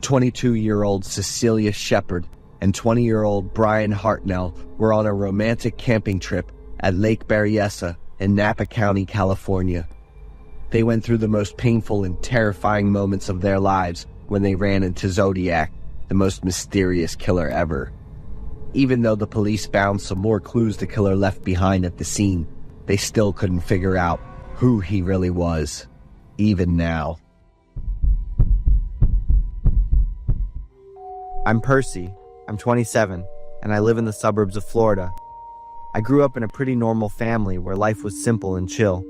22-year-old Cecilia Shepard and 20-year-old Brian Hartnell were on a romantic camping trip at Lake Berryessa in Napa County, California. They went through the most painful and terrifying moments of their lives when they ran into Zodiac, the most mysterious killer ever. Even though the police found some more clues the killer left behind at the scene, they still couldn't figure out who he really was, even now. I'm Percy. I'm 27, and I live in the suburbs of Florida. I grew up in a pretty normal family where life was simple and chill.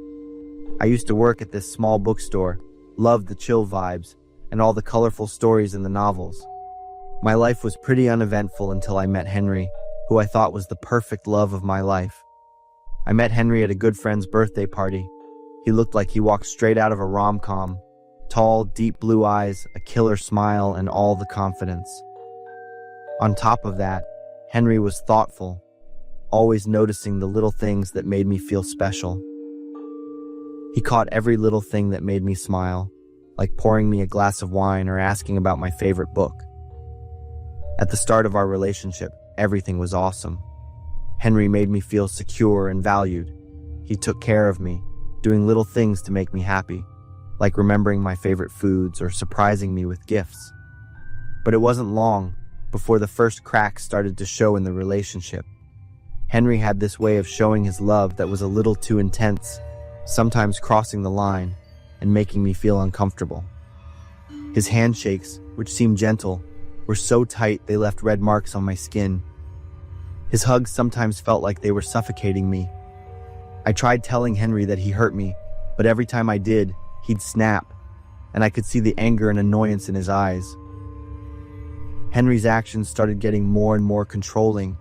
I used to work at this small bookstore, loved the chill vibes, and all the colorful stories in the novels. My life was pretty uneventful until I met Henry, who I thought was the perfect love of my life. I met Henry at a good friend's birthday party. He looked like he walked straight out of a rom-com. Tall, deep blue eyes, a killer smile, and all the confidence. On top of that, Henry was thoughtful, always noticing the little things that made me feel special. He caught every little thing that made me smile, like pouring me a glass of wine or asking about my favorite book. At the start of our relationship, everything was awesome. Henry made me feel secure and valued. He took care of me, doing little things to make me happy, like remembering my favorite foods or surprising me with gifts. But it wasn't long before the first cracks started to show in the relationship. Henry had this way of showing his love that was a little too intense, sometimes crossing the line and making me feel uncomfortable. His handshakes, which seemed gentle, were so tight they left red marks on my skin. His hugs sometimes felt like they were suffocating me. I tried telling Henry that he hurt me, but every time I did, he'd snap, and I could see the anger and annoyance in his eyes. Henry's actions started getting more and more controlling.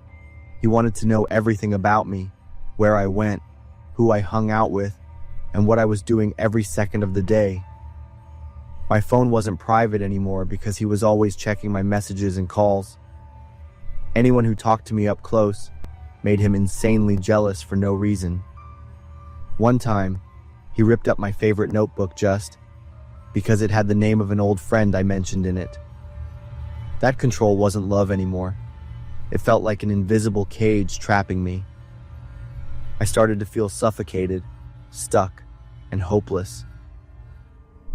He wanted to know everything about me, where I went, who I hung out with, and what I was doing every second of the day. My phone wasn't private anymore because he was always checking my messages and calls. Anyone who talked to me up close made him insanely jealous for no reason. One time, he ripped up my favorite notebook just because it had the name of an old friend I mentioned in it. That control wasn't love anymore. It felt like an invisible cage trapping me. I started to feel suffocated, stuck, and hopeless.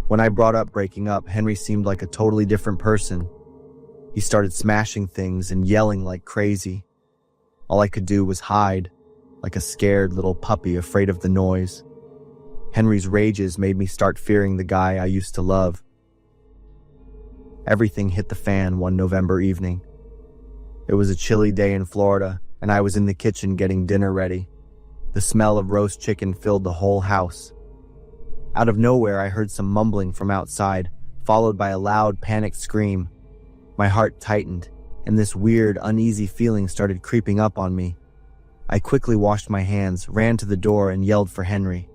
When I brought up breaking up, Henry seemed like a totally different person. He started smashing things and yelling like crazy. All I could do was hide, like a scared little puppy afraid of the noise. Henry's rages made me start fearing the guy I used to love. Everything hit the fan one November evening. It was a chilly day in Florida, and I was in the kitchen getting dinner ready. The smell of roast chicken filled the whole house. Out of nowhere, I heard some mumbling from outside, followed by a loud, panicked scream. My heart tightened, and this weird, uneasy feeling started creeping up on me. I quickly washed my hands, ran to the door, and yelled for Henry.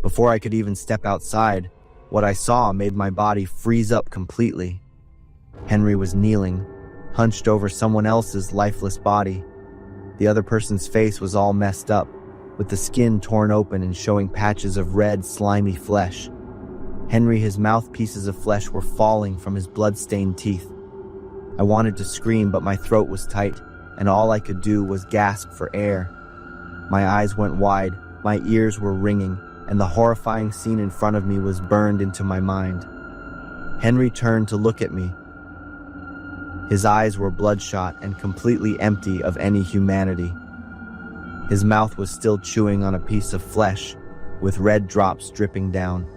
Before I could even step outside, what I saw made my body freeze up completely. Henry was kneeling, hunched over someone else's lifeless body. The other person's face was all messed up, with the skin torn open and showing patches of red, slimy flesh. Henry, his mouthpieces of flesh were falling from his blood-stained teeth. I wanted to scream, but my throat was tight, and all I could do was gasp for air. My eyes went wide, my ears were ringing, and the horrifying scene in front of me was burned into my mind. Henry turned to look at me. His eyes were bloodshot and completely empty of any humanity. His mouth was still chewing on a piece of flesh, with red drops dripping down.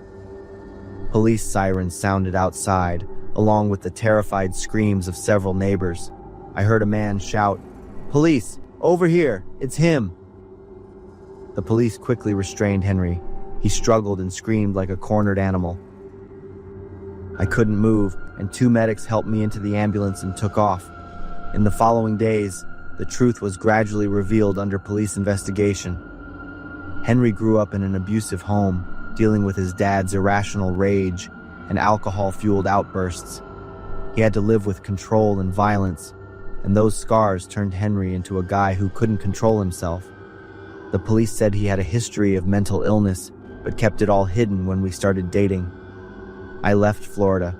Police sirens sounded outside, along with the terrified screams of several neighbors. I heard a man shout, "Police! Over here! It's him!" The police quickly restrained Henry. He struggled and screamed like a cornered animal. I couldn't move, and 2 medics helped me into the ambulance and took off. In the following days, the truth was gradually revealed under police investigation. Henry grew up in an abusive home, dealing with his dad's irrational rage and alcohol-fueled outbursts. He had to live with control and violence, and those scars turned Henry into a guy who couldn't control himself. The police said he had a history of mental illness, but kept it all hidden when we started dating. I left Florida,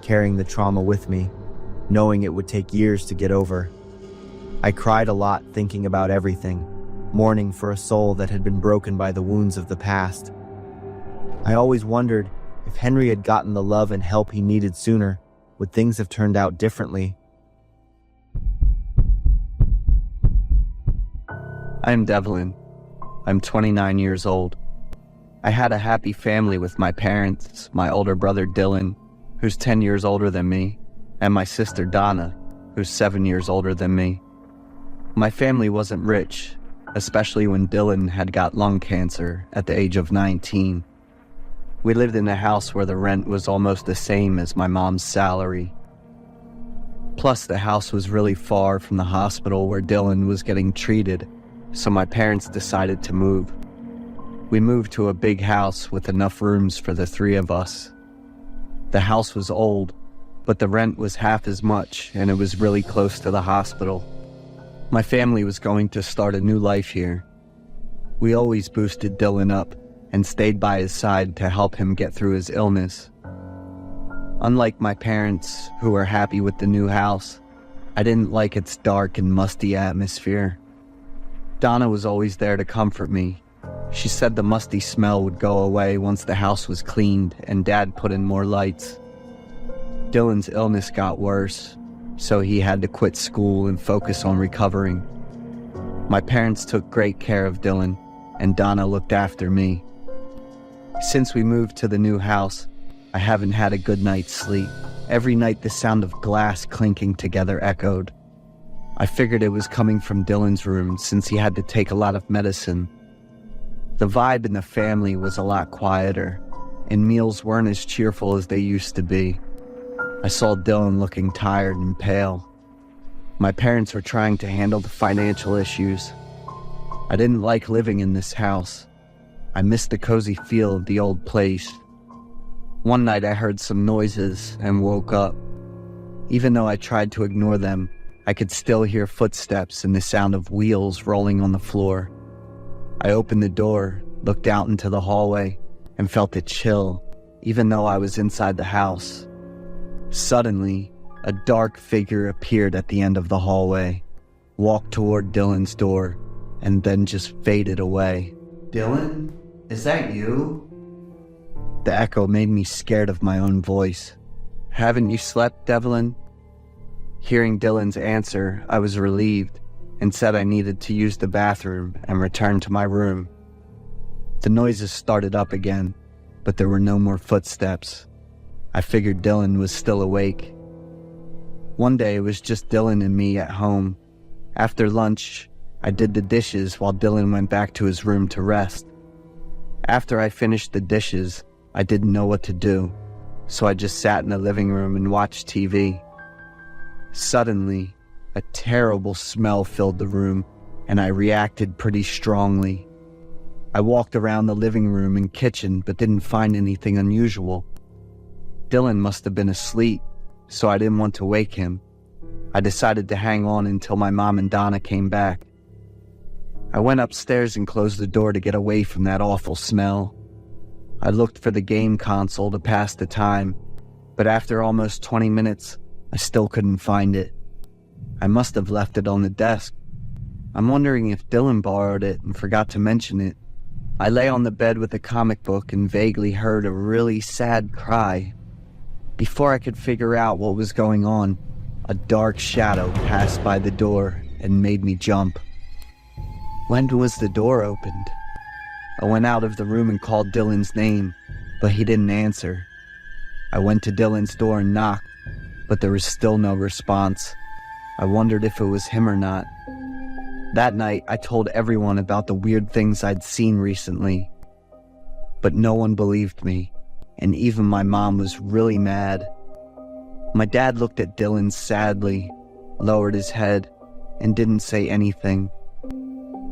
carrying the trauma with me, knowing it would take years to get over. I cried a lot thinking about everything, mourning for a soul that had been broken by the wounds of the past. I always wondered if Henry had gotten the love and help he needed sooner, would things have turned out differently? I'm Devlin. I'm 29 years old. I had a happy family with my parents, my older brother Dylan, who's 10 years older than me, and my sister Donna, who's 7 years older than me. My family wasn't rich, especially when Dylan had got lung cancer at the age of 19. We lived in a house where the rent was almost the same as my mom's salary. Plus, the house was really far from the hospital where Dylan was getting treated, so my parents decided to move. We moved to a big house with enough rooms for the three of us. The house was old, but the rent was half as much, and it was really close to the hospital. My family was going to start a new life here. We always boosted Dylan up and stayed by his side to help him get through his illness. Unlike my parents, who were happy with the new house, I didn't like its dark and musty atmosphere. Donna was always there to comfort me. She said the musty smell would go away once the house was cleaned and Dad put in more lights. Dylan's illness got worse, so he had to quit school and focus on recovering. My parents took great care of Dylan, and Donna looked after me. Since we moved to the new house, I haven't had a good night's sleep. Every night the sound of glass clinking together echoed. I figured it was coming from Dylan's room since he had to take a lot of medicine. The vibe in the family was a lot quieter, and meals weren't as cheerful as they used to be. I saw Dylan looking tired and pale. My parents were trying to handle the financial issues. I didn't like living in this house. I missed the cozy feel of the old place. One night I heard some noises and woke up. Even though I tried to ignore them, I could still hear footsteps and the sound of wheels rolling on the floor. I opened the door, looked out into the hallway, and felt it chill, even though I was inside the house. Suddenly, a dark figure appeared at the end of the hallway, walked toward Dylan's door, and then just faded away. Dylan? Is that you? The echo made me scared of my own voice. Haven't you slept, Devlin? Hearing Dylan's answer, I was relieved and said I needed to use the bathroom and return to my room. The noises started up again, but there were no more footsteps. I figured Dylan was still awake. One day it was just Dylan and me at home. After lunch, I did the dishes while Dylan went back to his room to rest. After I finished the dishes, I didn't know what to do, so I just sat in the living room and watched TV. Suddenly, a terrible smell filled the room, and I reacted pretty strongly. I walked around the living room and kitchen, but didn't find anything unusual. Dylan must have been asleep, so I didn't want to wake him. I decided to hang on until my mom and Donna came back. I went upstairs and closed the door to get away from that awful smell. I looked for the game console to pass the time, but after almost 20 minutes, I still couldn't find it. I must have left it on the desk. I'm wondering if Dylan borrowed it and forgot to mention it. I lay on the bed with a comic book and vaguely heard a really sad cry. Before I could figure out what was going on, a dark shadow passed by the door and made me jump. When was the door opened? I went out of the room and called Dylan's name, but he didn't answer. I went to Dylan's door and knocked, but there was still no response. I wondered if it was him or not. That night, I told everyone about the weird things I'd seen recently. But no one believed me, and even my mom was really mad. My dad looked at Dylan sadly, lowered his head, and didn't say anything.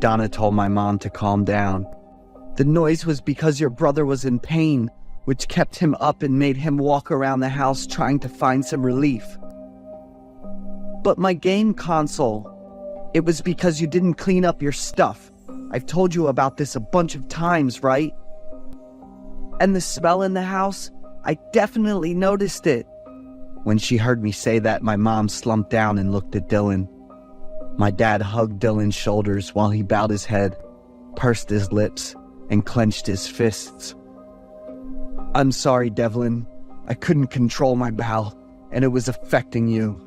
Donna told my mom to calm down. The noise was because your brother was in pain, which kept him up and made him walk around the house trying to find some relief. But my game console, it was because you didn't clean up your stuff. I've told you about this a bunch of times, right? And the smell in the house, I definitely noticed it. When she heard me say that, my mom slumped down and looked at Dylan. My dad hugged Dylan's shoulders while he bowed his head, pursed his lips, and clenched his fists. I'm sorry, Devlin. I couldn't control my bowel, and it was affecting you.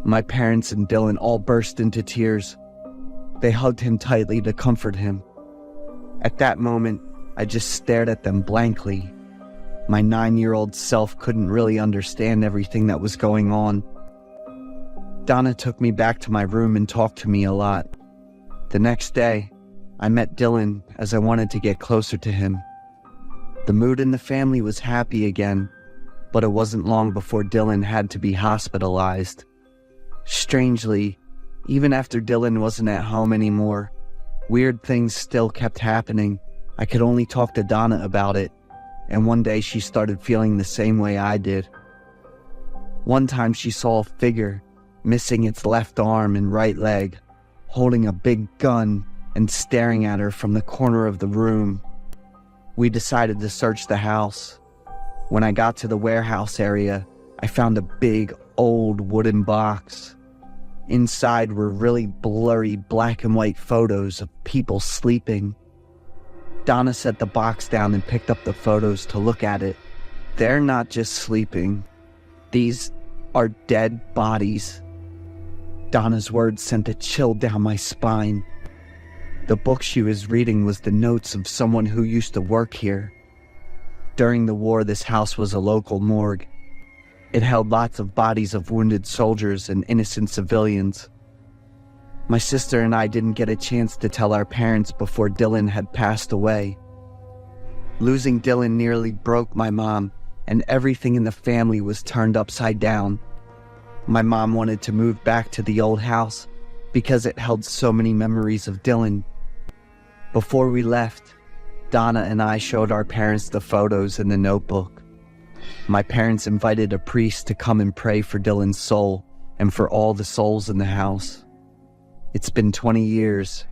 My parents and Dylan all burst into tears. They hugged him tightly to comfort him. At that moment, I just stared at them blankly. My 9-year-old self couldn't really understand everything that was going on. Donna took me back to my room and talked to me a lot. The next day, I met Dylan as I wanted to get closer to him. The mood in the family was happy again, but it wasn't long before Dylan had to be hospitalized. Strangely, even after Dylan wasn't at home anymore, weird things still kept happening. I could only talk to Donna about it, and one day she started feeling the same way I did. One time she saw a figure, missing its left arm and right leg, holding a big gun and staring at her from the corner of the room. We decided to search the house. When I got to the warehouse area, I found a big, old wooden box. Inside were really blurry black and white photos of people sleeping. Donna set the box down and picked up the photos to look at it. They're not just sleeping. These are dead bodies. Donna's words sent a chill down my spine. The book she was reading was the notes of someone who used to work here. During the war, this house was a local morgue. It held lots of bodies of wounded soldiers and innocent civilians. My sister and I didn't get a chance to tell our parents before Dylan had passed away. Losing Dylan nearly broke my mom, and everything in the family was turned upside down. My mom wanted to move back to the old house because it held so many memories of Dylan. Before we left, Donna and I showed our parents the photos in the notebook. My parents invited a priest to come and pray for Dylan's soul and for all the souls in the house. It's been 20 years,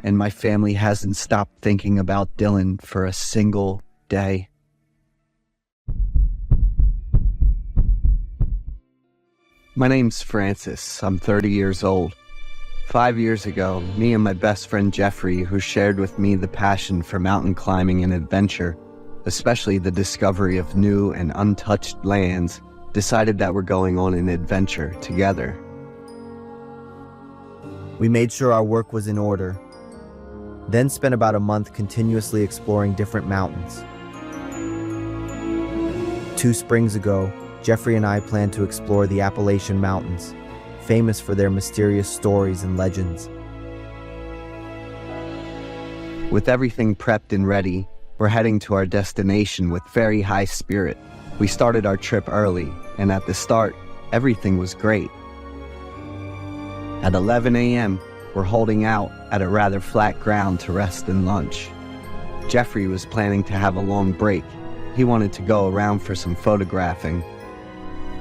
and my family hasn't stopped thinking about Dylan for a single day. My name's Francis. I'm 30 years old. 5 years ago, me and my best friend Jeffrey, who shared with me the passion for mountain climbing and adventure, especially the discovery of new and untouched lands, decided that we're going on an adventure together. We made sure our work was in order, then spent about a month continuously exploring different mountains. 2 springs ago, Jeffrey and I planned to explore the Appalachian Mountains, famous for their mysterious stories and legends. With everything prepped and ready, we're heading to our destination with very high spirit. We started our trip early, and at the start, everything was great. At 11 a.m., we're holding out at a rather flat ground to rest and lunch. Jeffrey was planning to have a long break. He wanted to go around for some photographing.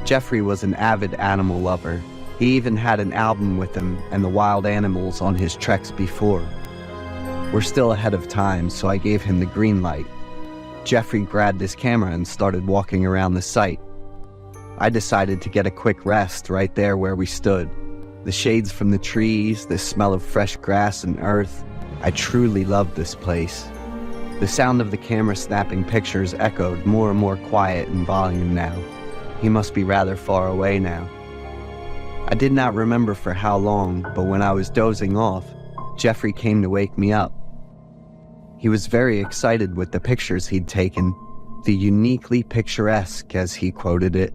Jeffrey was an avid animal lover. He even had an album with him and the wild animals on his treks before. We're still ahead of time, so I gave him the green light. Jeffrey grabbed his camera and started walking around the site. I decided to get a quick rest right there where we stood. The shades from the trees, the smell of fresh grass and earth. I truly loved this place. The sound of the camera snapping pictures echoed more and more quiet in volume now. He must be rather far away now. I did not remember for how long, but when I was dozing off, Jeffrey came to wake me up. He was very excited with the pictures he'd taken, the uniquely picturesque, as he quoted it.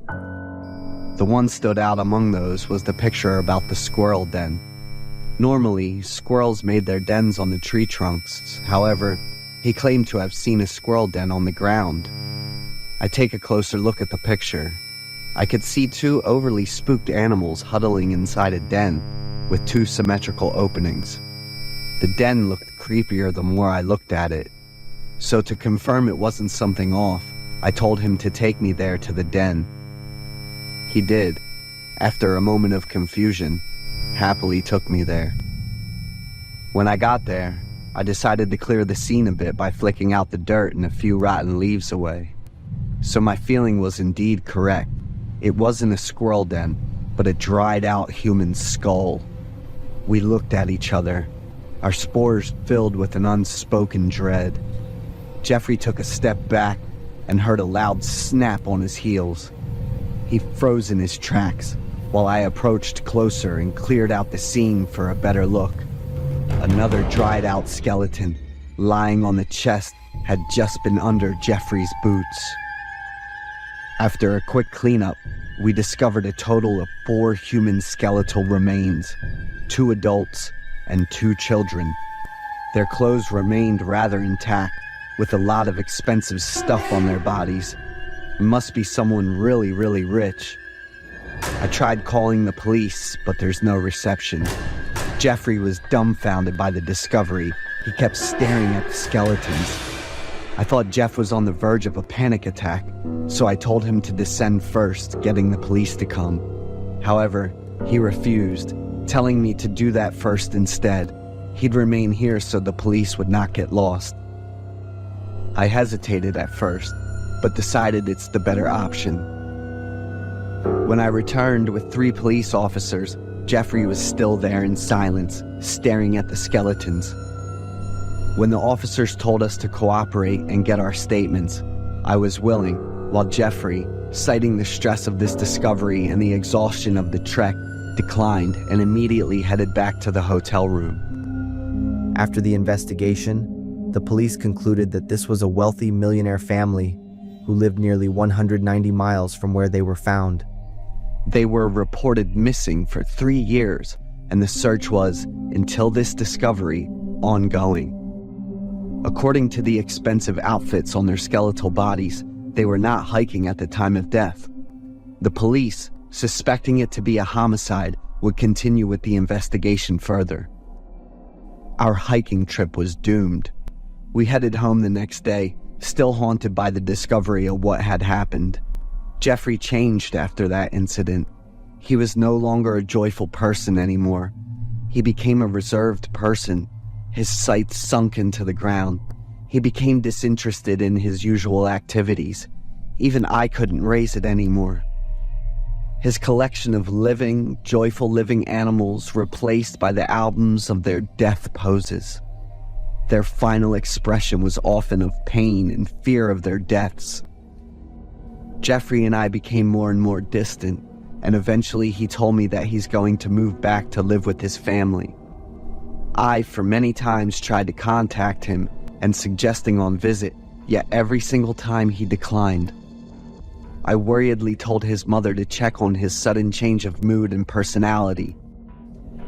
The one stood out among those was the picture about the squirrel den. Normally, squirrels made their dens on the tree trunks. However, he claimed to have seen a squirrel den on the ground. I take a closer look at the picture. I could see 2 overly spooked animals huddling inside a den, with 2 symmetrical openings. The den looked creepier the more I looked at it. So to confirm it wasn't something off, I told him to take me there to the den. He did, after a moment of confusion, happily took me there. When I got there, I decided to clear the scene a bit by flicking out the dirt and a few rotten leaves away. So my feeling was indeed correct. It wasn't a squirrel den, but a dried-out human skull. We looked at each other, our spores filled with an unspoken dread. Jeffrey took a step back and heard a loud snap on his heels. He froze in his tracks while I approached closer and cleared out the scene for a better look. Another dried-out skeleton, lying on the chest, had just been under Jeffrey's boots. After a quick cleanup, we discovered a total of 4 human skeletal remains, 2 adults and 2 children. Their clothes remained rather intact, with a lot of expensive stuff on their bodies. It must be someone really, really rich. I tried calling the police, but there's no reception. Jeffrey was dumbfounded by the discovery. He kept staring at the skeletons, I thought Jeff was on the verge of a panic attack, so I told him to descend first, getting the police to come. However, he refused, telling me to do that first instead. He'd remain here so the police would not get lost. I hesitated at first, but decided it's the better option. When I returned with 3 police officers, Jeffrey was still there in silence, staring at the skeletons. When the officers told us to cooperate and get our statements, I was willing, while Jeffrey, citing the stress of this discovery and the exhaustion of the trek, declined and immediately headed back to the hotel room. After the investigation, the police concluded that this was a wealthy millionaire family who lived nearly 190 miles from where they were found. They were reported missing for 3 years, and the search was, until this discovery, ongoing. According to the expensive outfits on their skeletal bodies, they were not hiking at the time of death. The police, suspecting it to be a homicide, would continue with the investigation further. Our hiking trip was doomed. We headed home the next day, still haunted by the discovery of what had happened. Jeffrey changed after that incident. He was no longer a joyful person anymore. He became a reserved person, his sights sunk into the ground. He became disinterested in his usual activities. Even I couldn't raise it anymore. His collection of living, joyful living animals replaced by the albums of their death poses. Their final expression was often of pain and fear of their deaths. Jeffrey and I became more and more distant, and eventually he told me that he's going to move back to live with his family. I, for many times, tried to contact him and suggesting on visit, yet every single time he declined. I worriedly told his mother to check on his sudden change of mood and personality.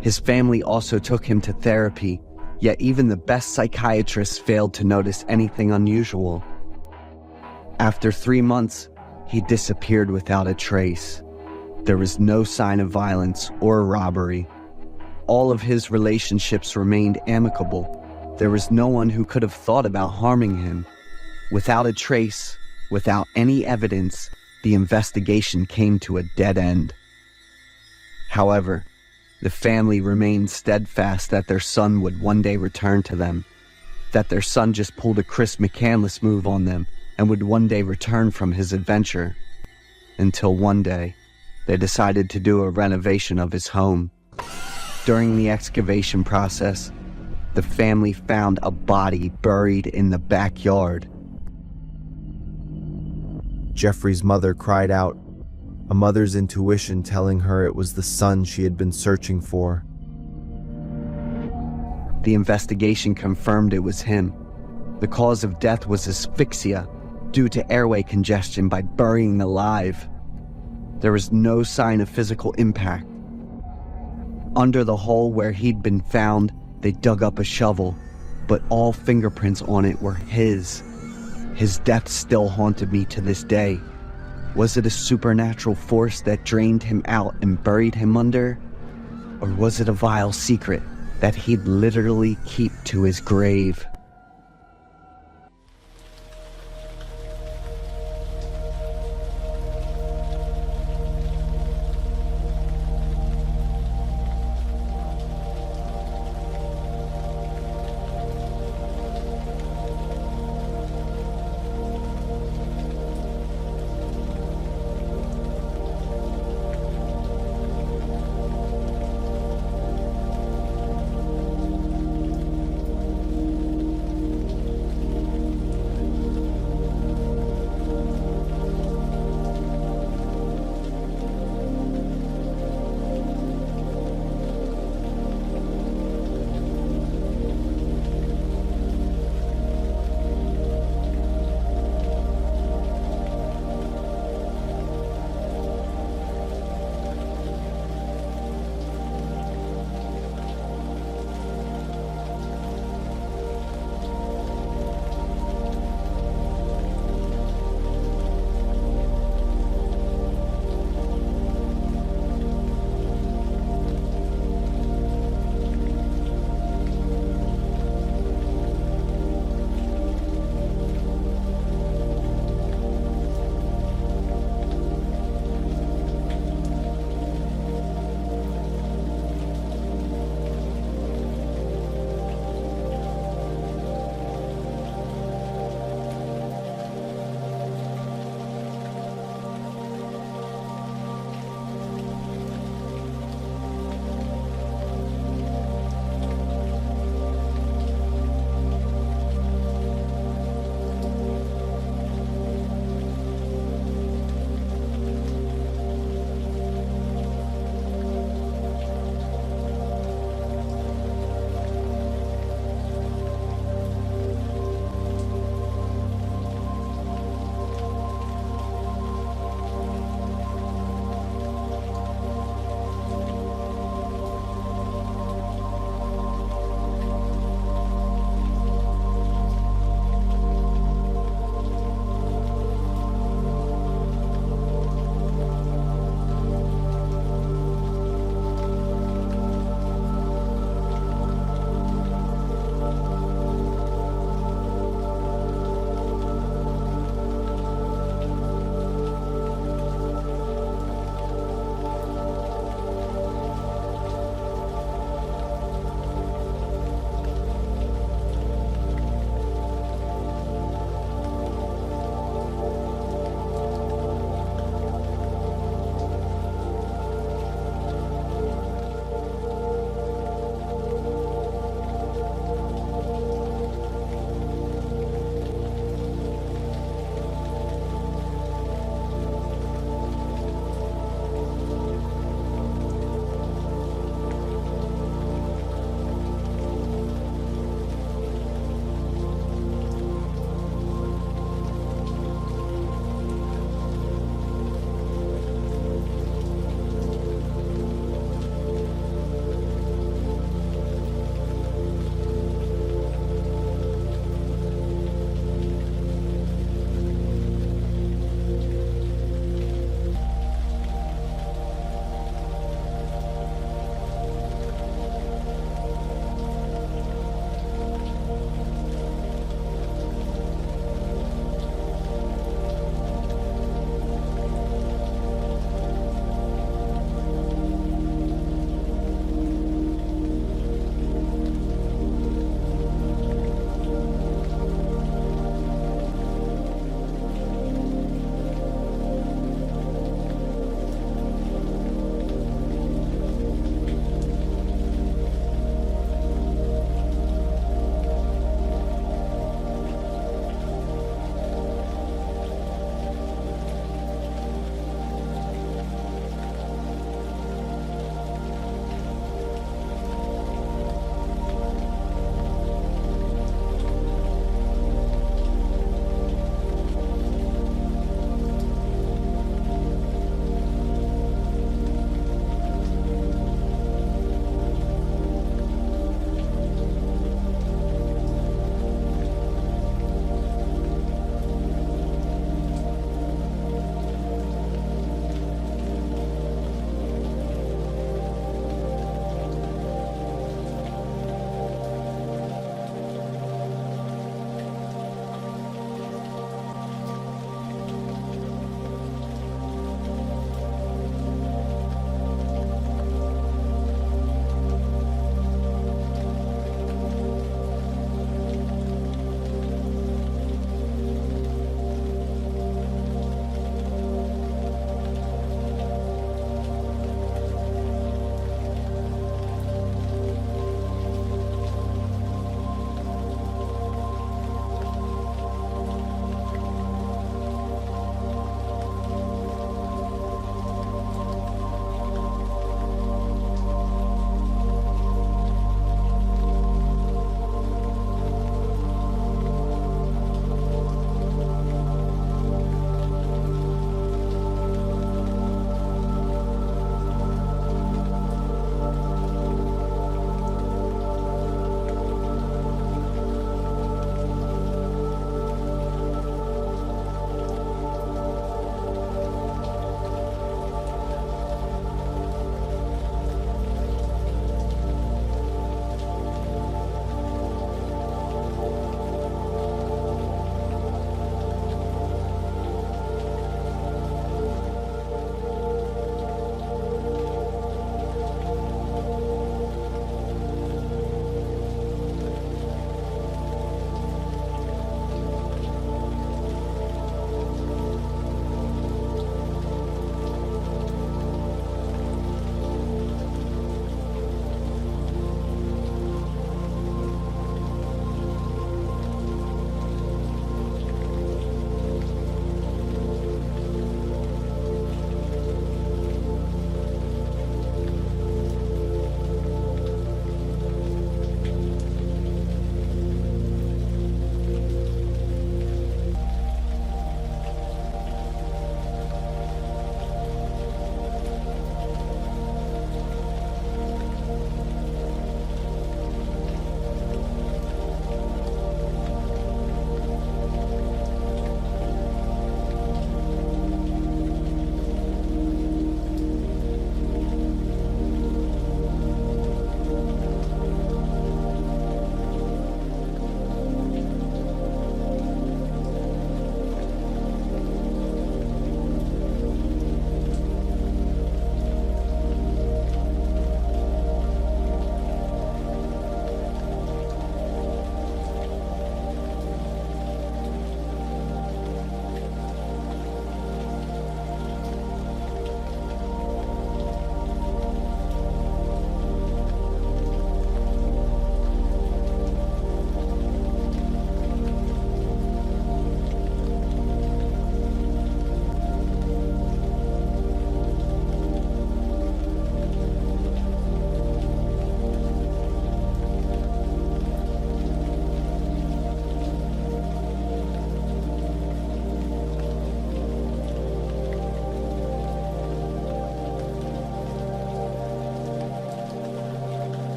His family also took him to therapy, yet even the best psychiatrists failed to notice anything unusual. After 3 months, he disappeared without a trace. There was no sign of violence or robbery. All of his relationships remained amicable. There was no one who could have thought about harming him. Without a trace, without any evidence, the investigation came to a dead end. However, the family remained steadfast that their son would one day return to them, that their son just pulled a Chris McCandless move on them and would one day return from his adventure. Until one day, they decided to do a renovation of his home. During the excavation process, the family found a body buried in the backyard. Jeffrey's mother cried out, a mother's intuition telling her it was the son she had been searching for. The investigation confirmed it was him. The cause of death was asphyxia due to airway congestion by burying alive. There was no sign of physical impact. Under the hole where he'd been found, they dug up a shovel, but all fingerprints on it were his. His death still haunted me to this day. Was it a supernatural force that drained him out and buried him under? Or was it a vile secret that he'd literally keep to his grave?